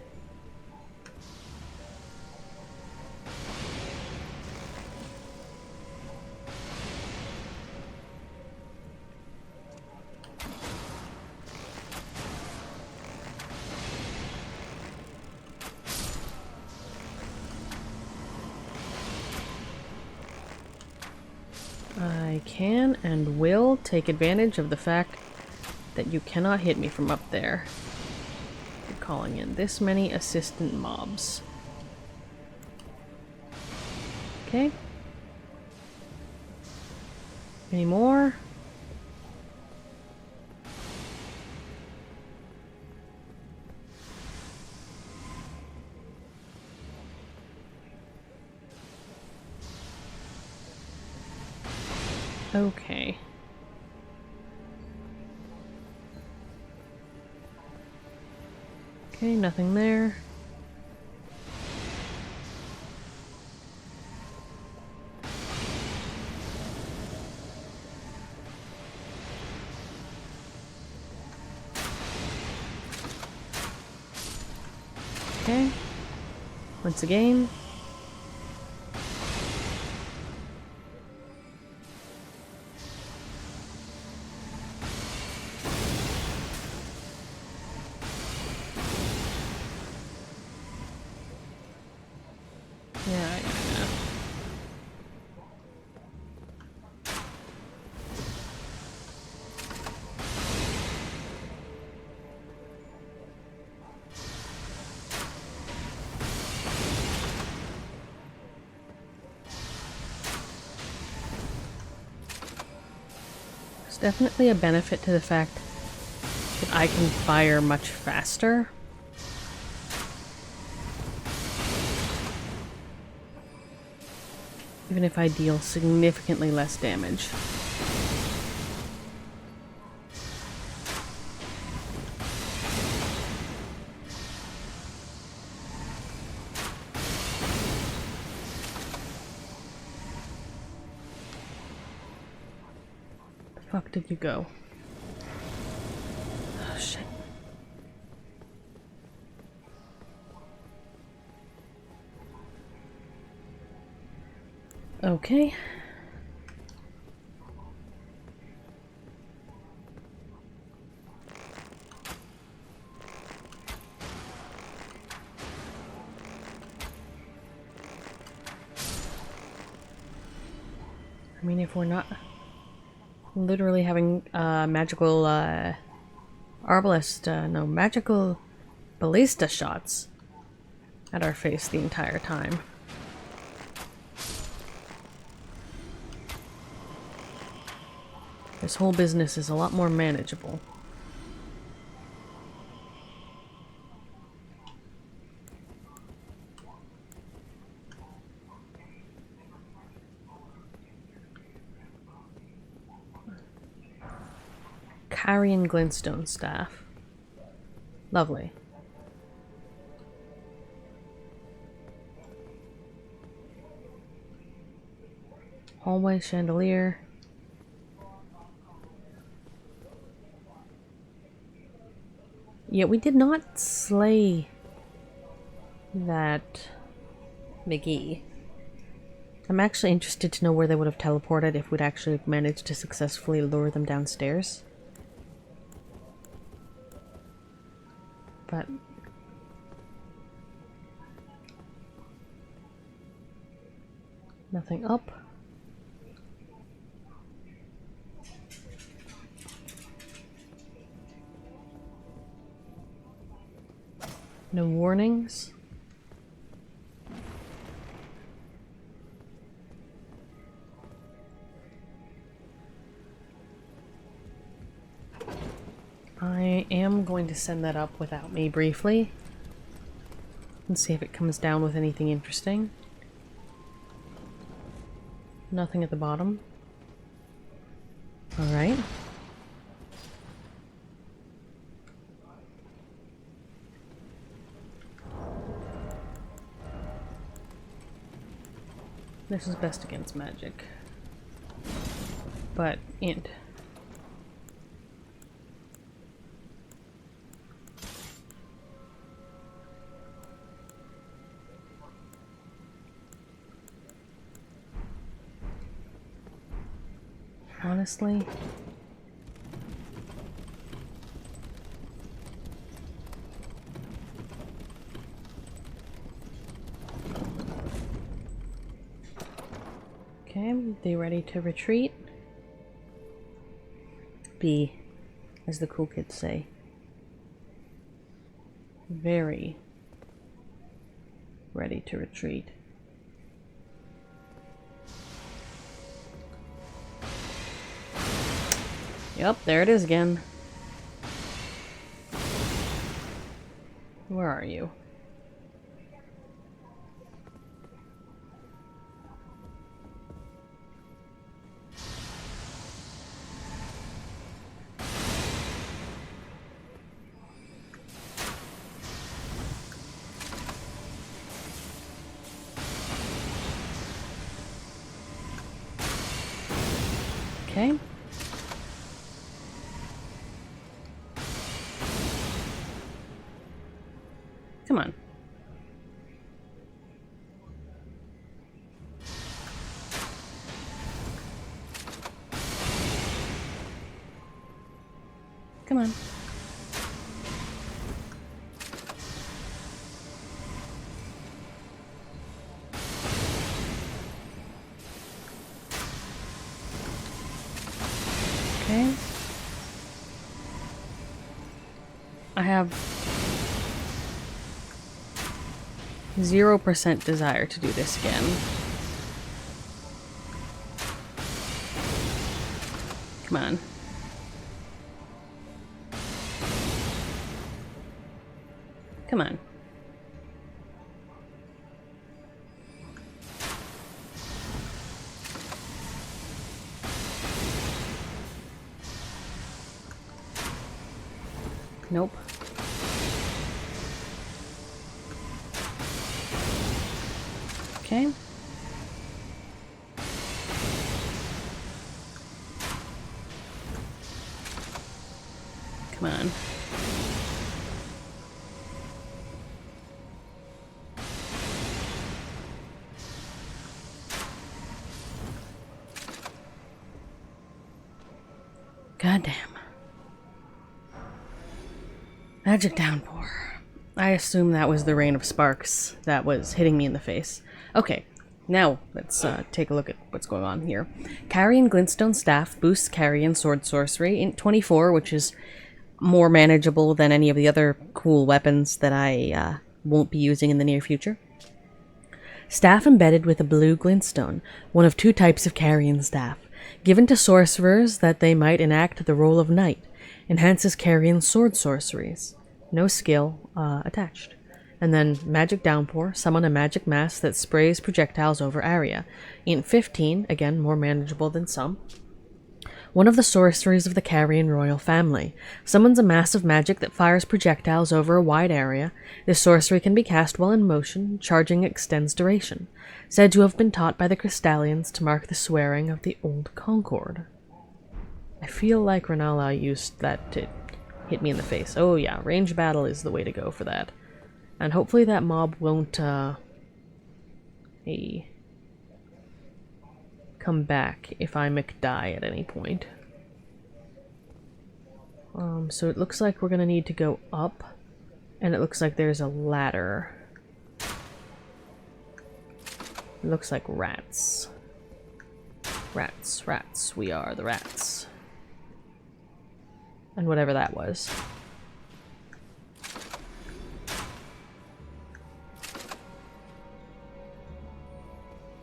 I can and will take advantage of the fact that you cannot hit me from up there. You're calling in this many assistant mobs. Okay. Any more? Okay. Okay, nothing there. Okay. Once again. Yeah. There's definitely a benefit to the fact that I can fire much faster. Even if I deal significantly less damage. The fuck did you go? Oh shit. Okay. I mean, if we're not literally having magical magical ballista shots at our face the entire time. This whole business is a lot more manageable. Carrion glintstone staff. Lovely. Hallway chandelier. Yeah, we did not slay that McGee. I'm actually interested to know where they would have teleported if we'd actually managed to successfully lure them downstairs. But nothing up. No warnings. I am going to send that up without me briefly and see if it comes down with anything interesting. Nothing at the bottom. Alright. This is best against magic. But int. Honestly, okay, they ready to retreat? be, as the cool kids say, very ready to retreat. Yep, there it is again. Where are you? Okay. Come on. Come on. Okay. I have 0% desire to do this again. Come on. Come on. Nope. Okay. Come on. Goddamn. Magic downpour. I assume that was the rain of sparks that was hitting me in the face. Okay, now let's take a look at what's going on here. Carrion Glintstone Staff boosts Carrion Sword Sorcery in 24, which is more manageable than any of the other cool weapons that I won't be using in the near future. Staff embedded with a blue glintstone, one of two types of Carrion Staff. Given to sorcerers that they might enact the role of knight. Enhances Carrion Sword Sorceries. No skill attached. And then Magic Downpour. Summon a magic mass that sprays projectiles over area. Int 15, again more manageable than some. One of the sorceries of the Carrion royal family. Summons a mass of magic that fires projectiles over a wide area. This sorcery can be cast while in motion. Charging extends duration. Said to have been taught by the Crystallians to mark the swearing of the Old Concord. I feel like Rennala used that to hit me in the face. Oh yeah, range battle is the way to go for that. And hopefully that mob won't come back if I McDie at any point. So it looks like we're gonna need to go up, and it looks like there's a ladder. It looks like rats. Rats, rats, we are the rats. And whatever that was.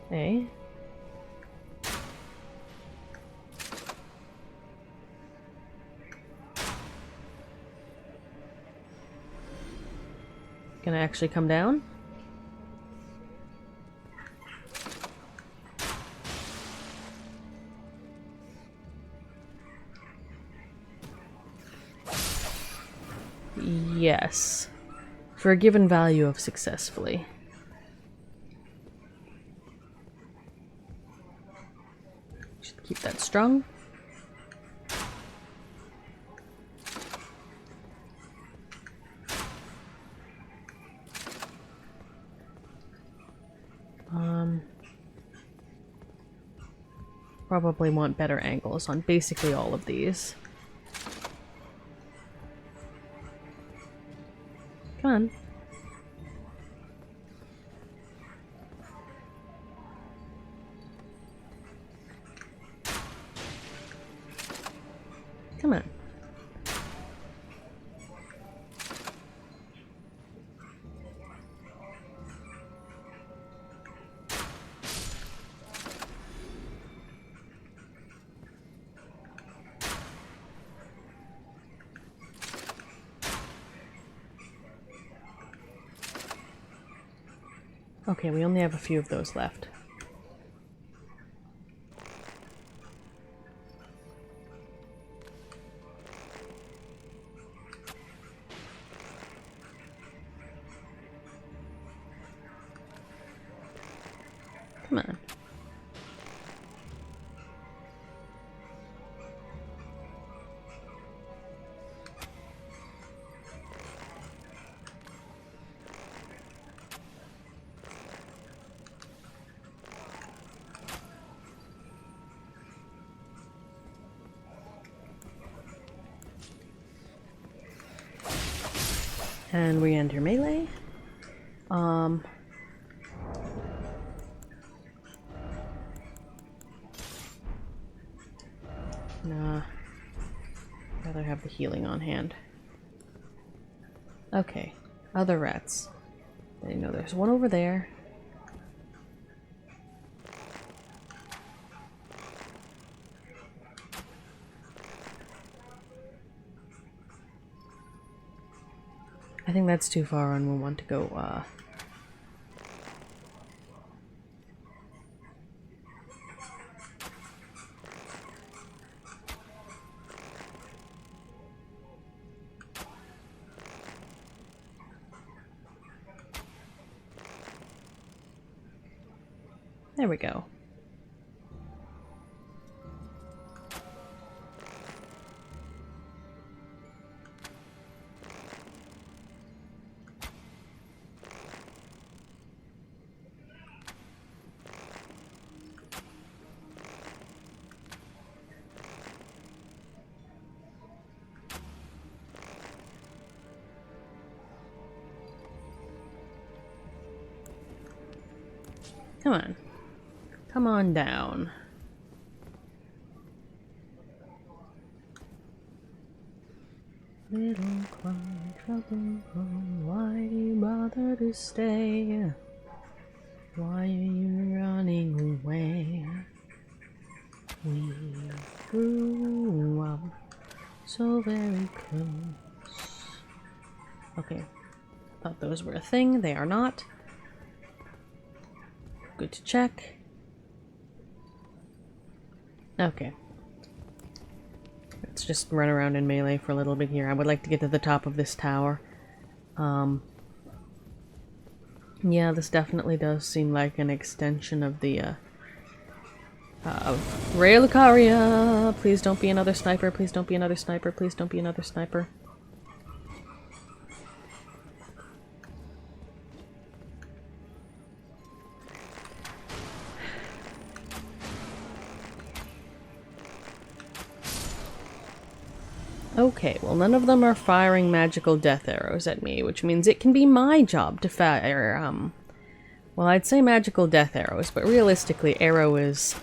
Hey. Can I actually come down? Yes. For a given value of successfully. Should keep that strong. Probably want better angles on basically all of these. Come on. Come Okay, we only have a few of those left. Come on. And we enter melee. Nah. Rather have the healing on hand. Okay. Other rats. I know there's one over there. I think that's too far and we'll want to go, There we go. Come on. Come on down. Little cry, trouble come, why do you bother to stay? Why are you running away? We grew up so very close. Okay, thought those were a thing. They are not. Good to check. Okay. Let's just run around in melee for a little bit here. I would like to get to the top of this tower. Yeah, this definitely does seem like an extension of the, of Raya Lucaria! Please don't be another sniper, please don't be another sniper, please don't be another sniper. Okay, well none of them are firing magical death arrows at me, which means it can be my job to fire, well, I'd say magical death arrows, but realistically, arrow is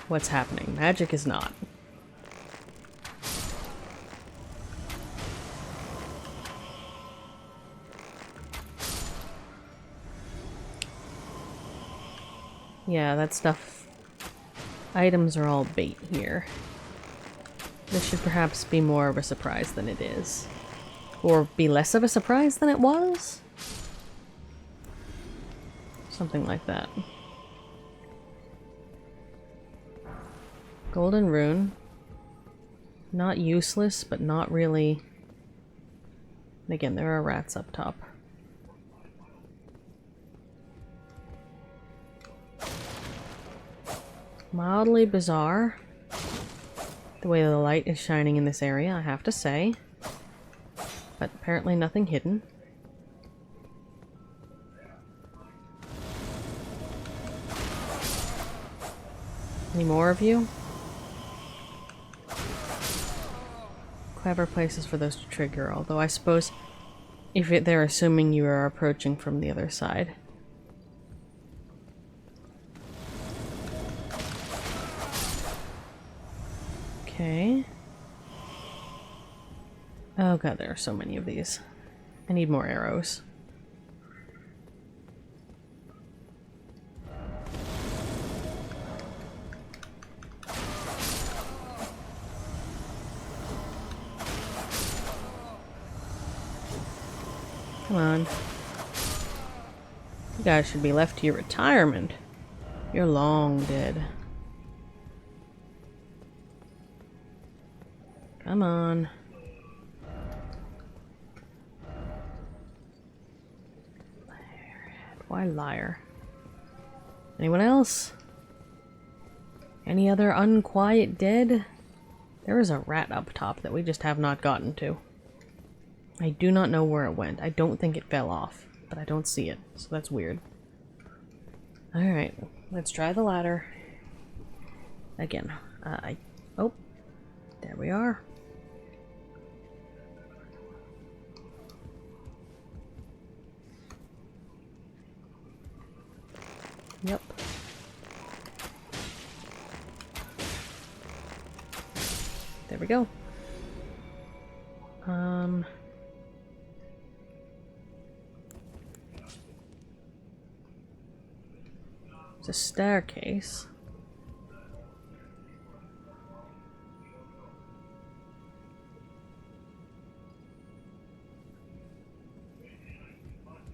what's happening. Magic is not. Yeah, that stuff. Items are all bait here. This should perhaps be more of a surprise than it is. Or be less of a surprise than it was? Something like that. Golden rune. Not useless, but not really... Again, there are rats up top. Mildly bizarre. The way the light is shining in this area, I have to say. But apparently nothing hidden. Any more of you? Clever places for those to trigger, although I suppose if they're assuming you are approaching from the other side. Okay. Oh god, there are so many of these. I need more arrows. Come on. You guys should be left to your retirement. You're long dead. Come on. Why liar? Anyone else? Any other unquiet dead? There is a rat up top that we just have not gotten to. I do not know where it went. I don't think it fell off, but I don't see it, so that's weird. Alright, let's try the ladder. Again, oh, there we are. Yep. There we go. It's a staircase.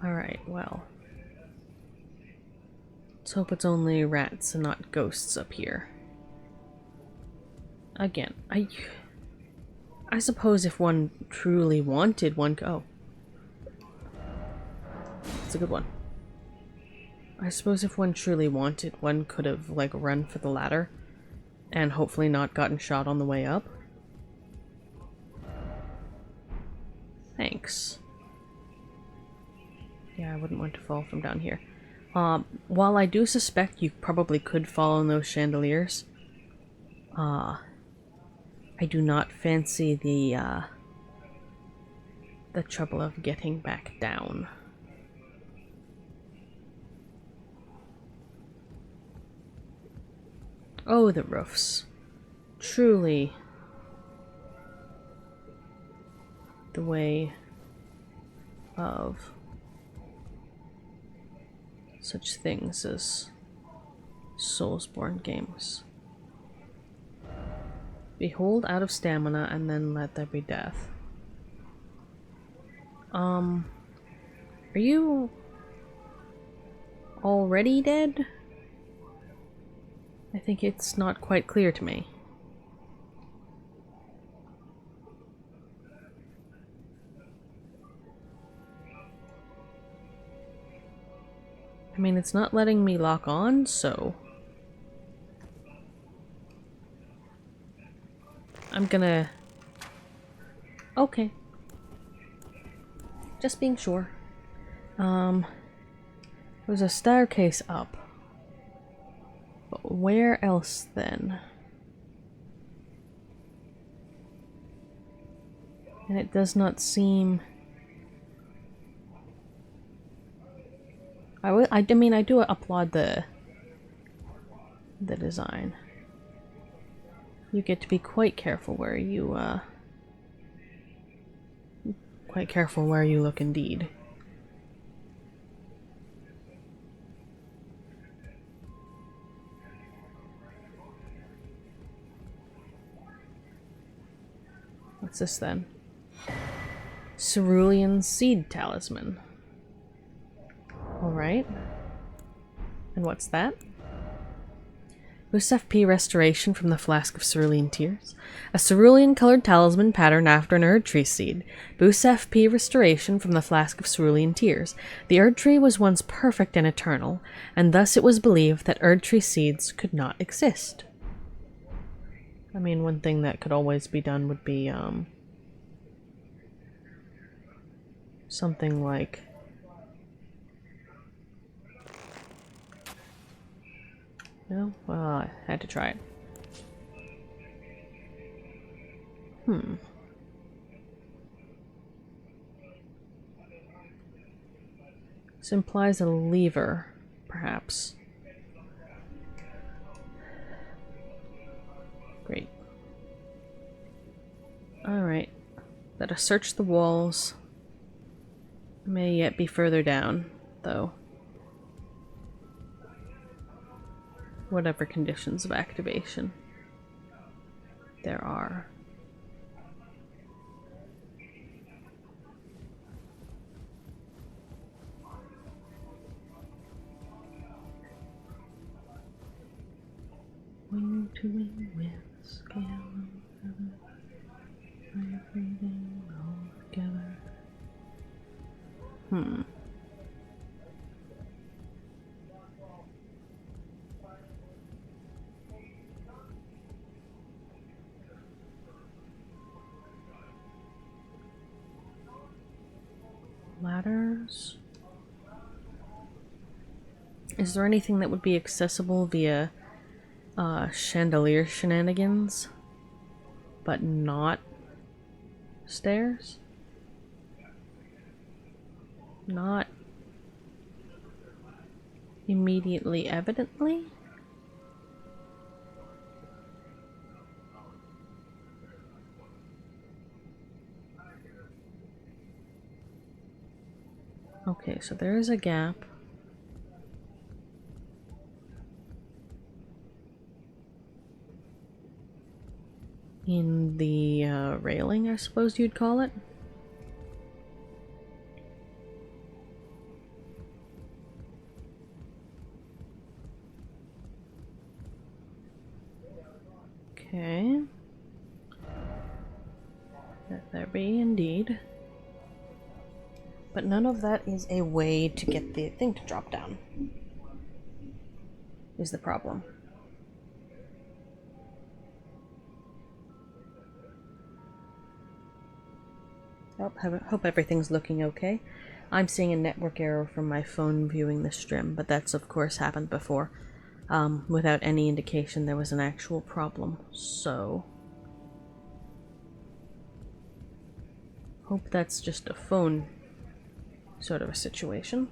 Alright, well. Let's hope it's only rats and not ghosts up here. Again, I suppose if one truly wanted one... Oh. That's a good one. I suppose if one truly wanted, one could have, like, run for the ladder and hopefully not gotten shot on the way up. Thanks. Yeah, I wouldn't want to fall from down here. While I do suspect you probably could fall in those chandeliers, I do not fancy the trouble of getting back down. Oh, the roofs. Truly the way of such things as Soulsborne games. Behold out of stamina, and then let there be death. Are you already dead? I think it's not quite clear to me. I mean, it's not letting me lock on, so... I'm gonna... Okay. Just being sure. There's a staircase up. But where else then? And it does not seem... I mean, I do applaud the design. You get to be quite careful where you, quite careful where you look indeed. What's this then? Cerulean Seed Talisman. Alright. And what's that? Boosts FP restoration from the Flask of Cerulean Tears. A cerulean-colored talisman patterned after an Erd Tree seed. Boosts FP restoration from the Flask of Cerulean Tears. The Erd Tree was once perfect and eternal, and thus it was believed that Erd Tree seeds could not exist. I mean, one thing that could always be done would be, something like... No? Well, I had to try it. This implies a lever, perhaps. Great. Alright. Better search the walls. May yet be further down, though. Whatever conditions of activation there are. Doing with scale vibrating all together. Ladders. Is there anything that would be accessible via chandelier shenanigans, but not stairs? Not immediately evidently? Okay, so there is a gap. In the railing, I suppose you'd call it. Okay. Let there be indeed. But none of that is a way to get the thing to drop down. Is the problem. Oh, hope everything's looking okay. I'm seeing a network error from my phone viewing the stream, but that's of course happened before, without any indication there was an actual problem, so... Hope that's just a phone sort of a situation.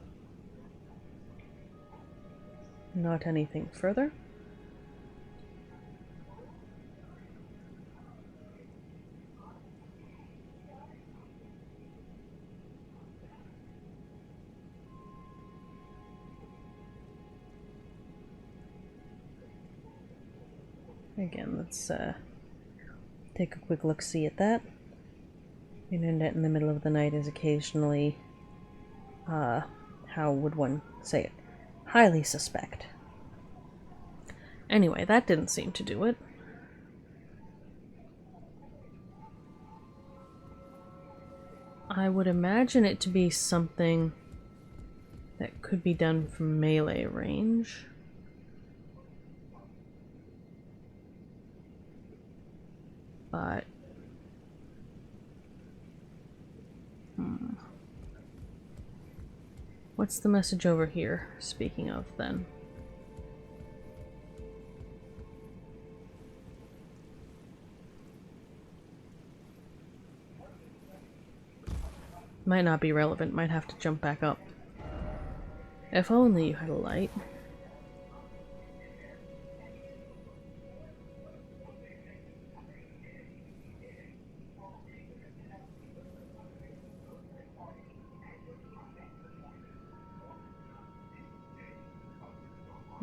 Not anything further. Again, let's take a quick look-see at that. Internet in the middle of the night is occasionally, how would one say it? Highly suspect. Anyway, that didn't seem to do it. I would imagine it to be something that could be done from melee range. But... What's the message over here, speaking of, then? Might not be relevant, might have to jump back up. If only you had a light.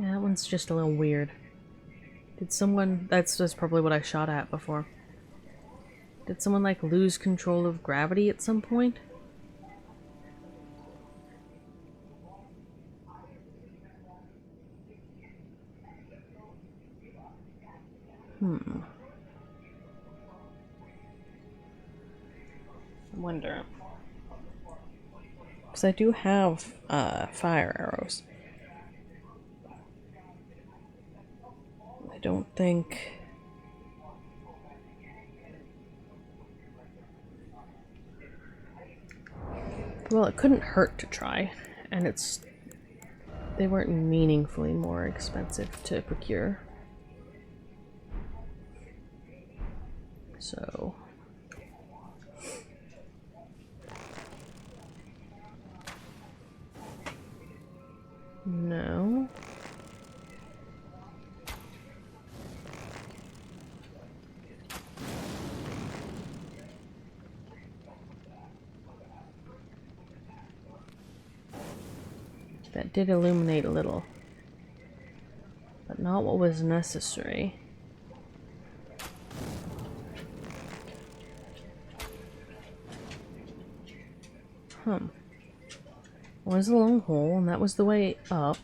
Yeah, that one's just a little weird. Did someone... That's probably what I shot at before. Did someone, like, lose control of gravity at some point? I wonder. Because I do have fire arrows. I don't think... Well, it couldn't hurt to try, and they weren't meaningfully more expensive to procure. So... No. That did illuminate a little, but not what was necessary. Was a long hole, and that was the way up.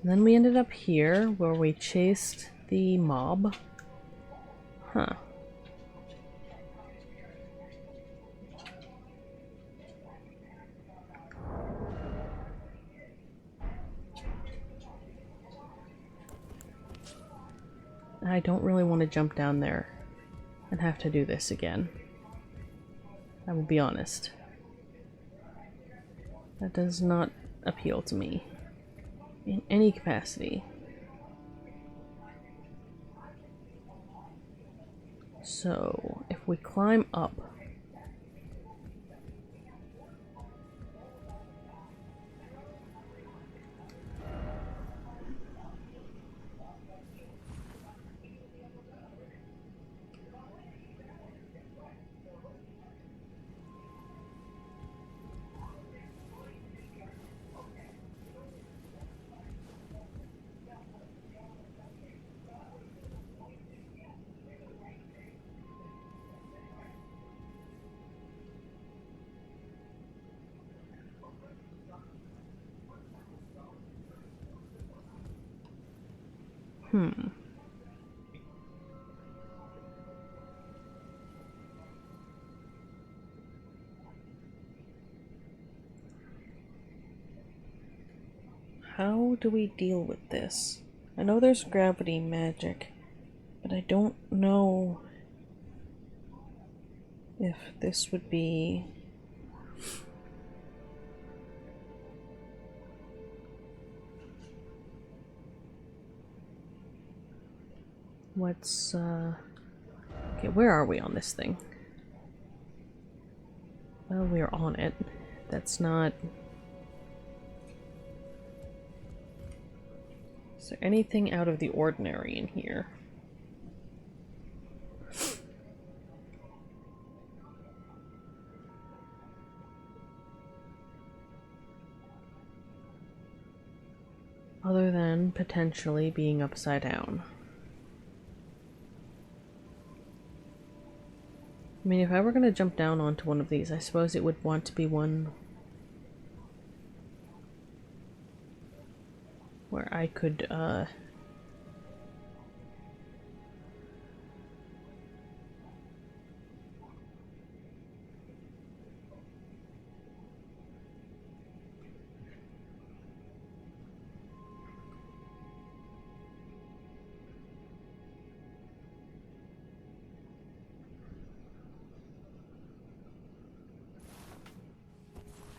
And then we ended up here, where we chased the mob? Huh. I don't really want to jump down there and have to do this again. I will be honest. That does not appeal to me in any capacity. So, if we climb up, how do we deal with this? I know there's gravity magic, but I don't know if this would be... What's, okay, where are we on this thing? Well, we're on it. That's not... Is there anything out of the ordinary in here? Other than potentially being upside down. I mean, if I were going to jump down onto one of these, I suppose it would want to be one where I could,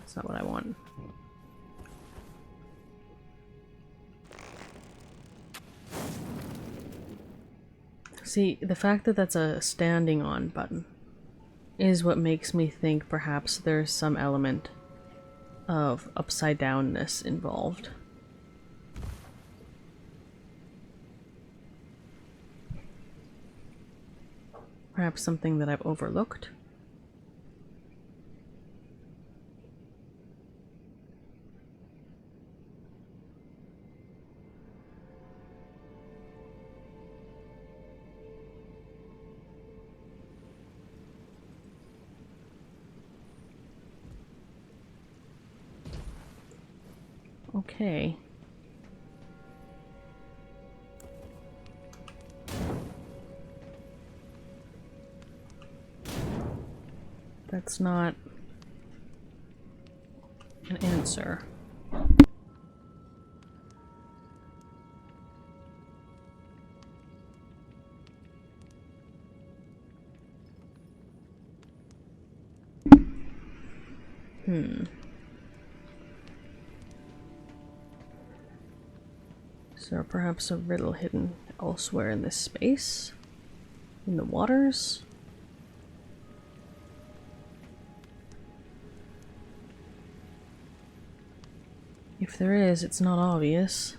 that's not what I want. See, the fact that that's a standing on button is what makes me think perhaps there's some element of upside downness involved. Perhaps something that I've overlooked. Okay. That's not an answer. Is there perhaps a riddle hidden elsewhere in this space? In the waters? If there is, it's not obvious.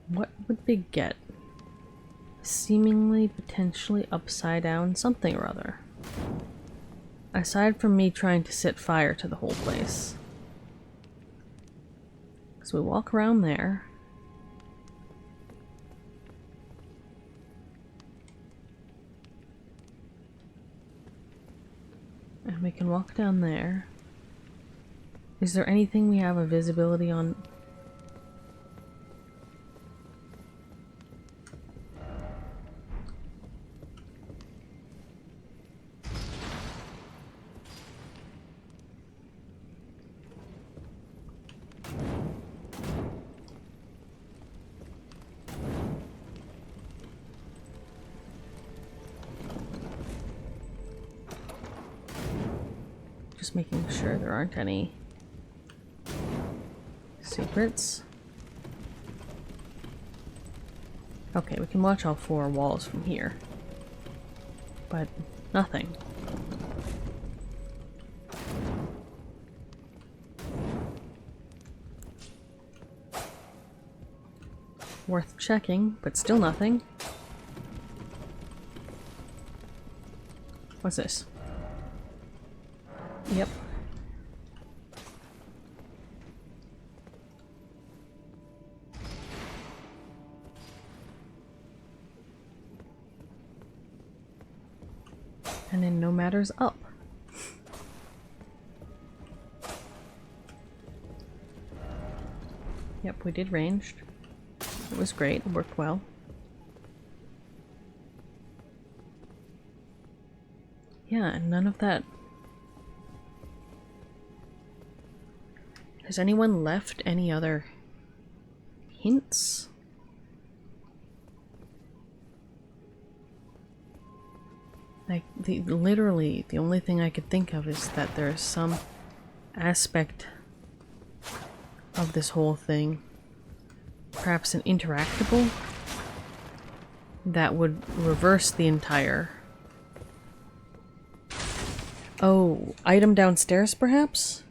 What would we get? Seemingly, potentially upside down something or other. Aside from me trying to set fire to the whole place. So we walk around there. And we can walk down there. Is there anything we have a visibility on? Just making sure there aren't any secrets. Okay, we can watch all 4 walls from here. But nothing. Worth checking, but still nothing. What's this? Yep. And then no matters up. Yep, we did ranged. It was great, it worked well. Yeah, and none of that. Has anyone left any other hints? Like, literally, the only thing I could think of is that there's some aspect of this whole thing, perhaps an interactable, that would reverse the entire... Oh, item downstairs, perhaps?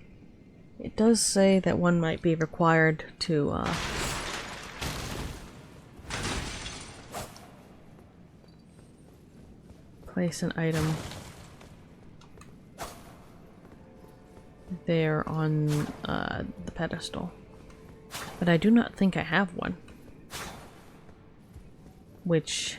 It does say that one might be required to, place an item there on the pedestal. But I do not think I have one. Which...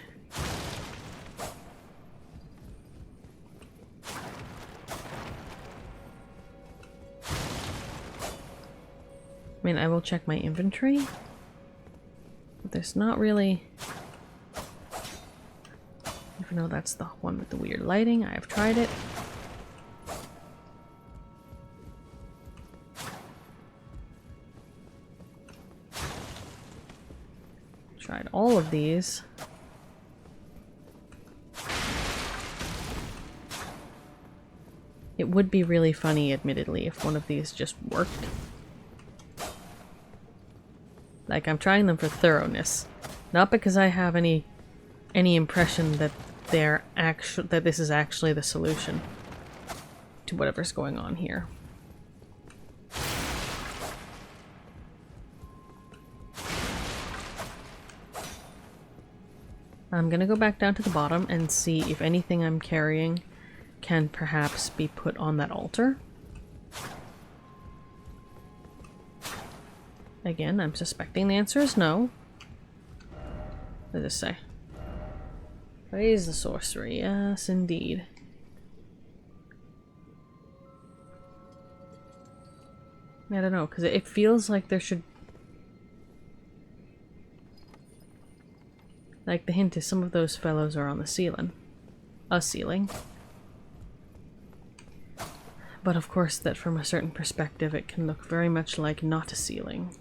I mean, I will check my inventory, but there's not really... Even though that's the one with the weird lighting, I have tried it. Tried all of these. It would be really funny, admittedly, if one of these just worked. Like, I'm trying them for thoroughness. Not because I have any impression that that this is actually the solution to whatever's going on here. I'm gonna go back down to the bottom and see if anything I'm carrying can perhaps be put on that altar. Again, I'm suspecting the answer is no. What does this say? Raise the sorcery. Yes, indeed. I don't know, because it feels like there should... Like, the hint is some of those fellows are on the ceiling. A ceiling. But of course that from a certain perspective it can look very much like not a ceiling.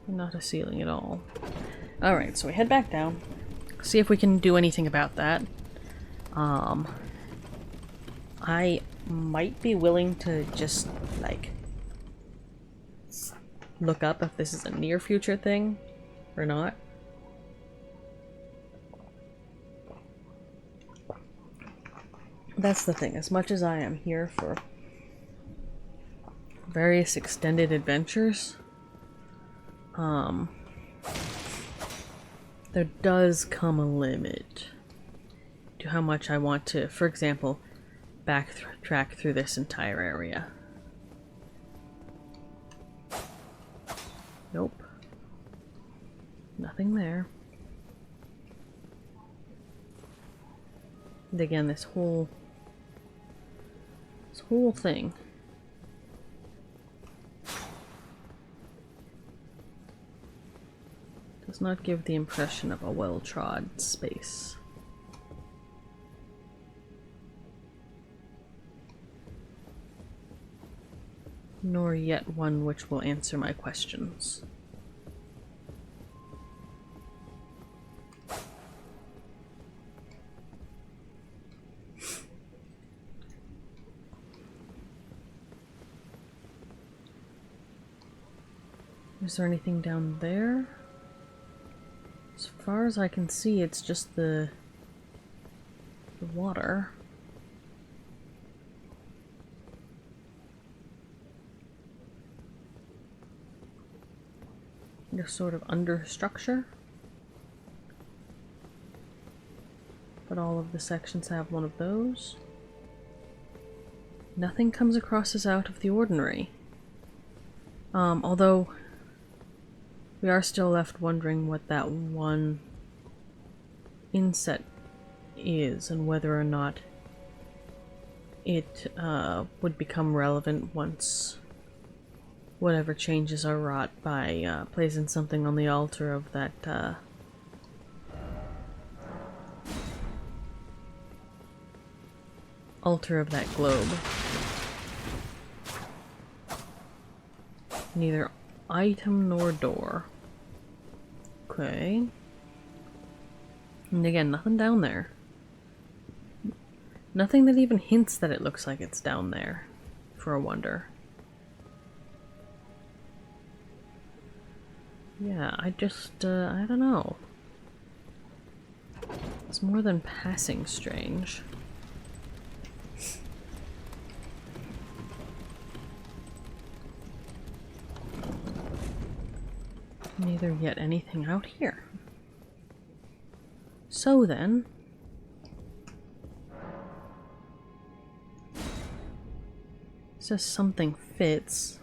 Not a ceiling at all. Alright, so we head back down. See if we can do anything about that. I might be willing to just, like, look up if this is a near future thing or not. That's the thing. As much as I am here for various extended adventures, there does come a limit to how much I want to, for example, backtrack through this entire area. Nope. Nothing there. And again, this whole thing does not give the impression of a well-trod space. Nor yet one which will answer my questions. Is there anything down there? As far as I can see, it's just the water. Just sort of under structure. But all of the sections have one of those. Nothing comes across as out of the ordinary. Although we are still left wondering what that one inset is and whether or not it would become relevant once whatever changes are wrought by placing something on the altar of that globe. Neither item nor door. Okay. And again, nothing down there. Nothing that even hints that it looks like it's down there, for a wonder. Yeah, I don't know. It's more than passing strange. Neither yet anything out here. So then... says something fits.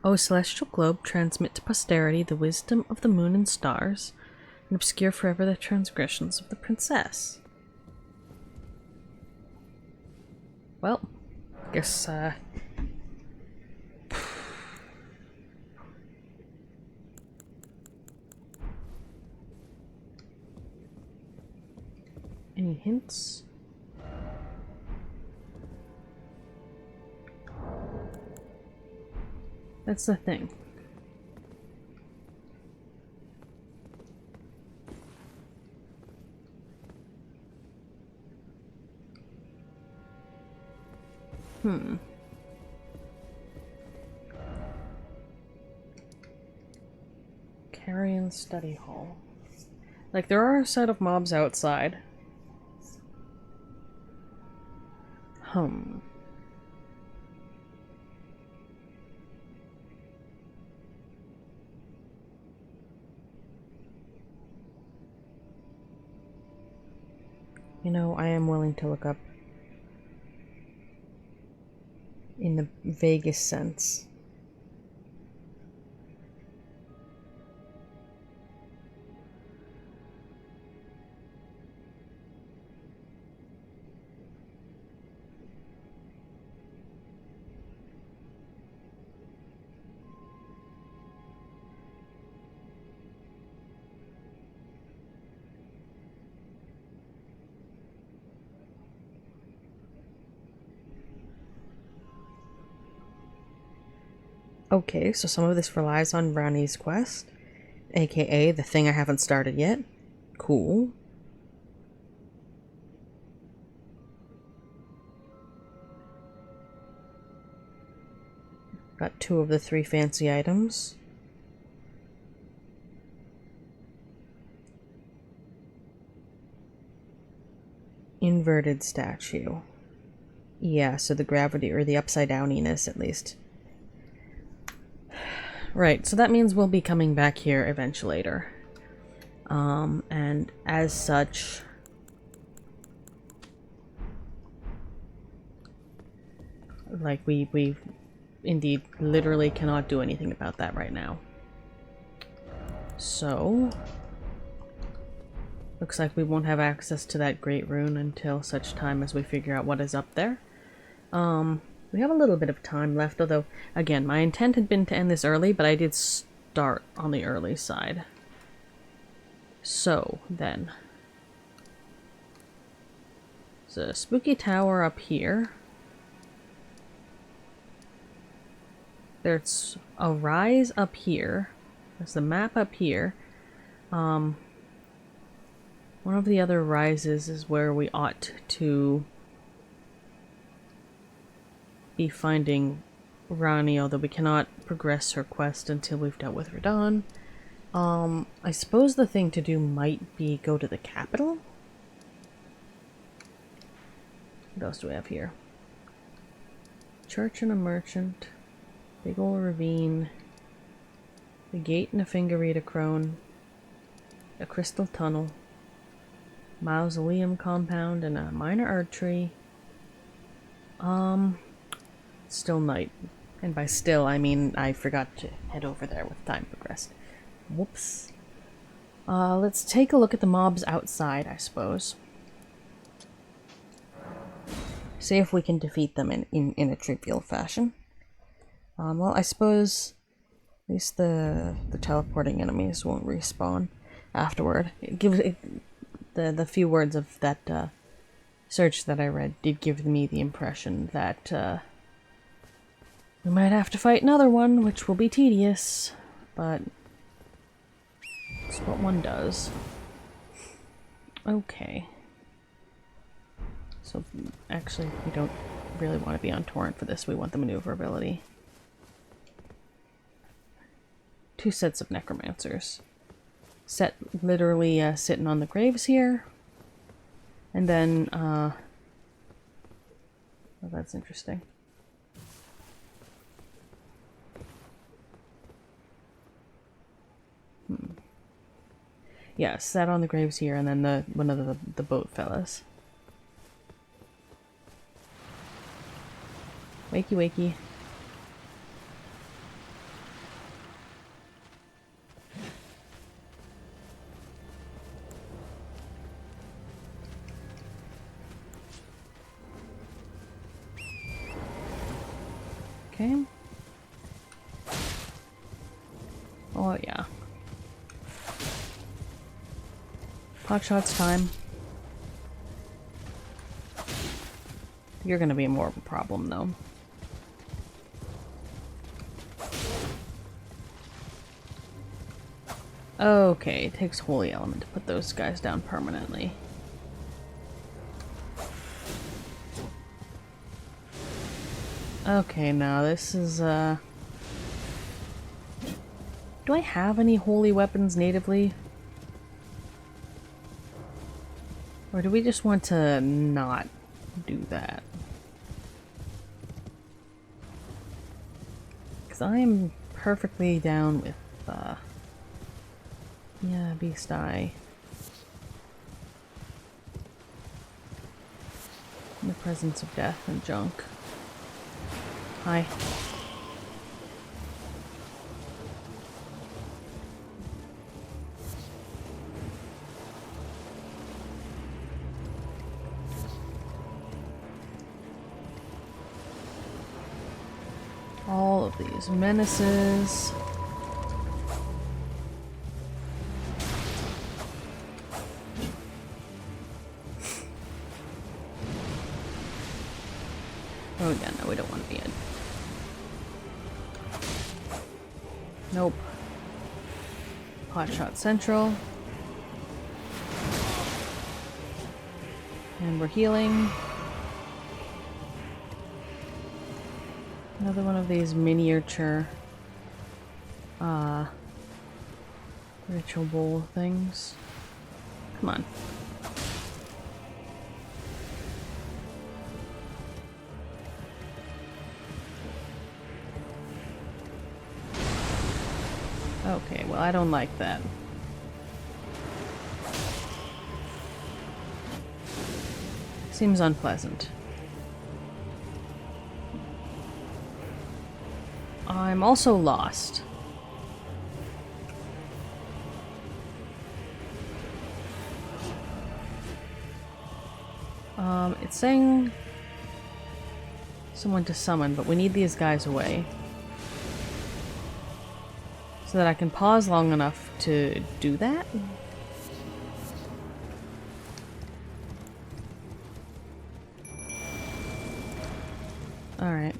O celestial globe, transmit to posterity the wisdom of the moon and stars, and obscure forever the transgressions of the princess. Well, guess, any hints? That's the thing. Carrion study hall. Like, there are a set of mobs outside. You know, I am willing to look up in the vaguest sense. Okay, so some of this relies on Brownie's quest, aka the thing I haven't started yet. Cool. Got 2 of the 3 fancy items. Inverted statue. Yeah, so the gravity, or the upside downiness at least. Right, so that means we'll be coming back here eventually later. And as such... like, we indeed literally cannot do anything about that right now. So... looks like we won't have access to that great rune until such time as we figure out what is up there. We have a little bit of time left, although, again, my intent had been to end this early, but I did start on the early side. So, then. There's a spooky tower up here. There's a rise up here. There's the map up here. One of the other rises is where we ought to be finding Rani, although we cannot progress her quest until we've dealt with Radahn. I suppose the thing to do might be go to the capital? What else do we have here? Church and a merchant. Big ol' ravine. The gate and a fingerita crone. A crystal tunnel. Mausoleum compound and a minor erd tree. Still night. And by still, I mean I forgot to head over there with time progressed. Whoops. Let's take a look at the mobs outside, I suppose. See if we can defeat them in a trivial fashion. Well, I suppose at least the teleporting enemies won't respawn afterward. The few words of that search that I read did give me the impression that we might have to fight another one, which will be tedious, but it's what one does. Okay. So, actually, we don't really want to be on Torrent for this. We want the maneuverability. 2 sets of necromancers. Set literally sitting on the graves here. And then, oh, that's interesting. Yeah, sat on the graves here, and then one of the boat fellas. Wakey wakey. Okay. Oh yeah. Pot shots time. You're gonna be more of a problem though. Okay, it takes Holy Element to put those guys down permanently. Okay, now this is, do I have any holy weapons natively? Or do we just want to not do that? Because I am perfectly down with, yeah, Beast Eye. In the presence of death and junk. Hi. All of these menaces. Oh yeah, no, we don't want to be in. Nope. Hotshot Central. And we're healing. Another one of these miniature ritual bowl things. Come on. Okay, well, I don't like that. Seems unpleasant. I'm also lost. It's saying someone to summon, but we need these guys away. So that I can pause long enough to do that? Alright.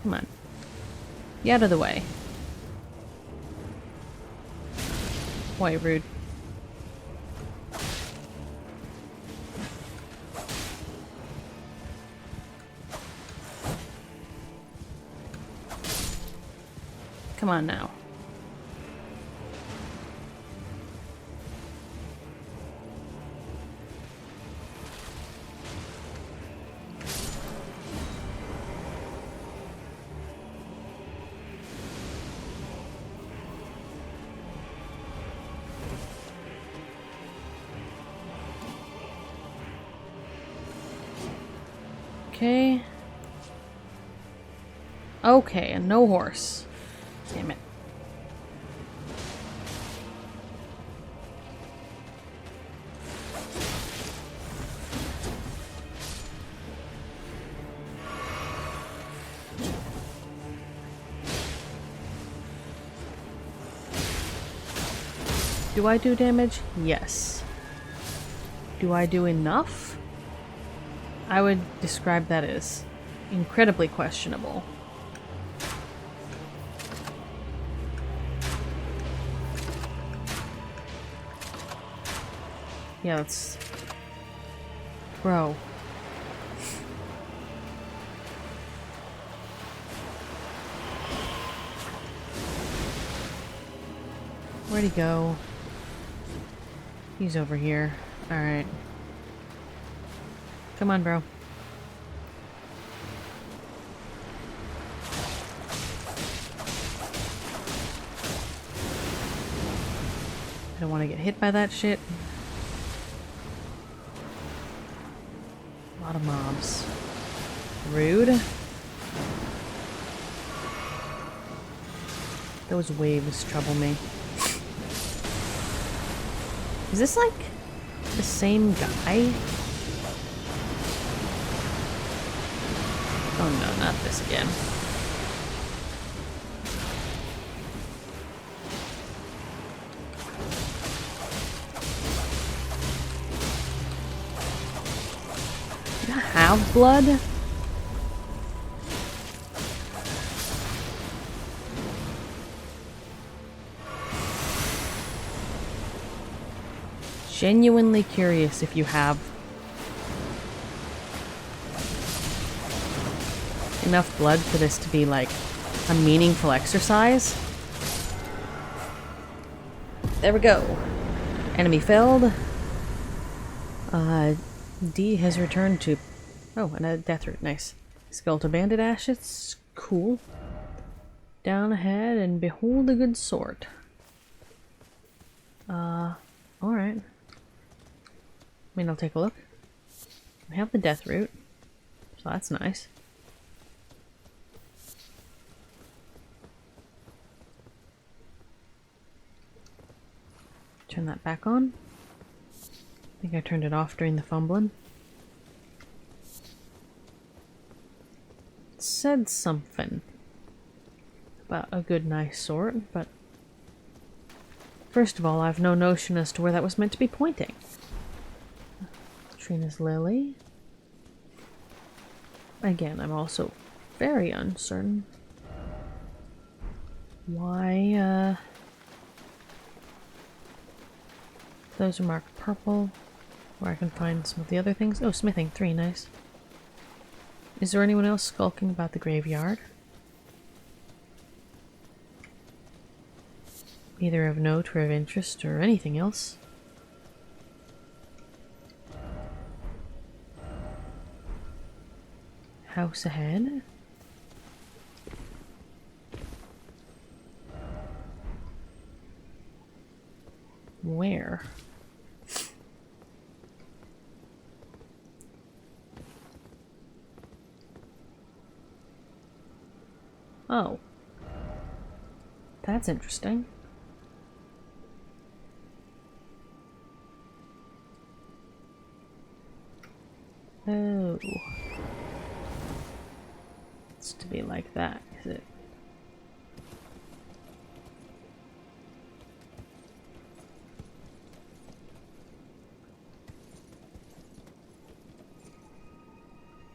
Come on. Get out of the way. Quite rude. Come on now. Okay. Okay, and no horse. Damn it. Do I do damage? Yes. Do I do enough? I would describe that as incredibly questionable. Yeah, let's... Bro. Where'd he go? He's over here. Alright. Come on, bro. I don't want to get hit by that shit. A lot of mobs. Rude. Those waves trouble me. Is this like the same guy? Oh no, not this again. Do I have blood? Genuinely curious if you have enough blood for this to be like a meaningful exercise. There we go. Enemy felled. D has returned to... Oh, and a death root. Nice. Skeletal bandit ashes. Cool. Down ahead and behold a good sort. Alright. I mean, I'll take a look. We have the death root, so that's nice. Turn that back on. I think I turned it off during the fumbling. It said something about a good, nice sort, but first of all, I've no notion as to where that was meant to be pointing. Trina's lily. Again, I'm also very uncertain why, those are marked purple, where I can find some of the other things. Oh, smithing 3, nice. Is there anyone else skulking about the graveyard? Either of note or of interest or anything else? House ahead. Where? Oh. That's interesting. Oh. It's to be like that, is it?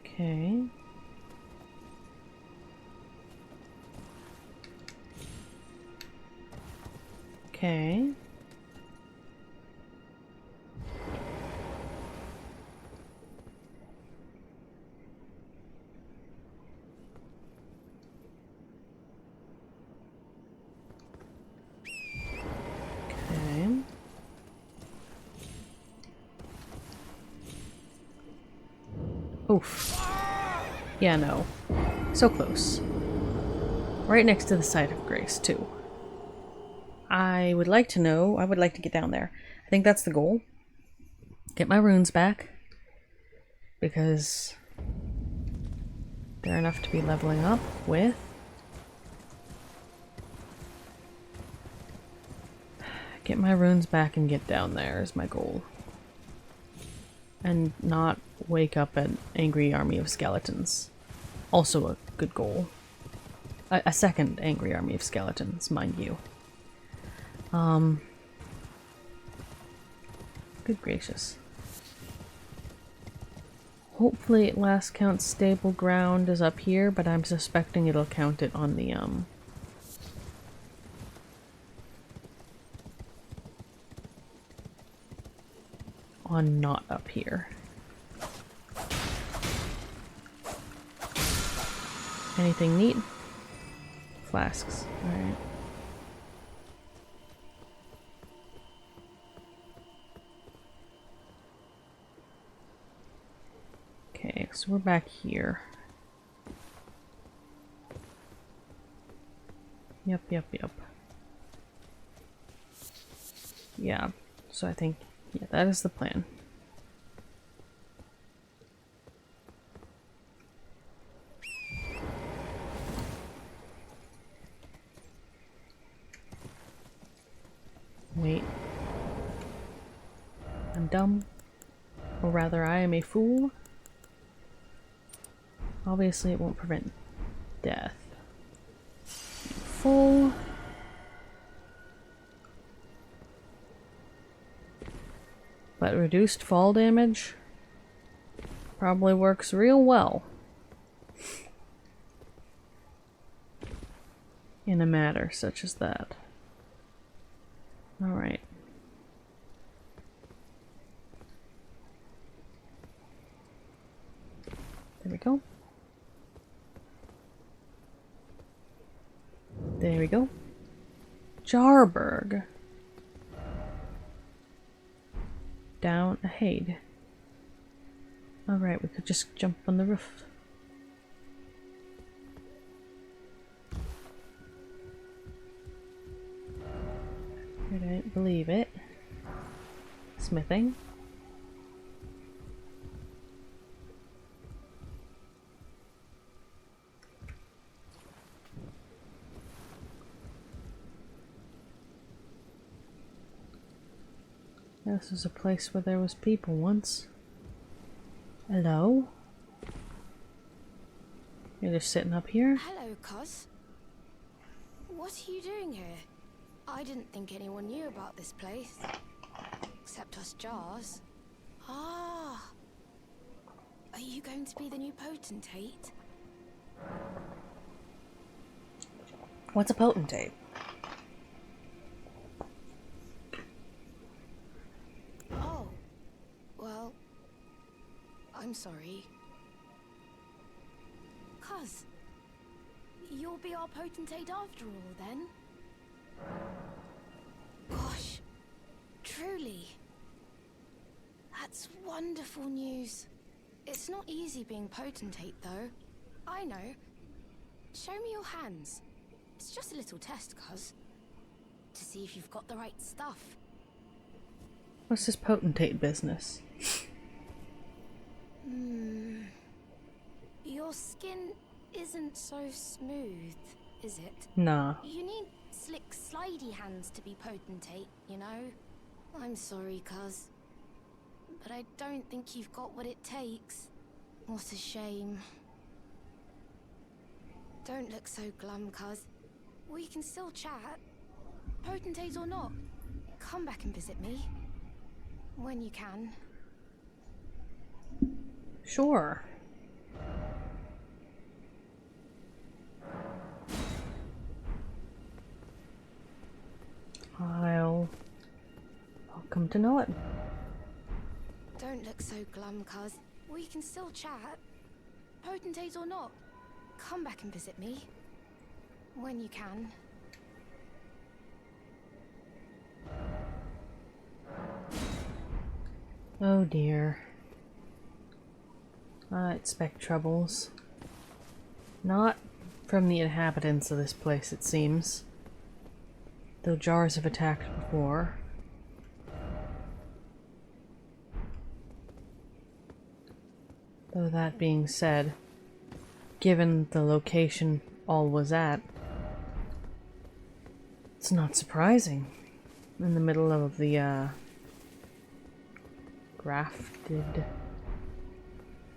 Okay. Okay. Oof. Yeah, no. So close. Right next to the site of grace, too. I would like to know, I would like to get down there. I think that's the goal. Get my runes back. Because they're enough to be leveling up with. Get my runes back and get down there is my goal. And not wake up an angry army of skeletons. Also a good goal. A second angry army of skeletons, mind you. Good gracious. Hopefully at last count stable ground is up here, but I'm suspecting it'll count it on the, on not up here. Anything neat? Flasks. Alright. Okay, so we're back here. Yep. Yeah, so I think, yeah, that is the plan. Wait. I'm dumb. Or rather, I am a fool. Obviously, it won't prevent death. Full. But reduced fall damage probably works real well in a matter such as that. Alright. There we go. There we go. Jarberg. Down ahead. Alright, we could just jump on the roof. I don't believe it. Smithing. This is a place where there was people once. Hello? You're just sitting up here? Hello, Cos. What are you doing here? I didn't think anyone knew about this place. Except us Jars. Ah. Are you going to be the new potentate? What's a potentate? Oh. Well, I'm sorry. Cos, you'll be our potentate after all, then? Gosh, truly. That's wonderful news. It's not easy being potentate, though. I know. Show me your hands. It's just a little test, Cos. To see if you've got the right stuff. What's this potentate business? Your skin isn't so smooth, is it? Nah. You need slick, slidey hands to be potentate, you know? I'm sorry, Cuz. But I don't think you've got what it takes. What a shame. Don't look so glum, Cuz. We can still chat. Potentate or not, come back and visit me. When you can. Sure. I'll come to know it. Don't look so glum, Cuz. We can still chat. Potentate or not, come back and visit me. When you can. Oh dear. I expect troubles. Not from the inhabitants of this place, it seems. Though jars have attacked before. Though that being said, given the location all was at, it's not surprising. In the middle of the, grafted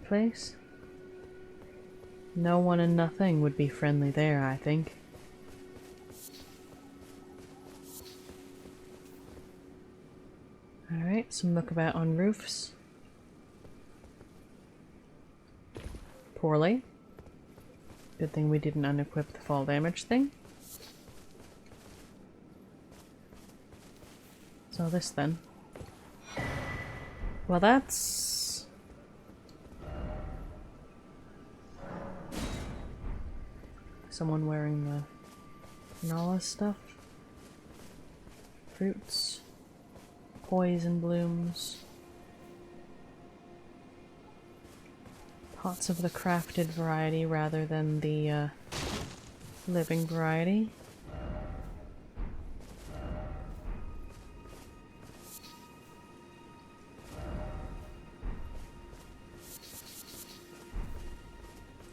place? No one and nothing would be friendly there, I think. Alright, some look about on roofs. Poorly. Good thing we didn't unequip the fall damage thing. So this then. Well, that's... someone wearing the Rennala stuff. Fruits. Poison blooms. Pots of the crafted variety rather than the living variety.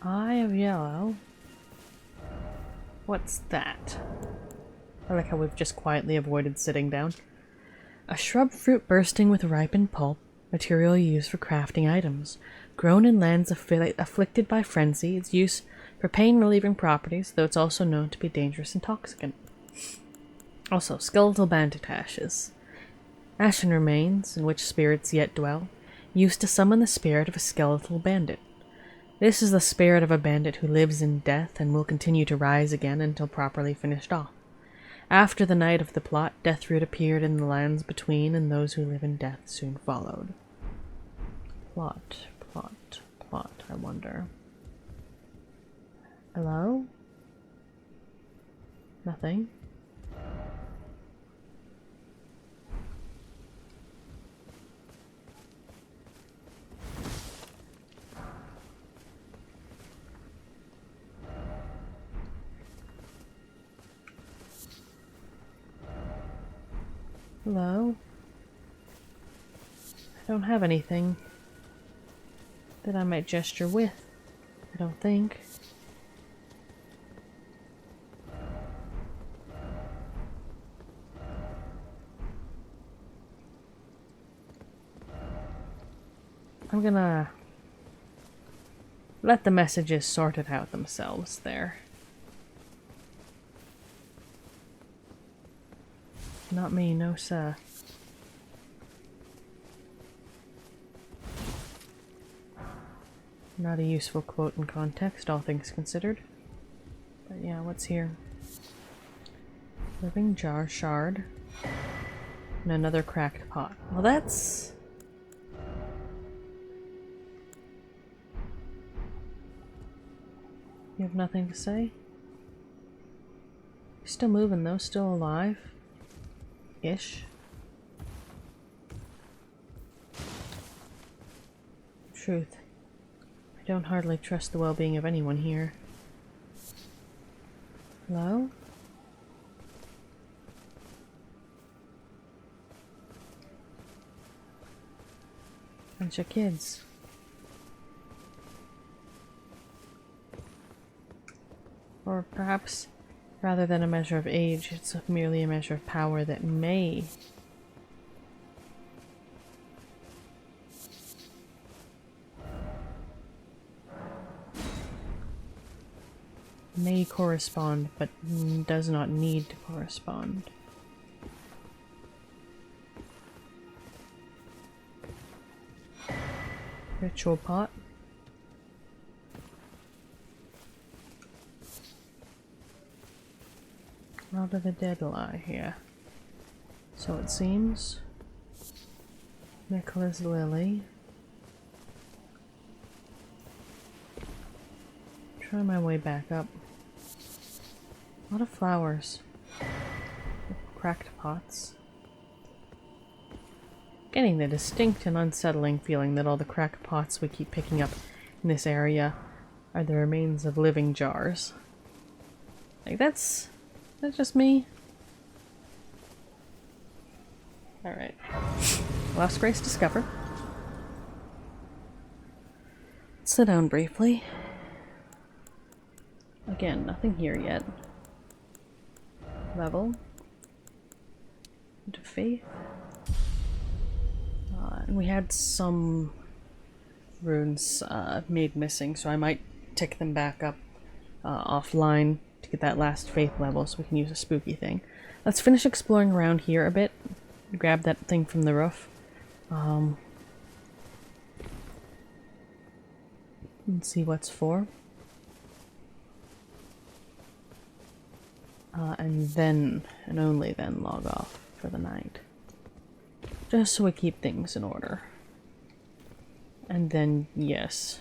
Eye of Yellow. What's that? I like how we've just quietly avoided sitting down. A shrub fruit bursting with ripened pulp, material used for crafting items. Grown in lands afflicted by frenzy, its use for pain-relieving properties, though it's also known to be dangerous intoxicant. Also, skeletal bandit ashes. Ashen remains, in which spirits yet dwell, used to summon the spirit of a skeletal bandit. This is the spirit of a bandit who lives in death and will continue to rise again until properly finished off. After the night of the plot, Deathroot appeared in the lands between, and those who live in death soon followed. Plot, I wonder. Hello? Nothing. Hello? I don't have anything that I might gesture with, I don't think. I'm gonna let the messages sort it out themselves there. Not me, no sir. Not a useful quote in context, all things considered. But yeah, what's here? Living jar shard. And another cracked pot. Well, that's... You have nothing to say? You're still moving though, still alive? Ish. Truth. I don't hardly trust the well-being of anyone here. Hello? Bunch of kids. Or perhaps, rather than a measure of age, it's merely a measure of power that may correspond, but does not need to correspond. Ritual pot. How do the dead lie here? So it seems. Nicholas Lily. Try my way back up. A lot of flowers. Cracked pots. Getting the distinct and unsettling feeling that all the cracked pots we keep picking up in this area are the remains of living jars. Like, that's just me. Alright. Lost Grace discovered. Sit down briefly. Again, nothing here yet. Level. Into faith. And we had some runes made missing, so I might tick them back up offline to get that last faith level so we can use a spooky thing. Let's finish exploring around here a bit. Grab that thing from the roof. And see what's for. And then, and only then, log off for the night. Just so we keep things in order. And then, yes,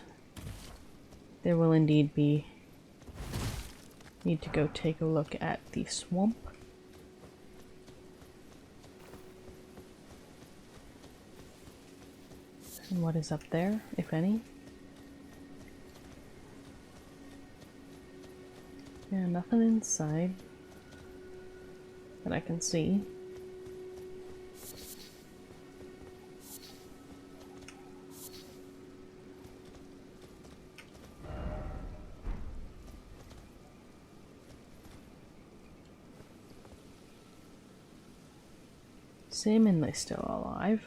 there will indeed be need to go take a look at the swamp. And what is up there, if any. Yeah, nothing inside that I can see. Seemingly still alive.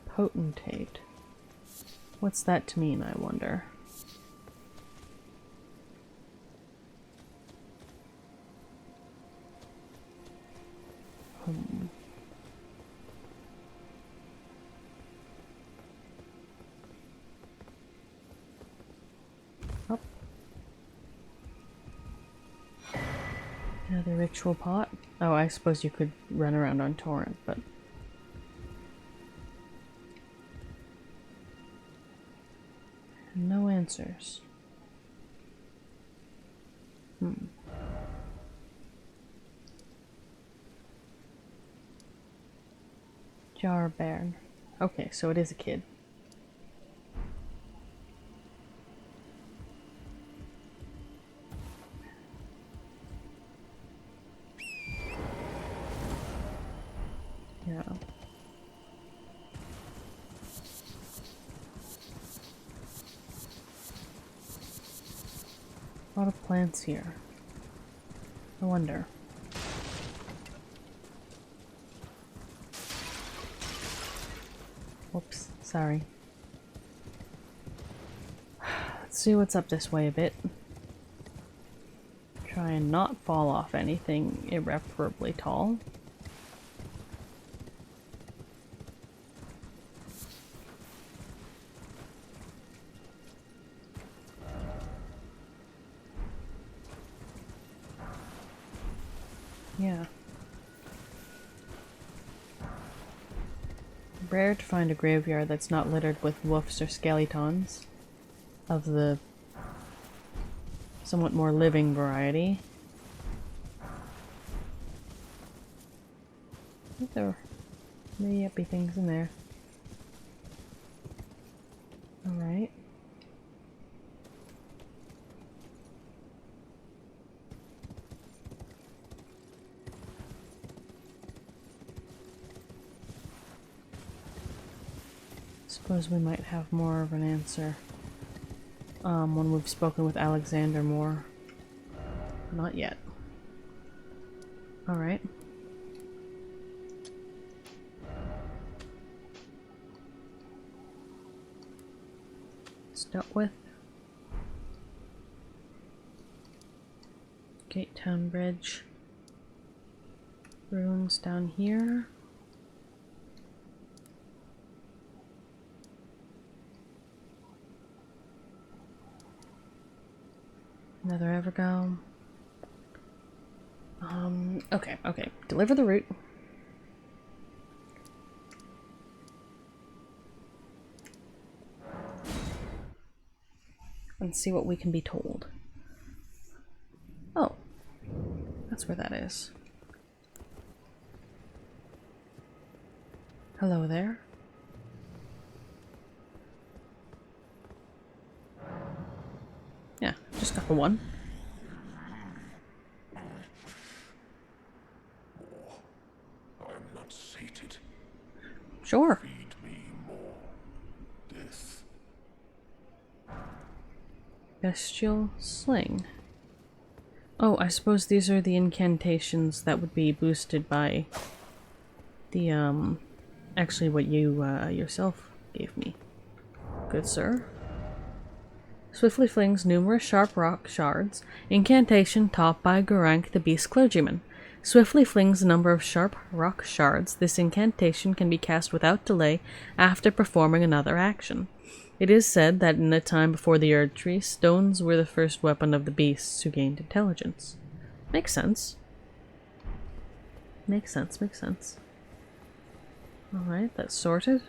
Potentate. What's that to mean, I wonder? Oh. Another ritual pot. Oh, I suppose you could run around on torrent, but... no answers. Jar Bairn. Okay, so it is a kid. Yeah. A lot of plants here. I wonder. Whoops, sorry. Let's see what's up this way a bit. Try and not fall off anything irreparably tall. Yeah. Rare to find a graveyard that's not littered with wolves or skeletons of the somewhat more living variety. I think there may yet be things in there. Alright. Suppose we might have more of an answer when we've spoken with Alexander more. Not yet. Alright. Start with Gate Town Bridge. Ruins down here. Another Evergo. Okay. Deliver the root. And see what we can be told. Oh. That's where that is. Hello there. Yeah, just got the one. I'm not sated. Sure. Feed me more. This. Bestial Sling. Oh, I suppose these are the incantations that would be boosted by the, actually what you, yourself gave me. Good sir. Swiftly flings numerous sharp rock shards. Incantation taught by Garank the Beast Clergyman. Swiftly flings a number of sharp rock shards. This incantation can be cast without delay after performing another action. It is said that in the time before the Erd Tree, stones were the first weapon of the beasts who gained intelligence. Makes sense. Makes sense, makes sense. Alright, that's sorted.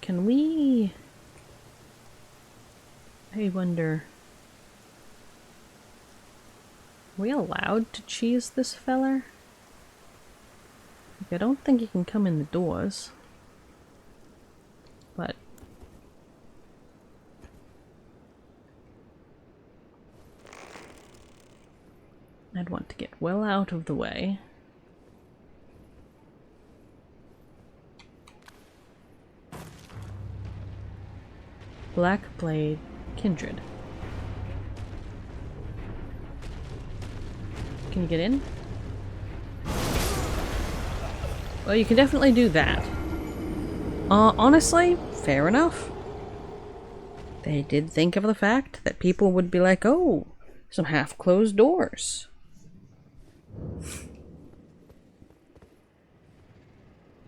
Can we... I wonder... Are we allowed to cheese this feller? Like, I don't think he can come in the doors. But... I'd want to get well out of the way. Black Blade Kindred. Can you get in? Well, you can definitely do that. Honestly, fair enough. They did think of the fact that people would be like, oh, some half-closed doors.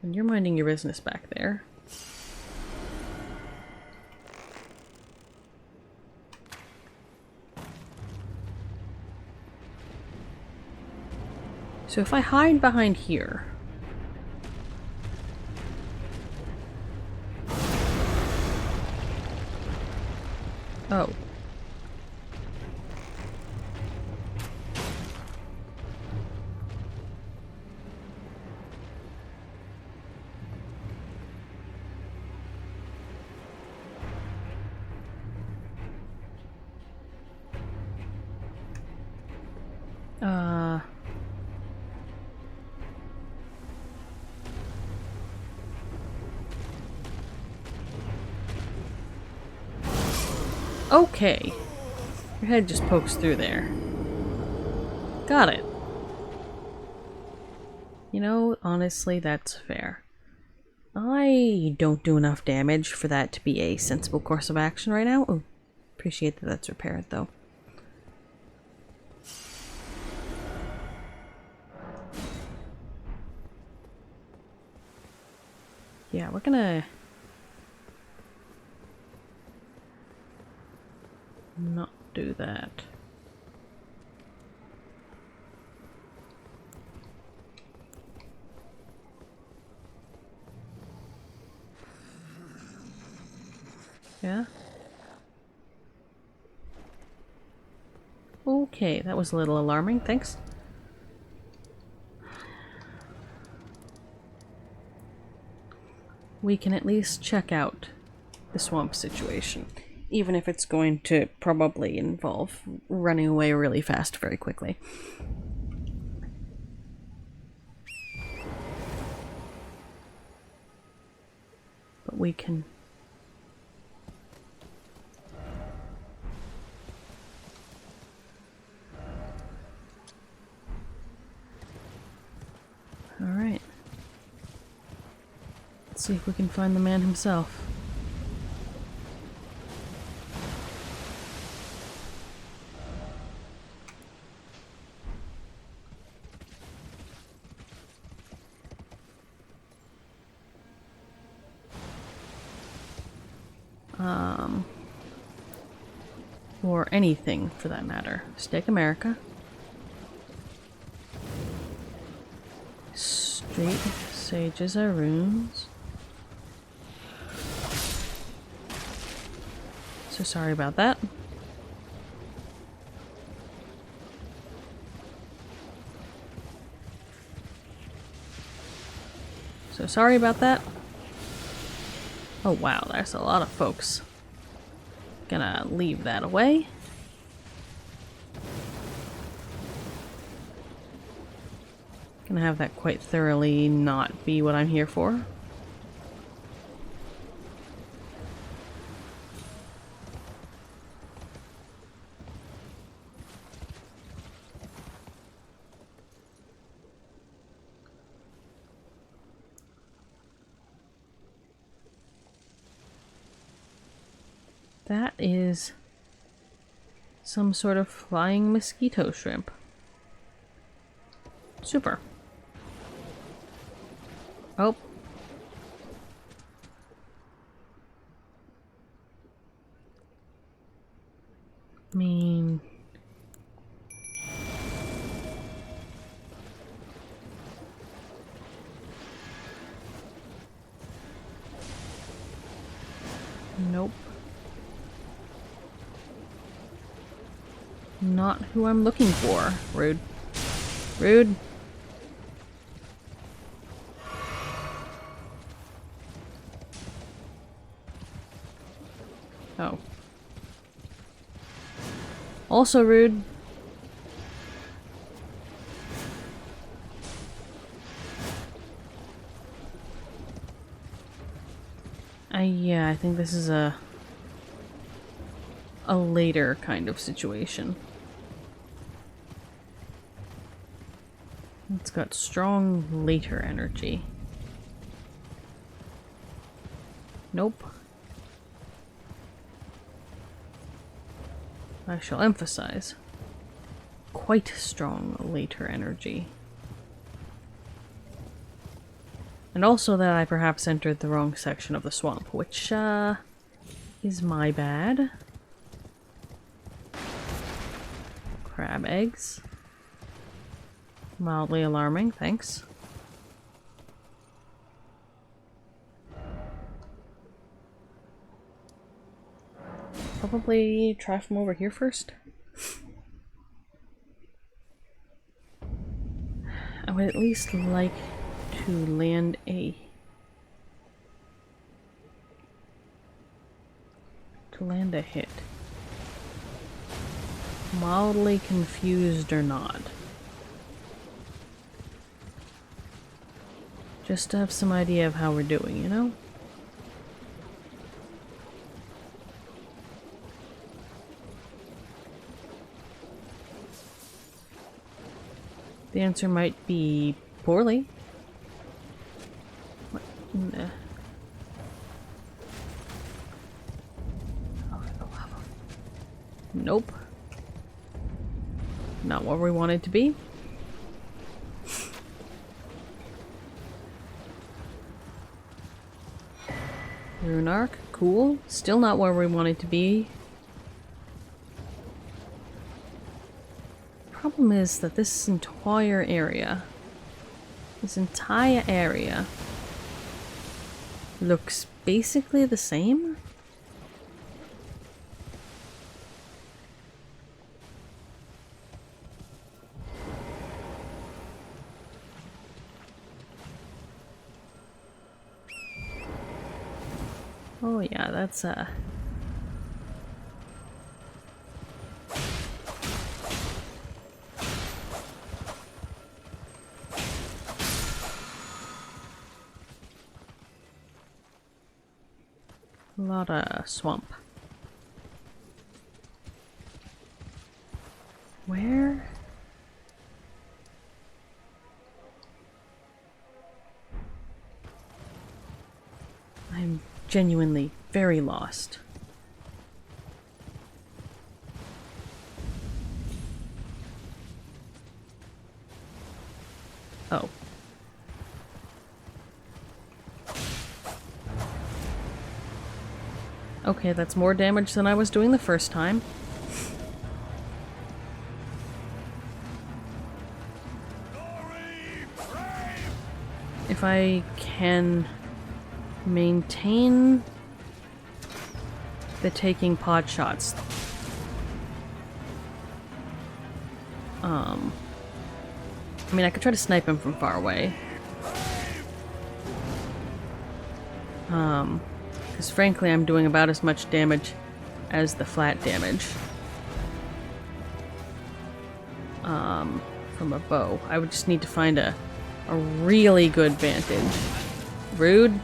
And you're minding your business back there. So if I hide behind here... Oh. Okay. Your head just pokes through there. Got it. You know, honestly, that's fair. I don't do enough damage for that to be a sensible course of action right now. Oh, appreciate that that's repaired, though. Yeah, we're gonna... not do that. Yeah? Okay, that was a little alarming, thanks. We can at least check out the swamp situation, even if it's going to probably involve running away really fast very quickly. But we can... Alright. Let's see if we can find the man himself. Or anything for that matter. Steak America. Street Sages are runes. So sorry about that. So sorry about that. Oh wow, there's a lot of folks. Gonna leave that away. Gonna have that quite thoroughly not be what I'm here for. That is some sort of flying mosquito shrimp. Super. Oh. I mean... Nope. Not who I'm looking for. Rude. Rude. Oh. Also rude. Yeah, I think this is a later kind of situation. It's got strong later energy. Nope. I shall emphasize. Quite strong later energy. And also that I perhaps entered the wrong section of the swamp, which, is my bad. Crab eggs. Mildly alarming, thanks. Probably try from over here first. I would at least like to land a... hit. Mildly confused or not. Just to have some idea of how we're doing, you know? The answer might be poorly. What? Nah. Nope. Not where we want it to be. Rune Arc, cool. Still not where we want it to be. Problem is that this entire area looks basically the same. Oh yeah, that's a lot of swamp. Where? I'm genuinely very lost. Oh. Okay, that's more damage than I was doing the first time. If I can maintain the taking pot shots. I mean, I could try to snipe him from far away. Because frankly, I'm doing about as much damage as the flat damage. From a bow. I would just need to find a really good vantage. Rude.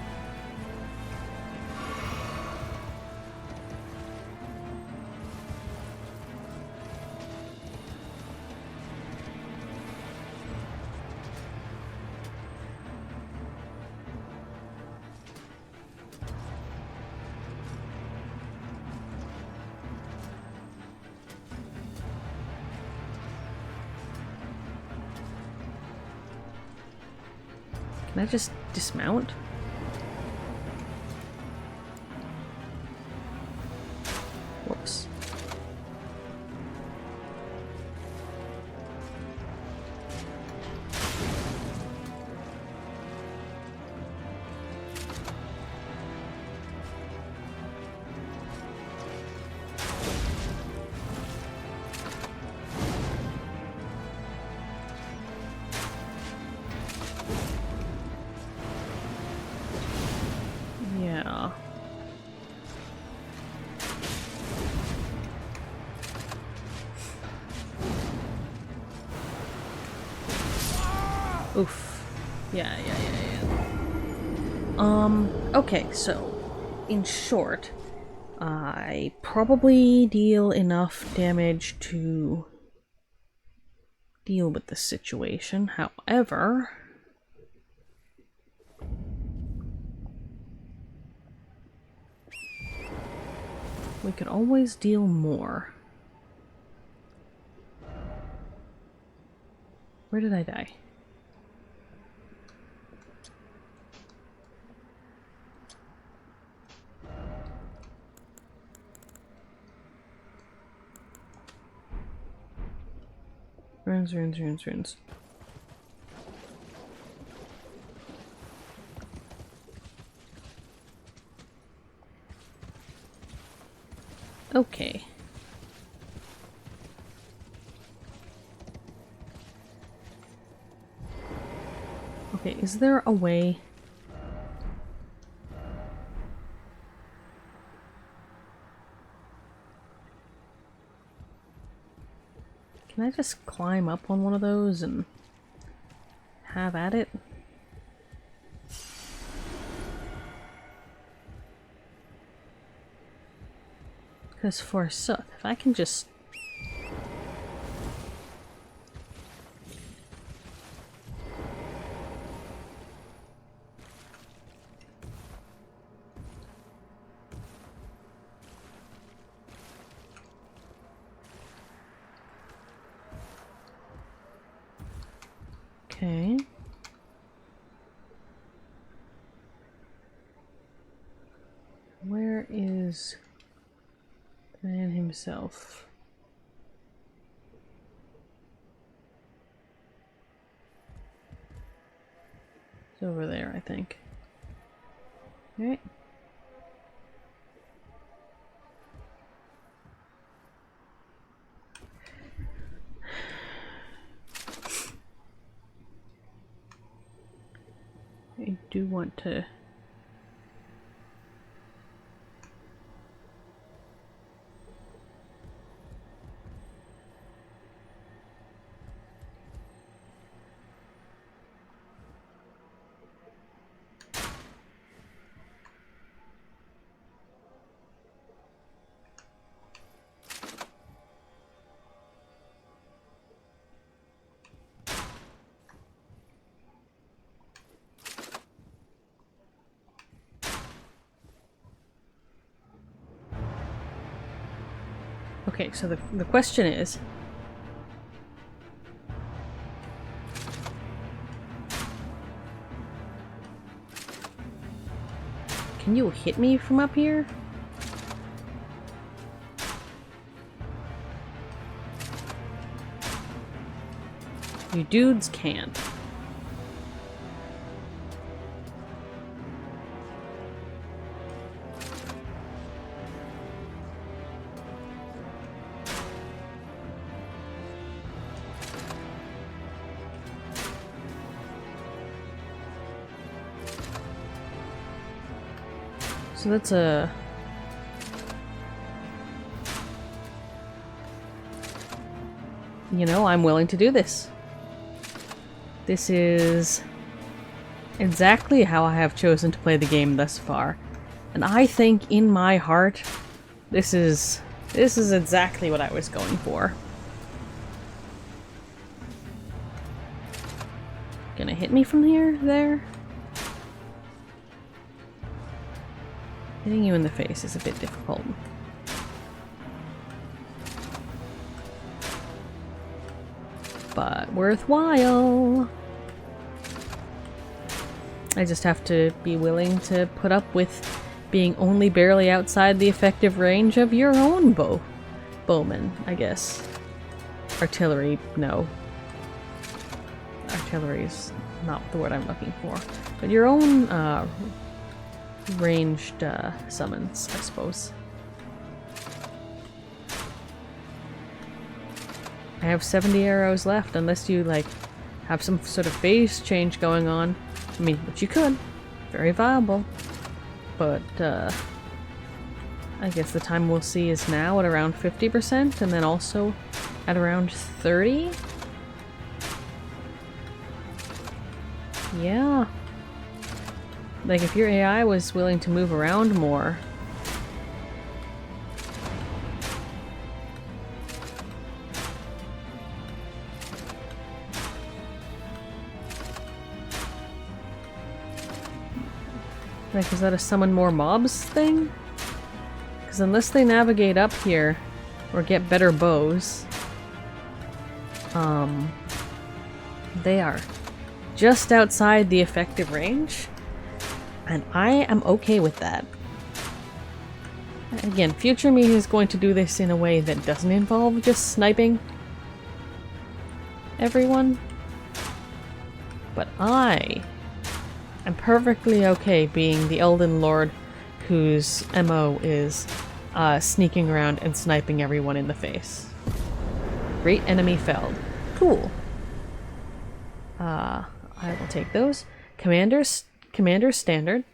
Can I just dismount? Whoops. Yeah. Oof. Yeah. Okay, so, in short, I probably deal enough damage to deal with the situation. However, we could always deal more. Where did I die? Runes. Okay. Okay, is there a way? Can I just climb up on one of those and have at it? Because forsooth, if I can just... Okay. Where is the man himself? It's over there, I think. Alright. I do want to... Okay, so the question is... Can you hit me from up here? You dudes can't. So that's a... You know, I'm willing to do this. This is exactly how I have chosen to play the game thus far. And I think in my heart, this is exactly what I was going for. Gonna hit me from here? There? Hitting you in the face is a bit difficult. But worthwhile. I just have to be willing to put up with being only barely outside the effective range of your own bowman, I guess. Artillery, no. Artillery's not the word I'm looking for. But your own ranged summons, I suppose. I have 70 arrows left, unless you, like, have some sort of phase change going on. I mean, which you could. Very viable. But, I guess the time we'll see is now at around 50%, and then also at around 30? Yeah. Like, if your AI was willing to move around more... Like, is that a summon more mobs thing? Because unless they navigate up here, or get better bows, they are just outside the effective range, and I am okay with that. Again, future me is going to do this in a way that doesn't involve just sniping everyone, but I am perfectly okay being the Elden Lord whose MO is sneaking around and sniping everyone in the face. Great enemy felled. Cool. I will take those. Commander's Standard.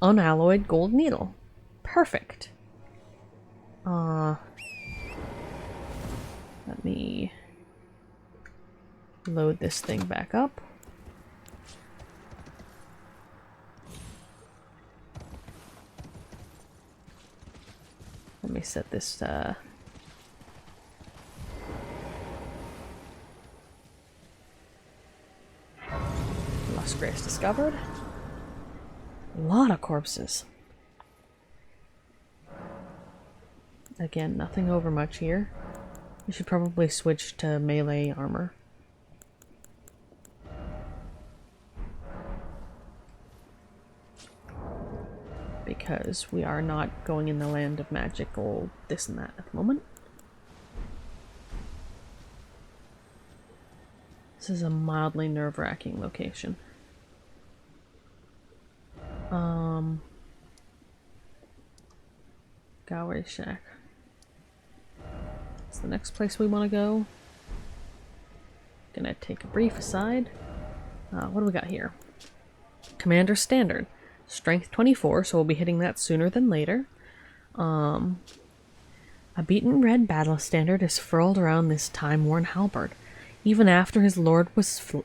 Unalloyed Gold Needle. Perfect. Let me load this thing back up. Let me set this, Lost Grace discovered. A lot of corpses. Again, nothing over much here. We should probably switch to melee armor. Because we are not going in the land of magical this and that at the moment. This is a mildly nerve-wracking location. Gallery Shack. That's the next place we want to go. Gonna take a brief aside. What do we got here? Commander Standard. Strength 24, so we'll be hitting that sooner than later. A beaten red battle standard is furled around this time-worn halberd. Even after his lord was fled,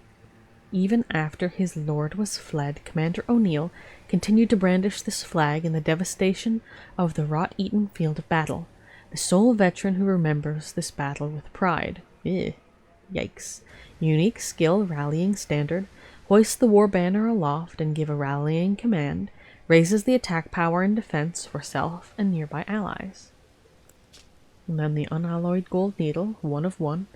Commander O'Neill continued to brandish this flag in the devastation of the rot-eaten field of battle. The sole veteran who remembers this battle with pride. Yikes. Unique skill rallying standard. Hoist the war banner aloft and give a rallying command. Raises the attack power and defense for self and nearby allies. And then the unalloyed gold needle, 1 of 1.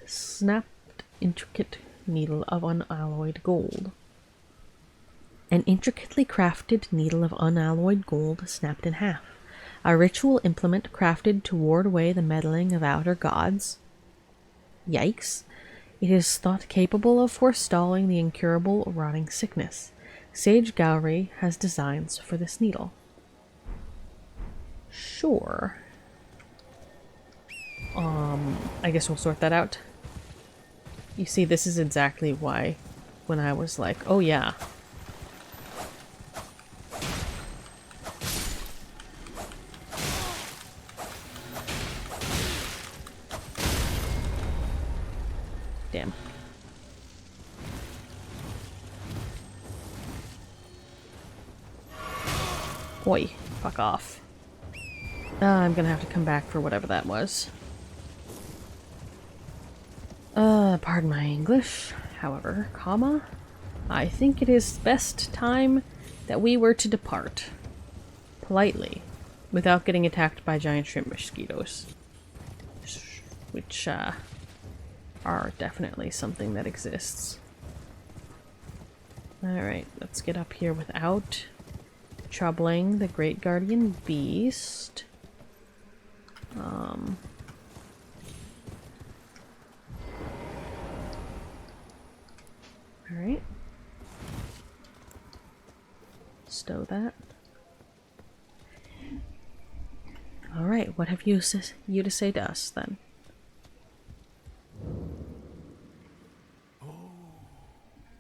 Snapped intricate needle of unalloyed gold. An intricately crafted needle of unalloyed gold snapped in half. A ritual implement crafted to ward away the meddling of outer gods. Yikes. It is thought capable of forestalling the incurable rotting sickness. Sage Gowry has designs for this needle. Sure. I guess we'll sort that out. You see, this is exactly why when I was like, oh yeah. Damn. Oi, fuck off. I'm gonna have to come back for whatever that was. Pardon my English. However, comma, I think it is best time that we were to depart. Politely, without getting attacked by giant shrimp mosquitoes. Which, are definitely something that exists. Alright, let's get up here without troubling the Great Guardian Beast. Alright. Stow that. Alright, what have you to say to us, then?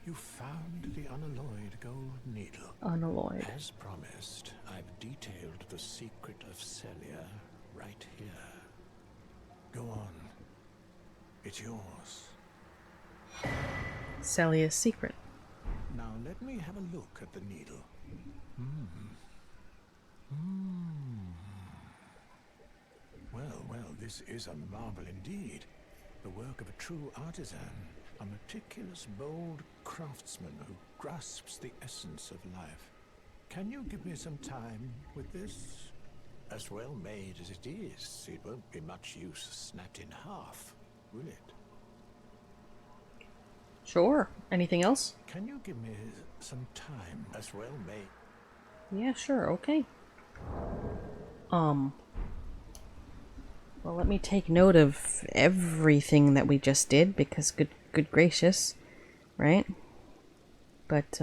You found the unalloyed gold needle. Unalloyed. As promised, I've detailed the secret of Celia right here. Go on. It's yours. Celia's secret. Now let me have a look at the needle. Well, this is a marvel indeed. The work of a true artisan. A meticulous, bold craftsman who grasps the essence of life. Can you give me some time with this? As well made as it is, it won't be much use snapped in half, will it? Sure. Anything else? Can you give me some time? As well made. Yeah, sure, okay. Well, let me take note of everything that we just did, because good gracious, right? But,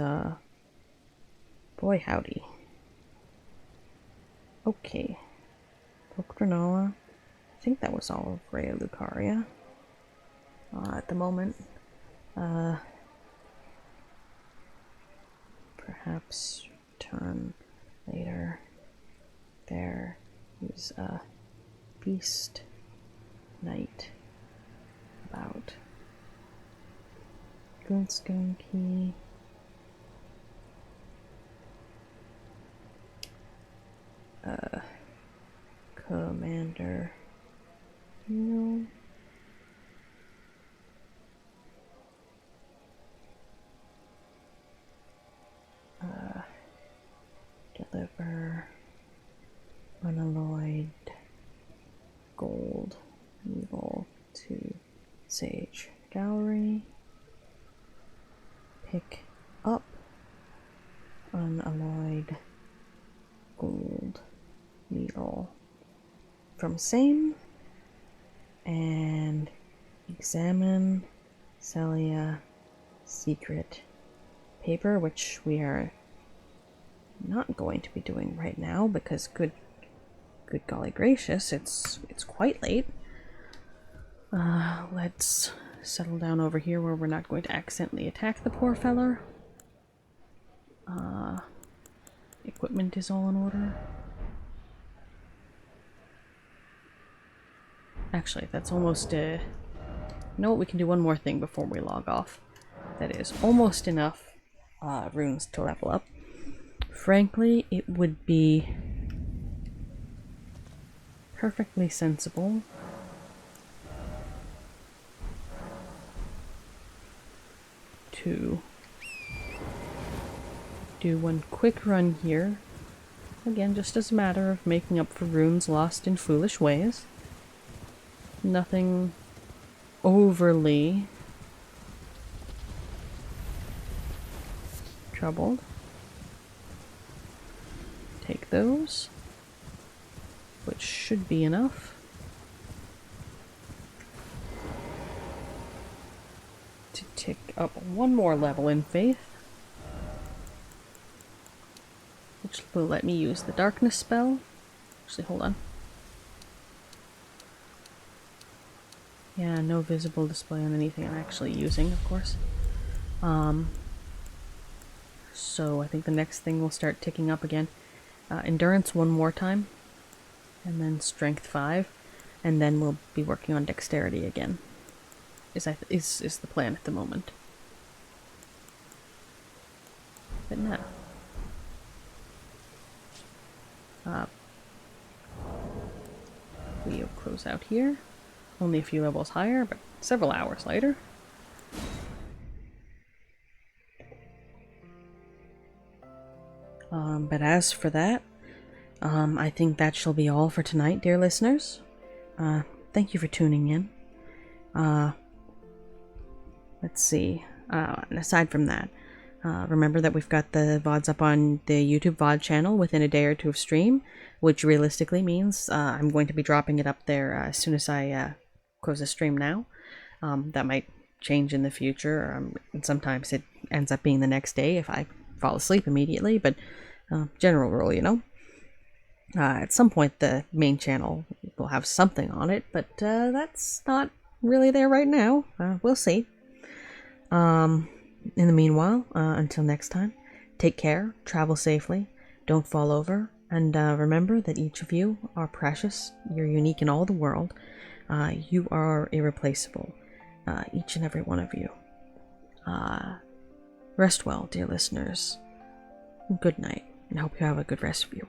boy howdy. Okay. Rennala. I think that was all of Raya Lucaria. At the moment. Perhaps return later. There is a beast knight about. Glintstone key. Commander. No. Deliver unalloyed gold needle to Sage Gallery. Pick up unalloyed gold needle from same and examine Celia secret paper, which we are not going to be doing right now because good golly gracious, it's quite late. Let's settle down over here where we're not going to accidentally attack the poor feller. Equipment is all in order. Actually, that's almost you know what, we can do one more thing before we log off. That is almost enough runes to level up. Frankly, it would be perfectly sensible to do one quick run here. Again, just as a matter of making up for runes lost in foolish ways. Nothing overly troubled. Take those, which should be enough to tick up one more level in faith, which will let me use the darkness spell. Actually, hold on. Yeah, no visible display on anything I'm actually using, of course. So I think the next thing will start ticking up again. Endurance one more time, and then strength 5, and then we'll be working on dexterity again. is the plan at the moment. But no. We'll close out here. Only a few levels higher, but several hours later. But as for that, I think that shall be all for tonight, dear listeners. Thank you for tuning in. Let's see. And aside from that, remember that we've got the VODs up on the YouTube VOD channel within a day or two of stream, which realistically means I'm going to be dropping it up there as soon as I close the stream now. That might change in the future, and sometimes it ends up being the next day if I fall asleep immediately, but general rule, you know. At some point the main channel will have something on it, but that's not really there right now. We'll see. In the meanwhile, until next time, take care, travel safely, don't fall over, and remember that each of you are precious, you're unique in all the world, you are irreplaceable, each and every one of you. Rest well, dear listeners. Good night, and hope you have a good rest of your week.